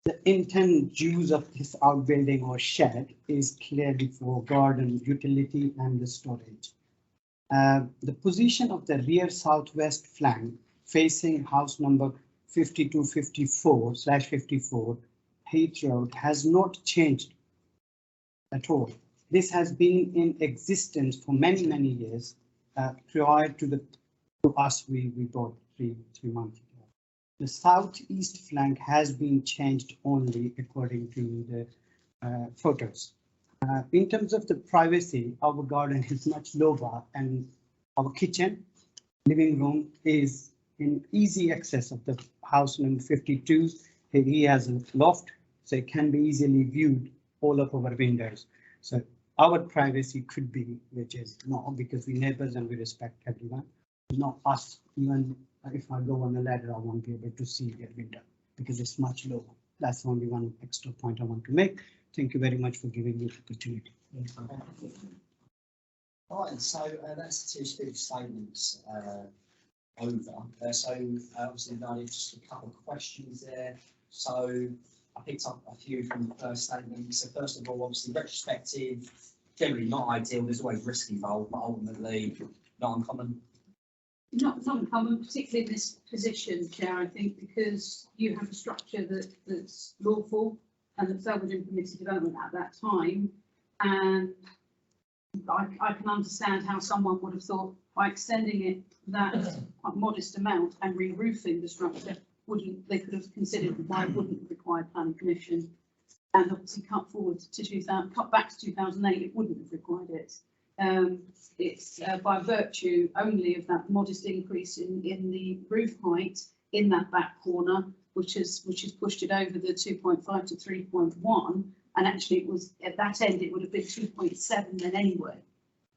The intended use of this outbuilding or shed is clearly for garden utility and the storage. The position of the rear southwest flank facing house number 5254/54 Heath Road has not changed at all. This has been in existence for many years prior to us. We bought three months ago. The southeast flank has been changed only according to the photos. In terms of the privacy, our garden is much lower and our kitchen, living room is in easy access of the house number 52. He has a loft, so it can be easily viewed all of our windows. So our privacy could be, which is no, because we neighbors and we respect everyone, not us. Even if I go on a ladder, I won't be able to see their window because it's much lower. That's only one extra point I want to make. Thank you very much for giving me the opportunity. All right, so that's the two speech statements over. So obviously, just a couple of questions there. So I picked up a few from the first statement. So first of all, obviously retrospective, generally not ideal. There's always risk involved, but ultimately not uncommon. Not uncommon, particularly in this position, Chair, I think, because you have a structure that's lawful and that's within permitted development at that time. And I can understand how someone would have thought by extending it that quite modest amount and re-roofing the structure, they could have considered why it wouldn't require planning permission, and obviously cut back to 2008, it wouldn't have required it. It's by virtue only of that modest increase in the roof height in that back corner, which has pushed it over the 2.5 to 3.1, and actually it was at that end it would have been 2.7 then anyway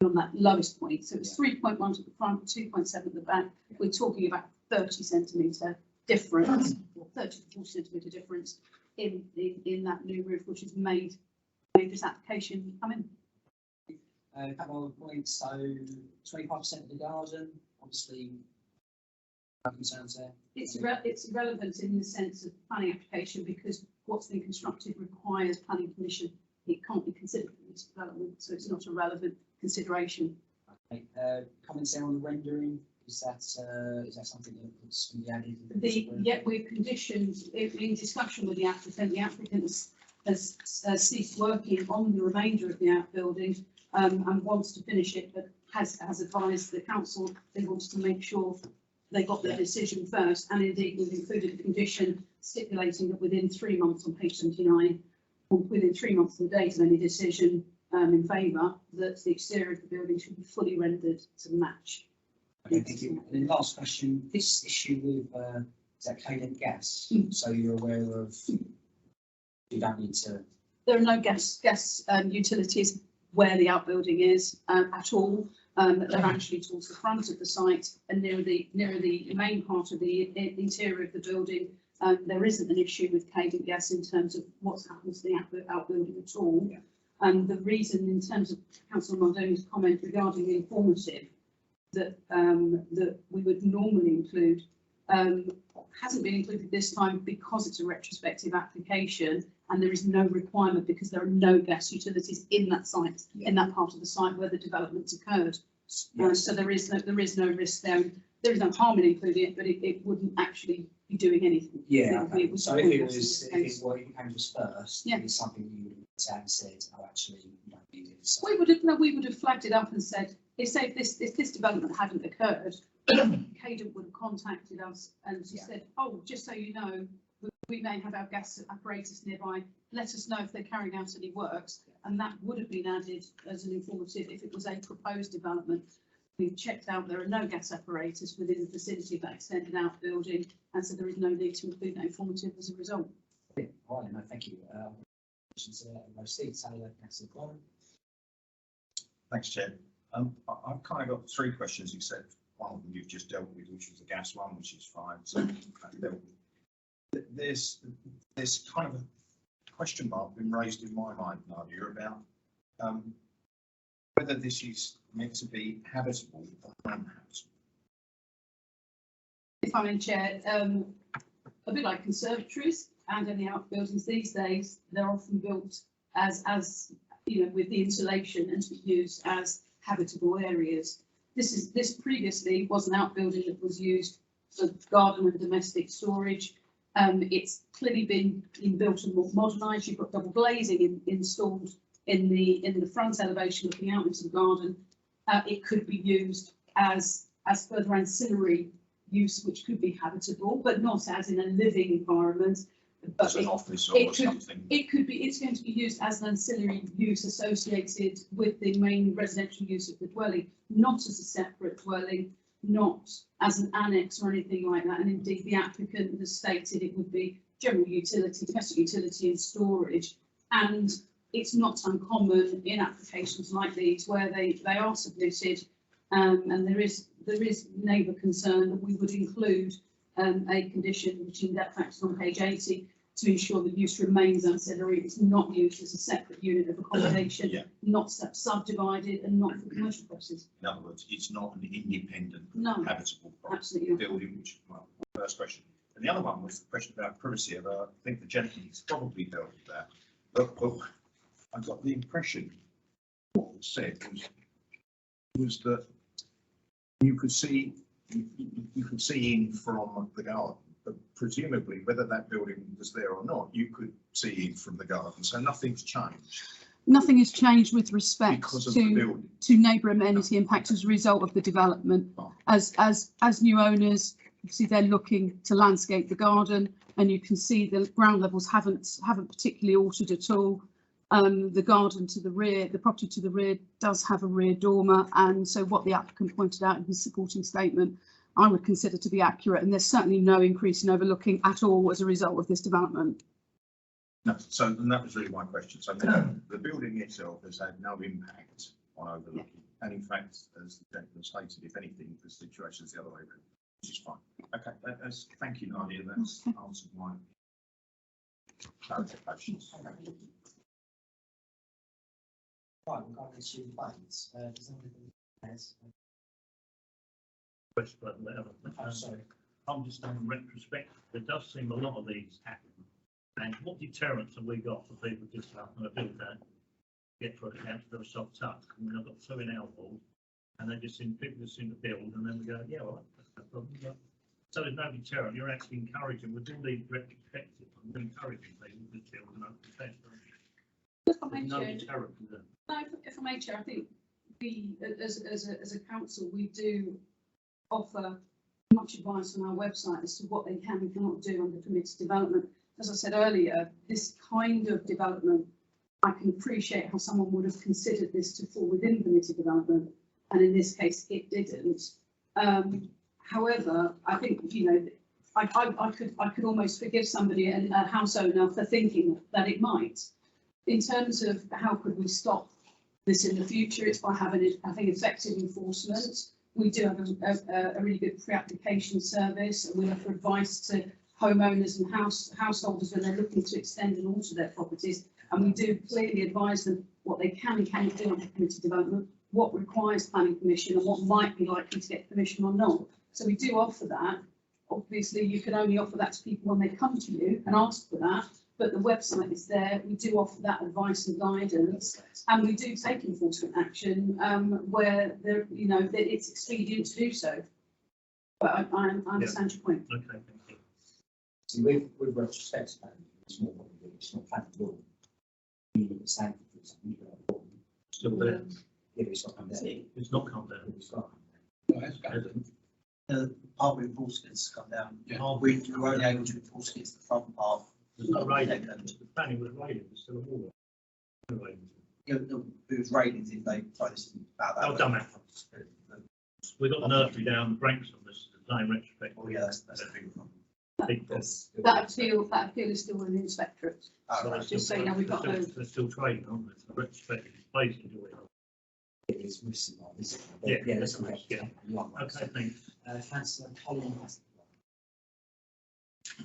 on that lowest point. So it's 3.1 at the front, 2.7 at the back. We're talking about 30 centimetre difference, or 30 to 40 centimetre difference in that new roof, which has made this application come in. A couple of points, so 25% of the garden, obviously, no concerns there. It's irrelevant in the sense of planning application because what's been constructed requires planning permission. It can't be considered for this development, so it's not a relevant consideration. Okay, comments there on the rendering, is that something that's going to be added? Yeah, we've conditioned, in discussion with the applicant has ceased working on the remainder of the outbuilding and wants to finish it, but has advised the council they wanted to make sure they got their decision first, and indeed we've included a condition stipulating that within 3 months on page 79, or within 3 months of the date of any decision in favour, that the exterior of the building should be fully rendered to match. Okay, thank you. And then last question, this issue with is that Cadent gas, so you're aware of, you don't need to. There are no gas utilities where the outbuilding is at all. They're actually towards the front of the site and near the main part of the interior of the building. There isn't an issue with Cadent gas in terms of what's happened to the outbuilding at all. Yeah. And the reason, in terms of Councillor Maldoni's comment regarding the informative that we would normally include, hasn't been included this time because it's a retrospective application and there is no requirement because there are no gas utilities in that site, in that part of the site where the development occurred. So there is no risk there. There is no harm in including it, but it wouldn't actually be doing anything. Yeah. It was So if it came to us first, yeah, it's something you would have said and said, oh, actually, you don't need it. So. we would have flagged it up and said, if this development hadn't occurred, Cadent would have contacted us and said, oh, just so you know, we may have our gas apparatus nearby. Let us know if they're carrying out any works, and that would have been added as an informative if it was a proposed development. We've checked out there are no gas apparatus within the vicinity of that extended outbuilding, and so there is no need to include that informative as a result. Right, no, thank you. Steve Taylor, Councillor Clyde. Thanks, Chair. I've kind of got 3 questions, except one of them you've just dealt with, which was the gas one, which is fine. So there's kind of a question mark been raised in my mind, Nadia, about whether this is meant to be habitable or unhabitable. If I'm in chair, a bit like conservatories and any outbuildings these days, they're often built as you know, with the insulation and to be used as habitable areas. This previously was an outbuilding that was used for garden and domestic storage. It's clearly been built and more modernised. You've got double glazing installed in the front elevation looking out into the garden. It could be used as further ancillary use, which could be habitable, but not as in a living environment. But as an office or something. It's going to be used as an ancillary use associated with the main residential use of the dwelling, not as a separate dwelling, not as an annex or anything like that. And indeed, the applicant has stated it would be general utility, domestic utility and storage. And it's not uncommon in applications like these where they are submitted and there is neighbour concern that we would include a condition which in depth factors on page 80 to ensure the use remains ancillary. It's not used as a separate unit of accommodation, not subdivided and not for commercial purposes. In other words, it's not an independent habitable building, which is my first question. And the other one was the question about privacy. I think the gentleman's probably dealt with that. But I got the impression what was said was that you could see in from the garden, but presumably whether that building was there or not, you could see in from the garden. So nothing's changed. Nothing has changed with respect to neighbour amenity impact as a result of the development. As new owners, obviously they're looking to landscape the garden, and you can see the ground levels haven't particularly altered at all. The garden to the rear, the property to the rear does have a rear dormer, and so what the applicant pointed out in his supporting statement, I would consider to be accurate, and there's certainly no increase in overlooking at all as a result of this development. No, so and that was really my question. So the building itself has had no impact on overlooking, and in fact, as the gentleman stated, if anything, the situation is the other way around. which is fine. Okay, that's, thank you, Nadia, that's answered my clarifications. Right, we'll go to complaints. Does anybody has? I'm sorry. I'm just on retrospect. There does seem a lot of these happen. And what deterrents have we got for people just having a build that get for a council or soft touch? I mean, I've got two in our ward, and they just seem, people just seem to build, and then we go, yeah, well, that's no problem. But, so there's no deterrent. You're actually encouraging. We're doing these retrospectives. We're encouraging people to build and open test. If I may, There's no Chair, deterrent to them. no, if I may, Chair, I think as a council, we do offer much advice on our website as to what they can and cannot do under permitted development. As I said earlier, this kind of development, I can appreciate how someone would have considered this to fall within permitted development, and in this case, it didn't. However, I think, you know, I could almost forgive somebody, a house owner, for thinking that it might. In terms of how could we stop this in the future, it's by having effective enforcement. We do have a really good pre-application service, and we offer advice to homeowners and householders when they're looking to extend and alter their properties. And we do clearly advise them what they can and cannot do under permitted development, what requires planning permission, and what might be likely to get permission or not. So we do offer that. Obviously, you can only offer that to people when they come to you and ask for that. But the website is there. We do offer that advice and guidance, and we do take enforcement action where there, you know, that it's expedient to do so. But I understand your point. Okay, thank you. So with retrospect, it's more what we do. It's not planned at all. You look at Stanford, for example, you've got a problem. Still there. Yeah, but it's not come down. It's not come down. It's not. Part we enforce against come down. We're only able to enforce against the front part. There's no raiding. The planning was raided. There's still a wall. It was raiding if they tried this about that. Oh, done that. We've got the nursery down the Branks on this, the same retrospect. Oh, yeah, that's a big one. Big problem. That appeal is still in the inspectorate. So they're Just still so you know, we've got they're those. they're still trading, aren't they? So the retrospect is basically doing it. It is missing on, isn't it? Yeah, Yeah, that's that's correct. correct, yeah. Okay, thanks. Councillor Colin has.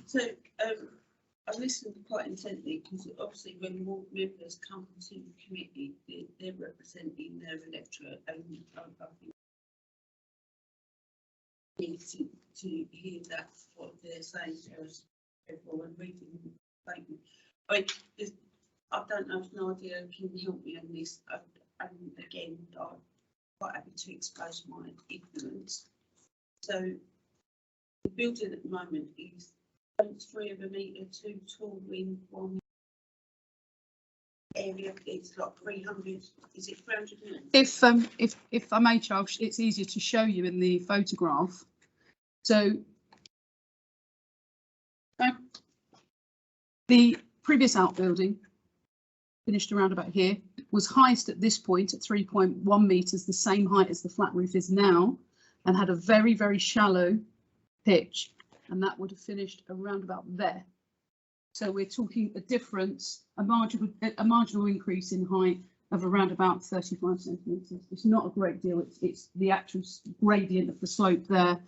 So, I listened quite intently because obviously when more members come to the committee, they're representing their electorate, and I think need to hear that what they're saying to us everyone reading the statement. I don't know if Nadia can help me on this. And again, I'm quite happy to expose my ignorance. So the building at the moment is 3 of a metre too tall in one area. It's like 300. Is it 300 metres? If I may, Charles, it's easier to show you in the photograph. So the previous outbuilding, finished around about here, was highest at this point at 3.1 metres, the same height as the flat roof is now, and had a very, very shallow pitch, and that would have finished around about there. So we're talking a difference, a marginal increase in height of around about 35 centimetres. It's not a great deal. It's the actual gradient of the slope there.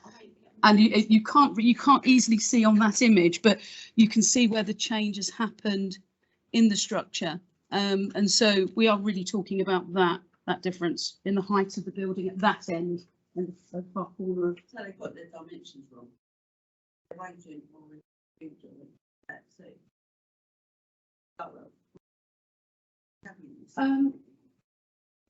And you can't easily see on that image, but you can see where the change has happened in the structure. And so we are really talking about that difference in the height of the building at that end and the far corner of. So they've got their dimensions wrong. Arranging or that's it.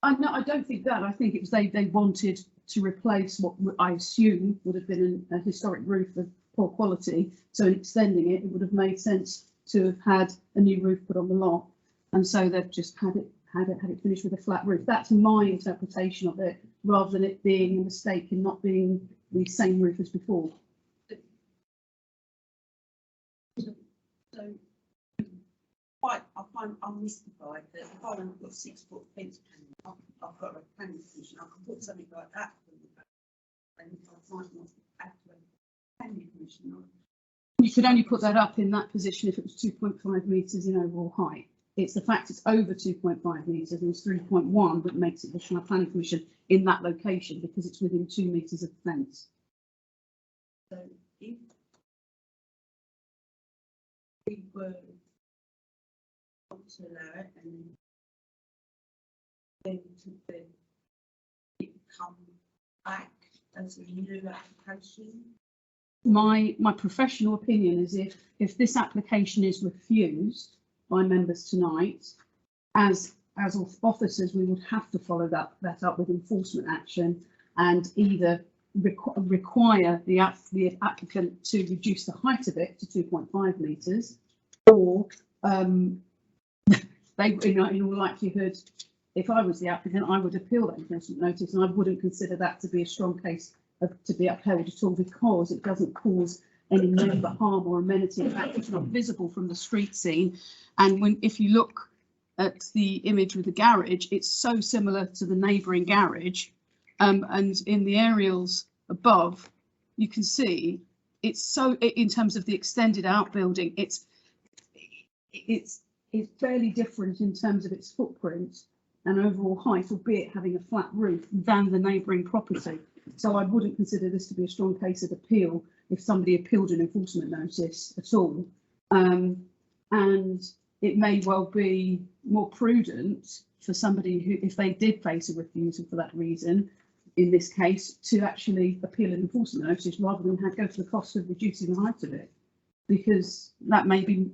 I don't think that. I think it was they wanted to replace what I assume would have been a historic roof of poor quality. So in extending it, it would have made sense to have had a new roof put on the lot, and so they've just had it finished with a flat roof. That's my interpretation of it, rather than it being a mistake in not being the same roof as before. So I'm mystified that if I've got 6-foot fence panel, I've got a planning commission, I can put something like that on the back, and I might not have to have a planning commission on. You could only put that up in that position if it was 2.5 metres in overall height. It's the fact it's over 2.5 metres and it's 3.1 that makes it the planning commission in that location, because it's within 2 metres of the fence. So if we were to allow it and then to then it come back as a new application. My professional opinion is if this application is refused by members tonight, as officers, we would have to follow that up with enforcement action and either require the applicant to reduce the height of it to 2.5 metres, or they, in all likelihood, if I was the applicant, I would appeal that enforcement notice, and I wouldn't consider that to be a strong case to be upheld at all, because it doesn't cause any neighbour harm or amenity. In fact, it's not visible from the street scene. And if you look at the image with the garage, it's so similar to the neighbouring garage. And in the aerials above, you can see it's so, in terms of the extended outbuilding, it's fairly different in terms of its footprint and overall height, albeit having a flat roof, than the neighbouring property. So I wouldn't consider this to be a strong case of appeal if somebody appealed an enforcement notice at all. And it may well be more prudent for somebody who, if they did face a refusal for that reason, in this case, to actually appeal an enforcement notice rather than go to the cost of reducing the height of it, because that may be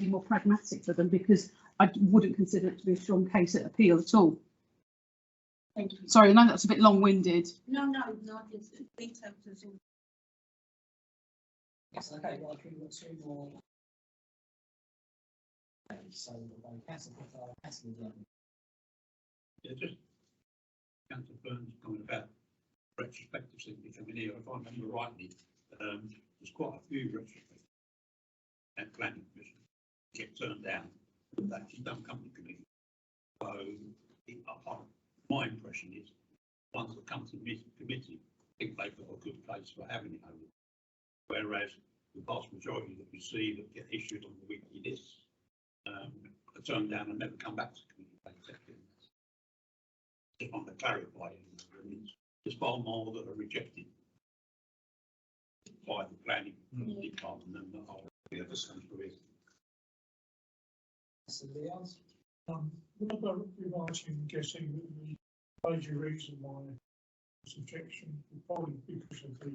more pragmatic for them, because I wouldn't consider it to be a strong case at appeal at all. Thank you. Sorry, I know that's a bit long-winded. No, it's detailed as all. Yes, okay, well, I think we've got two more. Okay, so, Councillor Young. Yeah, just Councillor Burns comment about retrospective signature. I mean, here, if I remember rightly, there's quite a few retrospective and planning commission get turned down, but actually don't come to committee. So my impression is ones that come to the committee, I think they've got a good place for having it over. Whereas the vast majority that we see that get issued on the weekly list are turned down and never come back to committee. Just want to clarify, there's far more that are rejected by the planning department than the whole the other country. What about revising, guessing that the major reason why this objection is probably because of the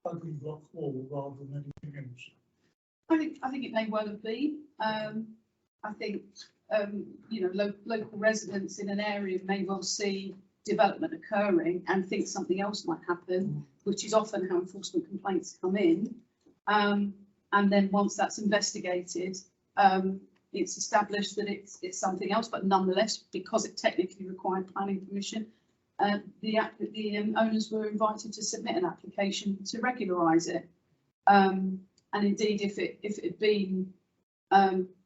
ugly block wall rather than anything else? I think it may well have been. I think local residents in an area may well see development occurring and think something else might happen, which is often how enforcement complaints come in. And then once that's investigated, it's established that it's something else, but nonetheless, because it technically required planning permission, the owners were invited to submit an application to regularise it. And indeed, if it had been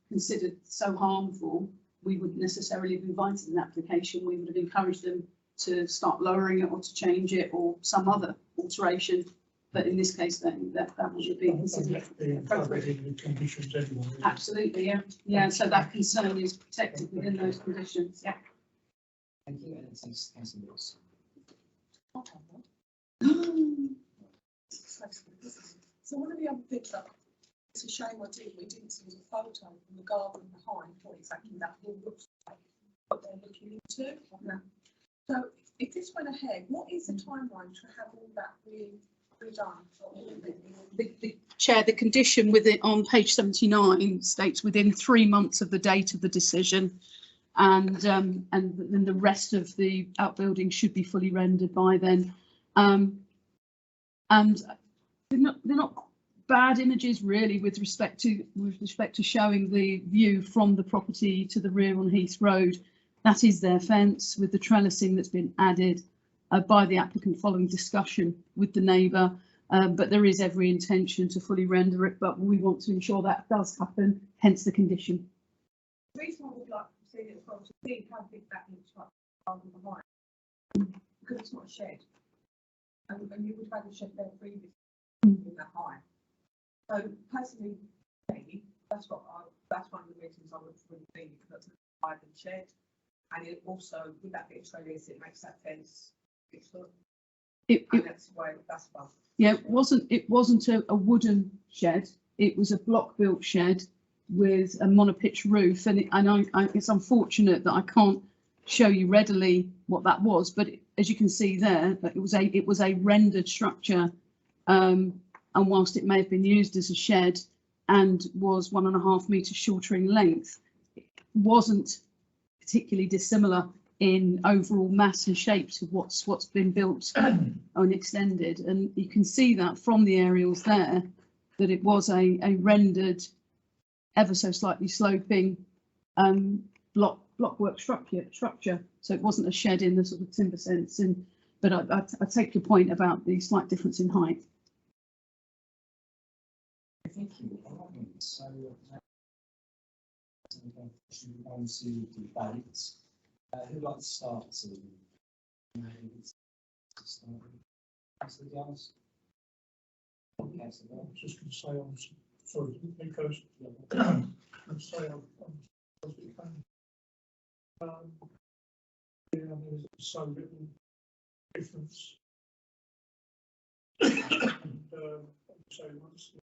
considered so harmful, we wouldn't necessarily have invited an application. We would have encouraged them to start lowering it or to change it or some other alteration. But in this case, then that would have been considered appropriate. Conditions anyway. Absolutely, yeah. Yeah, so that concern is protected within those conditions, yeah. Thank you, and it's Councillor Wilson. So one of the other things that it's a shame we didn't see was a photo from the garden behind what exactly that all looks like, what they're looking into. So if this went ahead, what is the timeline to have all that redone? The Chair, the condition with it on page 79 states within 3 months of the date of the decision, and then the rest of the outbuilding should be fully rendered by then. And they're not bad images really with respect to showing the view from the property to the rear on Heath Road. That is their fence with the trellising that's been added by the applicant following discussion with the neighbour. But there is every intention to fully render it, but we want to ensure that does happen, hence the condition. The reason I would like to see it from to see how big that looks like rather than behind, because it's not a shed. And you would have had a shed there previously in that height. So personally, that's one of the reasons I would really think, because it's a higher than shed. And it also, with that bit of trellis, it makes that fence 6 foot. And that's why that's why. Yeah, it wasn't a wooden shed. It was a block built shed with a monopitch roof, and it's unfortunate that I can't show you readily what that was, but as you can see there, that it was a rendered structure, and whilst it may have been used as a shed and was 1.5 metres shorter in length, it wasn't particularly dissimilar in overall mass and shapes of what's been built and extended. And you can see that from the aerials there, that it was a rendered, ever so slightly sloping blockwork structure. So it wasn't a shed in the sort of timber sense. But I take your point about the slight difference in height. Thank you. So, on to debate. Who'd like to start? Councillor Giles? I'm just going to say I'm sorry, because I'm sorry yeah, there's so little difference. And so once the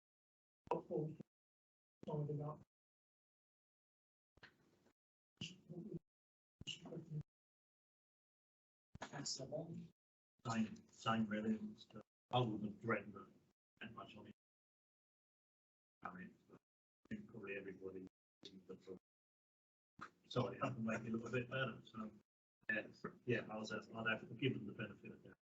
football started up, Same really. I wouldn't dread that much on it. I mean, I think probably everybody sorry, I can make it look a bit better. So yeah, I'd have to give them the benefit of that.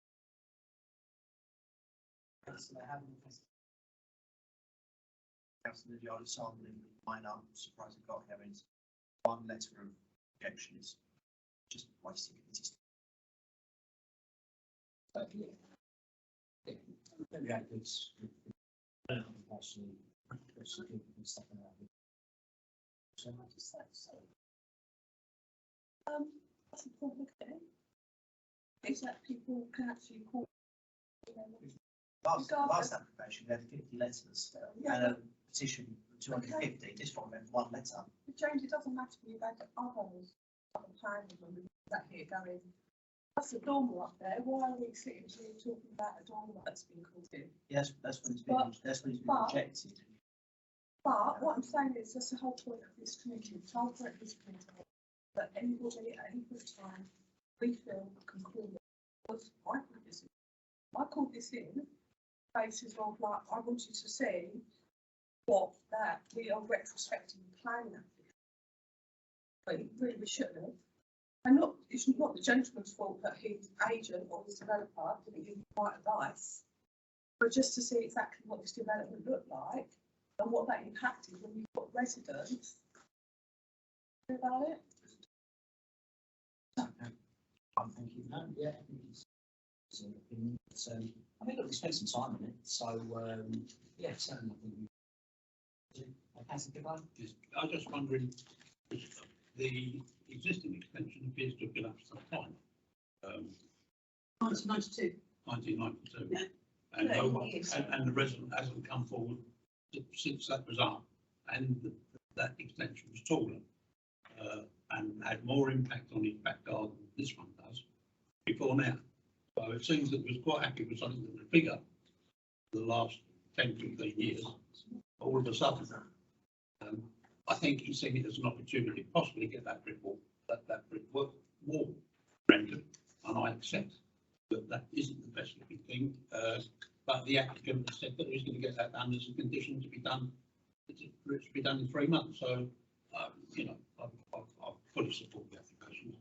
Councillor Giles sampling line up, surprised I got here is one letter of objection is just wasting existing. Maybe I could actually stuff like that. So I just said so. That's a problem, okay? Is that people can actually call. Last application, we had 50 letters and a petition of 250. This one went one letter. But James, it doesn't matter when you've had others, other plans, and that here going. That's a dormer up there. Why are we sitting here talking about a dormer that's been called in? Yes, that's when it's been rejected. But what I'm saying is that's the whole point of this committee. The whole point of this committee that anybody at any good time we feel can call it. Because I called this in basis of like I wanted to see what that we are retrospectively planning. But really we shouldn't have. And it's not the gentleman's fault that his agent or his developer didn't give him quite advice, but just to see exactly what this development looked like and what that impacted when you've got residents. About it. Thank you. No, yeah, I think it's an opinion. So I think we spent some time on it. So yeah, certainly I think I was just wondering, the existing extension appears to have been up for some time. 1992. 1992. Yeah. And, Yeah, no one, it is. and the resident hasn't come forward since that was up, and that extension was taller and had more impact on his back garden than this one does before now. So it seems that it was quite happy with something that was bigger for the last 10, 15 years. All of a sudden, I think he's seen it as an opportunity to possibly get that brick wall, that brick wall rendered, and I accept that that isn't the best looking thing. But the applicant has said that he's going to get that done as a condition to be done. It's to be done in 3 months. So, you know, I fully support the application.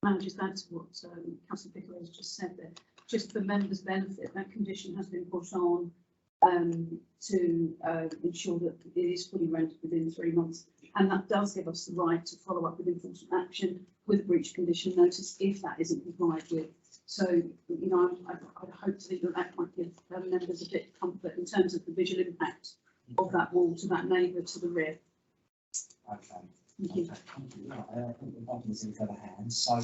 Manages that to what Councillor Pickering has just said there. Just for members' benefit, that condition has been put on to ensure that it is fully rented within 3 months, and that does give us the right to follow up with enforcement action with a breach condition notice if that isn't complied with. So, you know, I'd hope to think that that might give members a bit of comfort in terms of the visual impact of that wall to that neighbour to the rear. Okay. Thank you. Right, I think we're back in the other hand. So,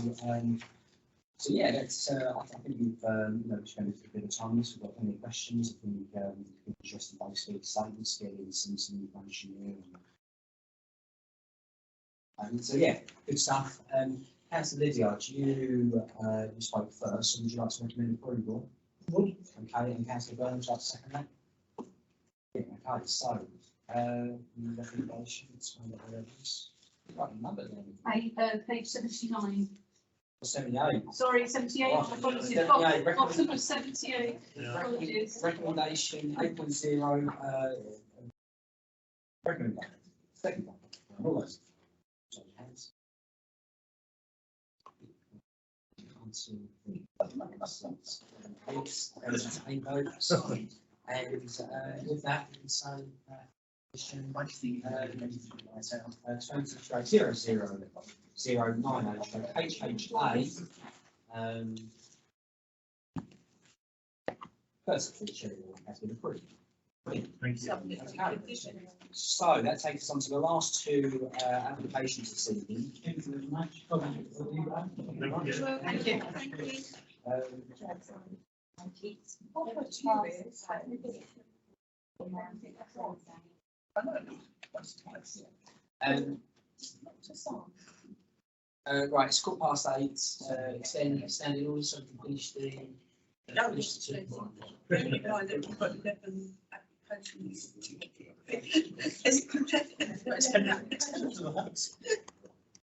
so yeah, let's. I think we've you know, spent a bit of time on this. We've got any questions. I think we've addressed the basic statements, getting some information here. So yeah, good stuff. Councillor Lydia, you spoke first, and would you like to recommend approval? Okay, and Councillor Burns, would you like to second that? Yeah, okay, so, recommendations, quite a number then. Page 79. 78. Sorry, 78. Right. Apologies. 78, Bottom of 78. Apologies. Recommendation 8.0, recommendation. Second one. All those. Sorry, hands. And with that, we can say, question, 20/0009, HHA, first feature has been approved. Brilliant. Okay. So that takes us on to the last two applications this evening. Thank you very much. Thank you. Thank you. Right, it's 8:15. Extending orders, so we can finish the. Finish the two. Bearing in mind that we've got 11 applications. Is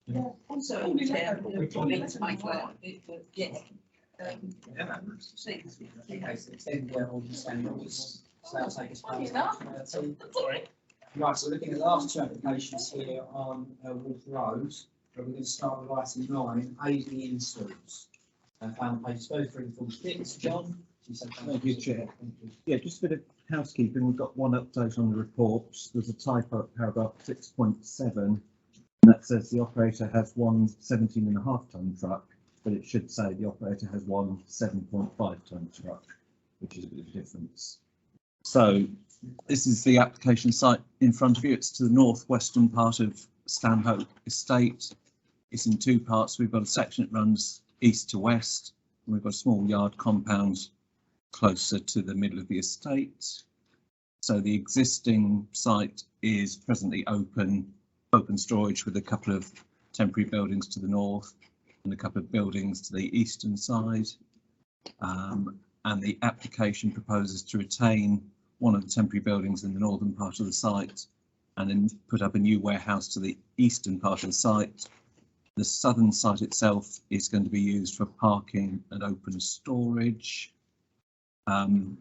it also, Chair, we need to make work of it, but yeah. Six. Okay, so extend the orders, standing orders. So that'll take us past. Right, so looking at the last two applications here on Wolf Road, we're going to start with item 9, aiding in schools. Found pages 33 and 46. John? Thank you, Chair. Yeah, just a bit of housekeeping. We've got one update on the report. There's a typo at paragraph 6.7, and that says the operator has one 17.5-ton truck, but it should say the operator has one 7.5-ton truck, which is a bit of a difference. So this is the application site in front of you. It's to the northwestern part of Stanhope Estate. It's in two parts. We've got a section that runs east to west, and we've got a small yard compound closer to the middle of the estate. So the existing site is presently open storage with a couple of temporary buildings to the north and a couple of buildings to the eastern side. And the application proposes to retain one of the temporary buildings in the northern part of the site and then put up a new warehouse to the eastern part of the site. The southern site itself is going to be used for parking and open storage.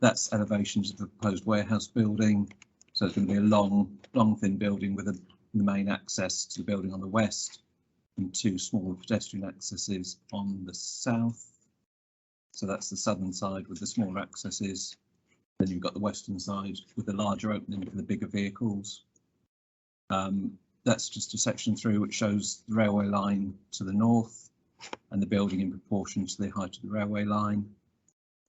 That's elevations of the proposed warehouse building. So it's going to be a long, thin building with the main access to the building on the west and two smaller pedestrian accesses on the south. So that's the southern side with the smaller accesses. Then you've got the western side with the larger opening for the bigger vehicles. That's just a section through which shows the railway line to the north and the building in proportion to the height of the railway line.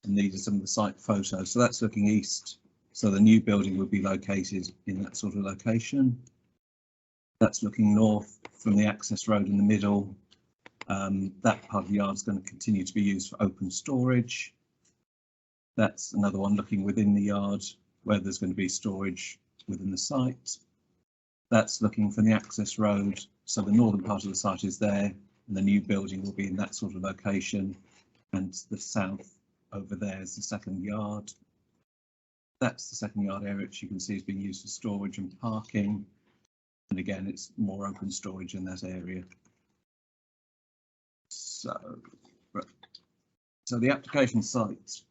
And these are some of the site photos. So that's looking east. So the new building would be located in that sort of location. That's looking north from the access road in the middle. That part of the yard is going to continue to be used for open storage. That's another one looking within the yard where there's going to be storage within the site. That's looking from the access road. So the northern part of the site is there and the new building will be in that sort of location. And the south over there is the second yard. That's the second yard area, which you can see is being used for storage and parking. And again, it's more open storage in that area. So the application site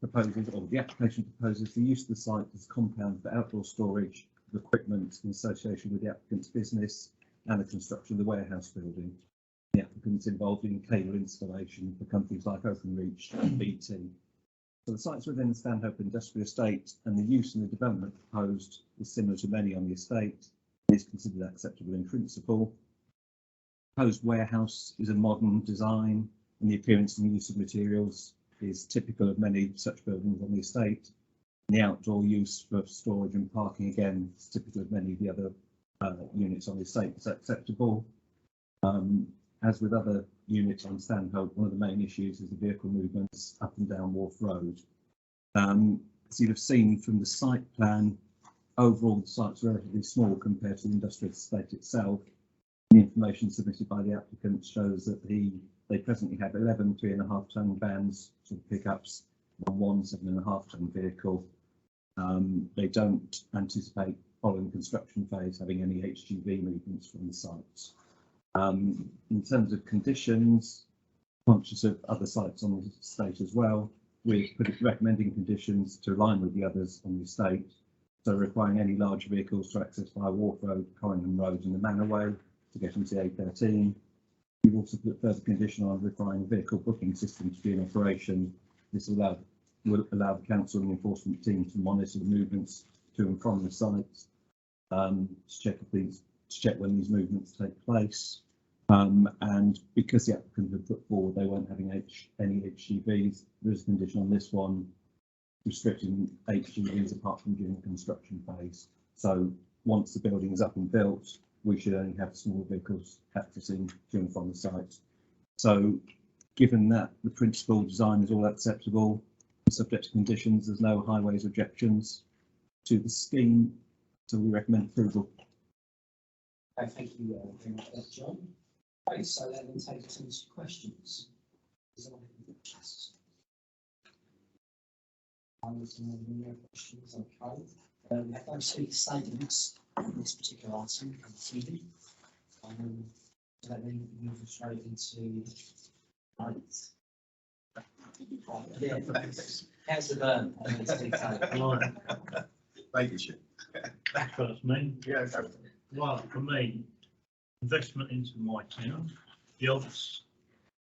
proposes, or the application proposes the use of the site as a compound for outdoor storage of equipment in association with the applicant's business and the construction of the warehouse building. The applicant's involved in cable installation for companies like Openreach and BT. So the site's within the Stanhope Industrial Estate, and the use and the development proposed is similar to many on the estate. It is considered acceptable in principle. Proposed warehouse is a modern design, and the appearance and use of materials is typical of many such buildings on the estate. And the outdoor use for storage and parking, again, is typical of many of the other units on the estate. Is acceptable. As with other units on Stanhope, one of the main issues is the vehicle movements up and down Wharf Road. As you'll have seen from the site plan, overall the site's relatively small compared to the industrial estate itself. The information submitted by the applicant shows that they presently have 11 3.5-ton vans, sort of pickups, and one 7.5-ton vehicle. They don't anticipate following construction phase having any HGV movements from the sites. In terms of conditions, conscious of other sites on the estate as well, we're recommending conditions to align with the others on the estate, so requiring any large vehicles to access via Wharf Road, Corringham Road and the Manorway to get into the A13. We've also put further condition on requiring a vehicle booking system to be in operation. This will allow the council and the enforcement team to monitor the movements to and from the sites, to check when these movements take place. And because the applicant had put forward they weren't having any HGVs, there is a condition on this one restricting HGVs apart from during the construction phase. So once the building is up and built, we should only have small vehicles accessing to and from the site. So given that the principal design is all acceptable, subject to conditions, there's no highways objections to the scheme, so we recommend approval. Okay, thank you very much, John. Okay, so that then takes us into questions. Is there any questions? No questions, okay. We have no speaker statements on this particular item. So that then move straight into yeah, how's the burn? Thank you, Chair. First, me. Yeah. Well, for me, investment into my town, jobs,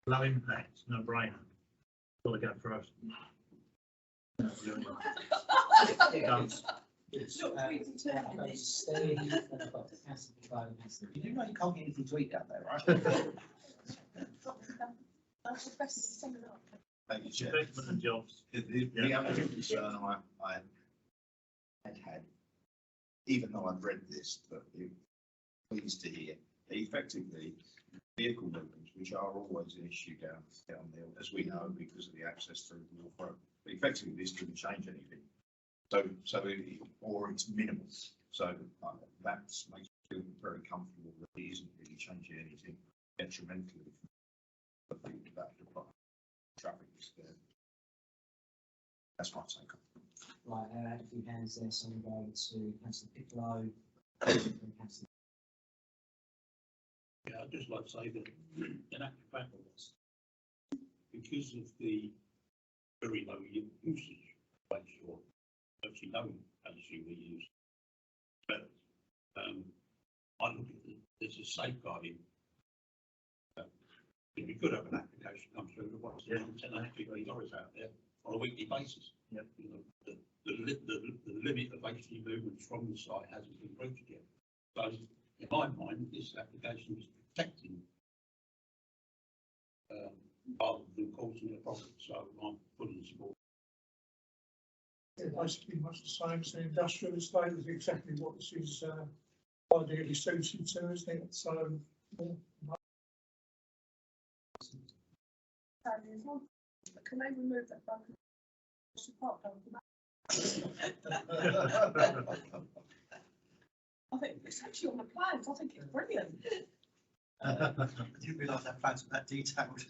low impact, no brainer. Got to go first. You do know you can't get anything to eat down there, right? Thank you, Chair. Investment and jobs. The other concern I had, even though I've read this, but pleased to hear, that effectively vehicle movements, which are always an issue down there, as we know, because of the access through the North Road, but effectively this didn't change anything. Or it's minimal. So that makes me feel very comfortable that it isn't really changing anything detrimentally. I think that the traffic is there. That's my take on it. Right, I had a few hands there, so I'm going to Councillor Piccolo. Yeah, I'd just like to say that in actual fact, because of the very low usage rates, or actually no HGV use, but I look at it as a safeguarding. If we could have an application come through that wants 10 HGV lorries out there on a weekly basis. You know, the limit of HGV movements from the site hasn't been reached yet. So in my mind, this application is protecting rather than causing a problem. So I'm fully in support. Basically much the same as the industrial estate is exactly what this is ideally suited to, isn't it? So yeah. Can they remove that from the park down the I think it's actually on the plans. I think it's brilliant. I didn't realise that plans were that detailed.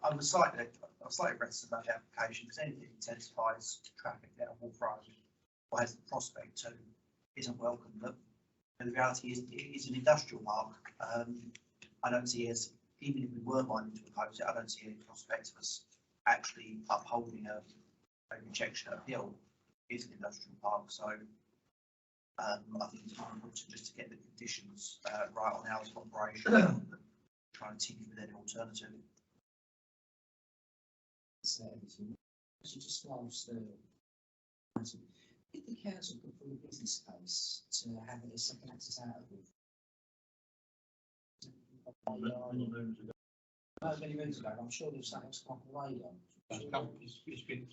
I was slightly reticent about the application because anything that intensifies traffic down Wharf Road or has the prospect to isn't welcome. But the reality is it is an industrial park. I don't see as, even if we were minded to oppose it, I don't see any prospect of us actually upholding a rejection appeal. It's an industrial park, so I think it's more important just to get the conditions right on hours of operation. Trying to tinker with any alternative. So, just whilst did the council put forward a business case to have a second access out of it? Many moons ago, I'm sure there's something else on the radar. It's been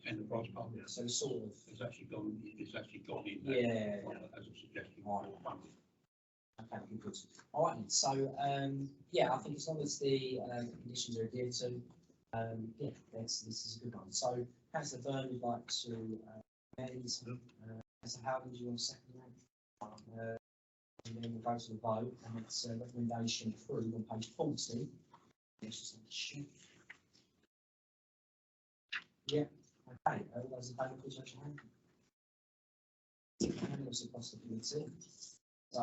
enterprise park. So sort of. It's actually gone in. Yeah. As a suggestion. Okay, good. All right, then. So yeah, I think as long as the conditions are adhered to, yeah, this is a good one. So Councillor Byrne would like to amend. Councillor Howard, do you want to second that? And then we'll go to the vote, and it's a recommendation through on page 40. Yes, just on the sheet. Yeah, okay, all those in favour, please raise your hand. And also across the committee. So,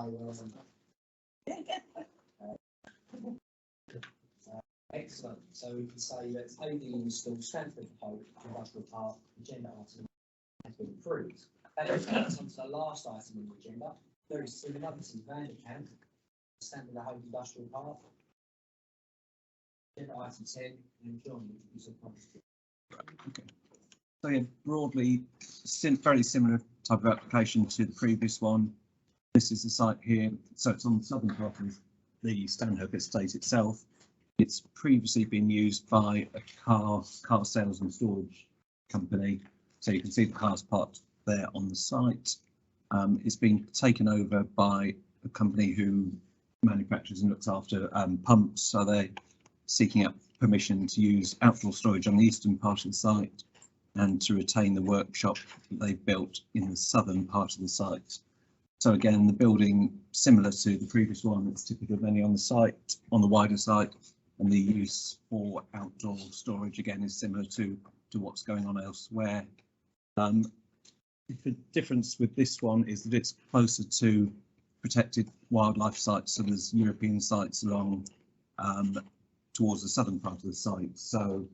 excellent. So we can say that AD installed Stanford Hope Industrial Park agenda item has been approved. That takes on to the last item on the agenda. There is Stephen Upton Vanderkamp, Stanford Hope Industrial Park. Agenda item 10, and John, you said Okay. So yeah, broadly, very similar type of application to the previous one. This is the site here, so it's on the southern part of the Stanhope estate itself. It's previously been used by a car sales and storage company. So you can see the cars parked there on the site. It's been taken over by a company who manufactures and looks after pumps. So they're seeking out permission to use outdoor storage on the eastern part of the site and to retain the workshop that they've built in the southern part of the site. So again, the building, similar to the previous one, it's typical of any on the site, on the wider site, and the use for outdoor storage again is similar to what's going on elsewhere. The difference with this one is that it's closer to protected wildlife sites, so there's European sites along towards the southern part of the site. So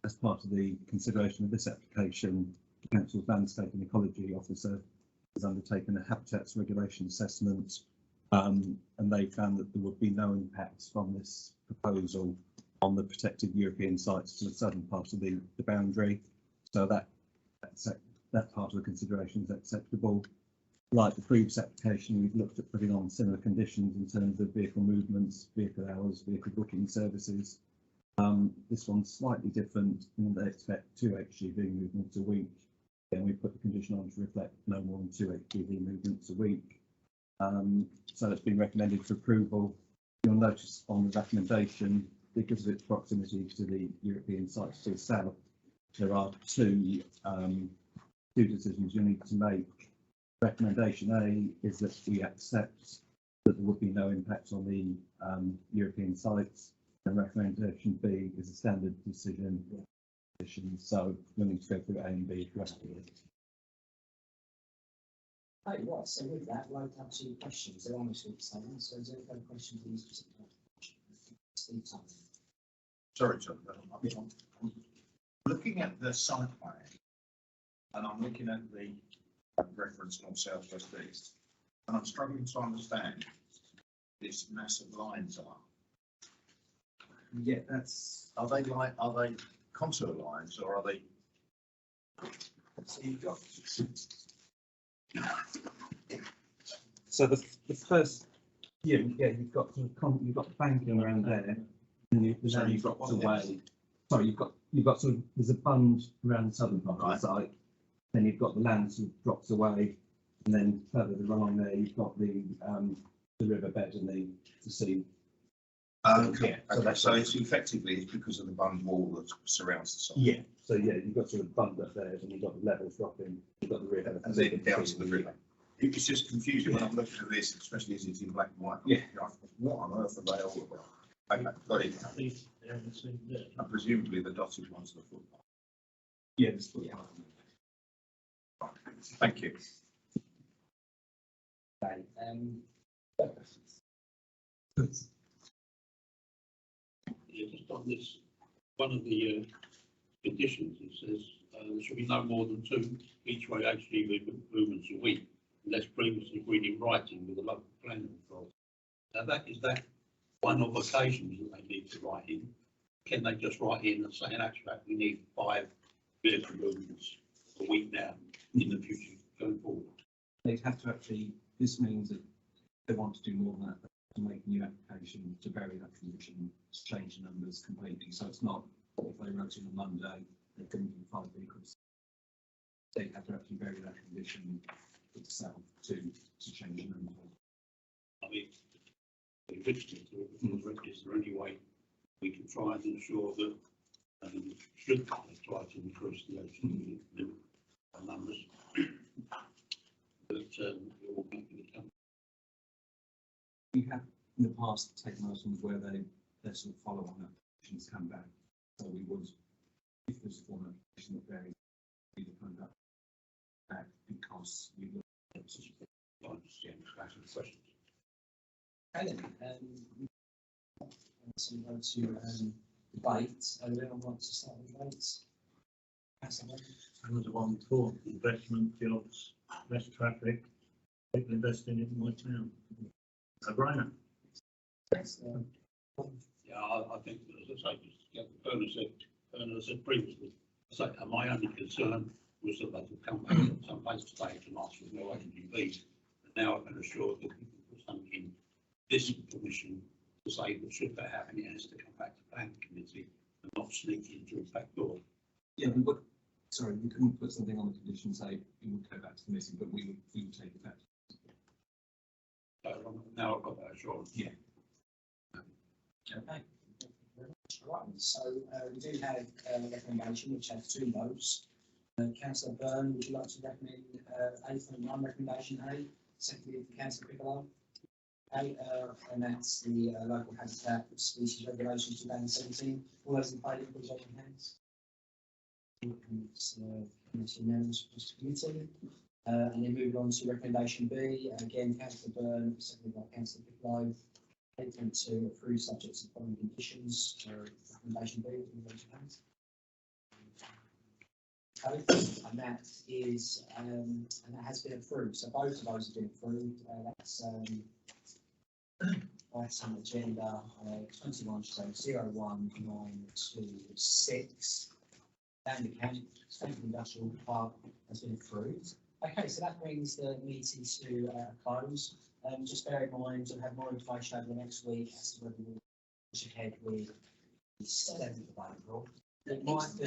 as part of the consideration of this application, the Council's Landscape and Ecology Officer has undertaken a habitats regulation assessment, and they found that there would be no impacts from this proposal on the protected European sites to the southern part of the boundary. So that part of the consideration is acceptable. Like the previous application, we've looked at putting on similar conditions in terms of vehicle movements, vehicle hours, vehicle booking services. This one's slightly different in that they expect 2 HGV movements a week. Then we put the condition on to reflect no more than 2 HGV movements a week. So it's been recommended for approval. You'll notice on the recommendation, because of its proximity to the European sites to the south, there are two decisions you need to make. Recommendation A is that we accept that there would be no impact on the European sites, and recommendation B is a standard decision. So we'll need to go through A and B correctly. Okay, right, so with that, we'll open up to questions. They're almost all the same. So is there any other questions on this particular? Steve Thompson. Sorry, John, I'm looking at the site plan, and I'm looking at the reference north, south, west, east, and I'm struggling to understand this massive lines are. Yeah, are they contour lines, or are they? So you've got. So the first, you've got you've got banking around there, and you've got away. Sorry, you've got sort of, there's a bund around the southern part of the site. Then you've got the land sort of drops away, and then further along there you've got the riverbed and the sea. Okay, so it's effectively because of the bund wall that surrounds the site. Yeah. So yeah, you've got sort of bund up there, and you've got the levels dropping. You've got the river, and then down to the river. It's just confusing when I'm looking at this, especially as it's in black and white. Yeah. What on earth are they all about? Okay, got it. And presumably the dotted ones are the footpath. Yeah, the footpath. Thank you. Okay, Yeah, just on this, one of the conditions, it says there should be no more than 2 each way HGV movements a week, unless previously agreed in writing with the local planning authority. Now is that one of occasions that they need to write in? Can they just write in and say in abstract we need 5 vehicle movements a week now in the future going forward? They'd have to actually, this means that they want to do more than that, to make a new application to vary that condition, to change the numbers completely. So it's not, if they wrote in on Monday, they couldn't do 5 vehicles. They'd have to actually vary that condition itself to change the number. I mean, is there any way we can try and ensure that Should try to increase the OCD numbers. But it will make it come. We have in the past taken items where they sort of follow on applications come back. So we would, if there's a form application that varies, either come back because we would. Questions. Okay, so we go to debate. Anyone wants to start with debates? And the one before, investment, jobs, less traffic, people investing in my town. No brainer. Yeah, I think, as I say, Bernard said previously, my only concern was that they could come back at some later stage and ask for no AGB. Now I can assure that we can put something in this commission to say that should that happen, it has to come back to planning committee and not sneak in through the back door. Yeah, we would. Sorry, we couldn't put something on the condition say it would go back to the meeting, but we would take it back. So now I've got that assurance. Yeah. Okay. Right, so we do have a recommendation which has 2 votes. Councillor Byrne, would you like to recommend A.1 recommendation A, secondly for Councillor Piccolo? A, and that's the local habitat species regulations 2017. All those in favour, please raise your hands. It's unanimous across the committee. And then moving on to recommendation B, again, Councillor Byrne, seconded by Councillor Piccolo. 8.2 approved subject to the following conditions. Recommendation B, please raise your hands. Okay, and that is and that has been approved. So both of those have been approved. That's item agenda 21/01926. And the county industrial park has been approved. Okay, so that brings the meeting to a close. Just bear in mind we'll have more information over the next week as to whether we'll push ahead with the 7th of April. It might be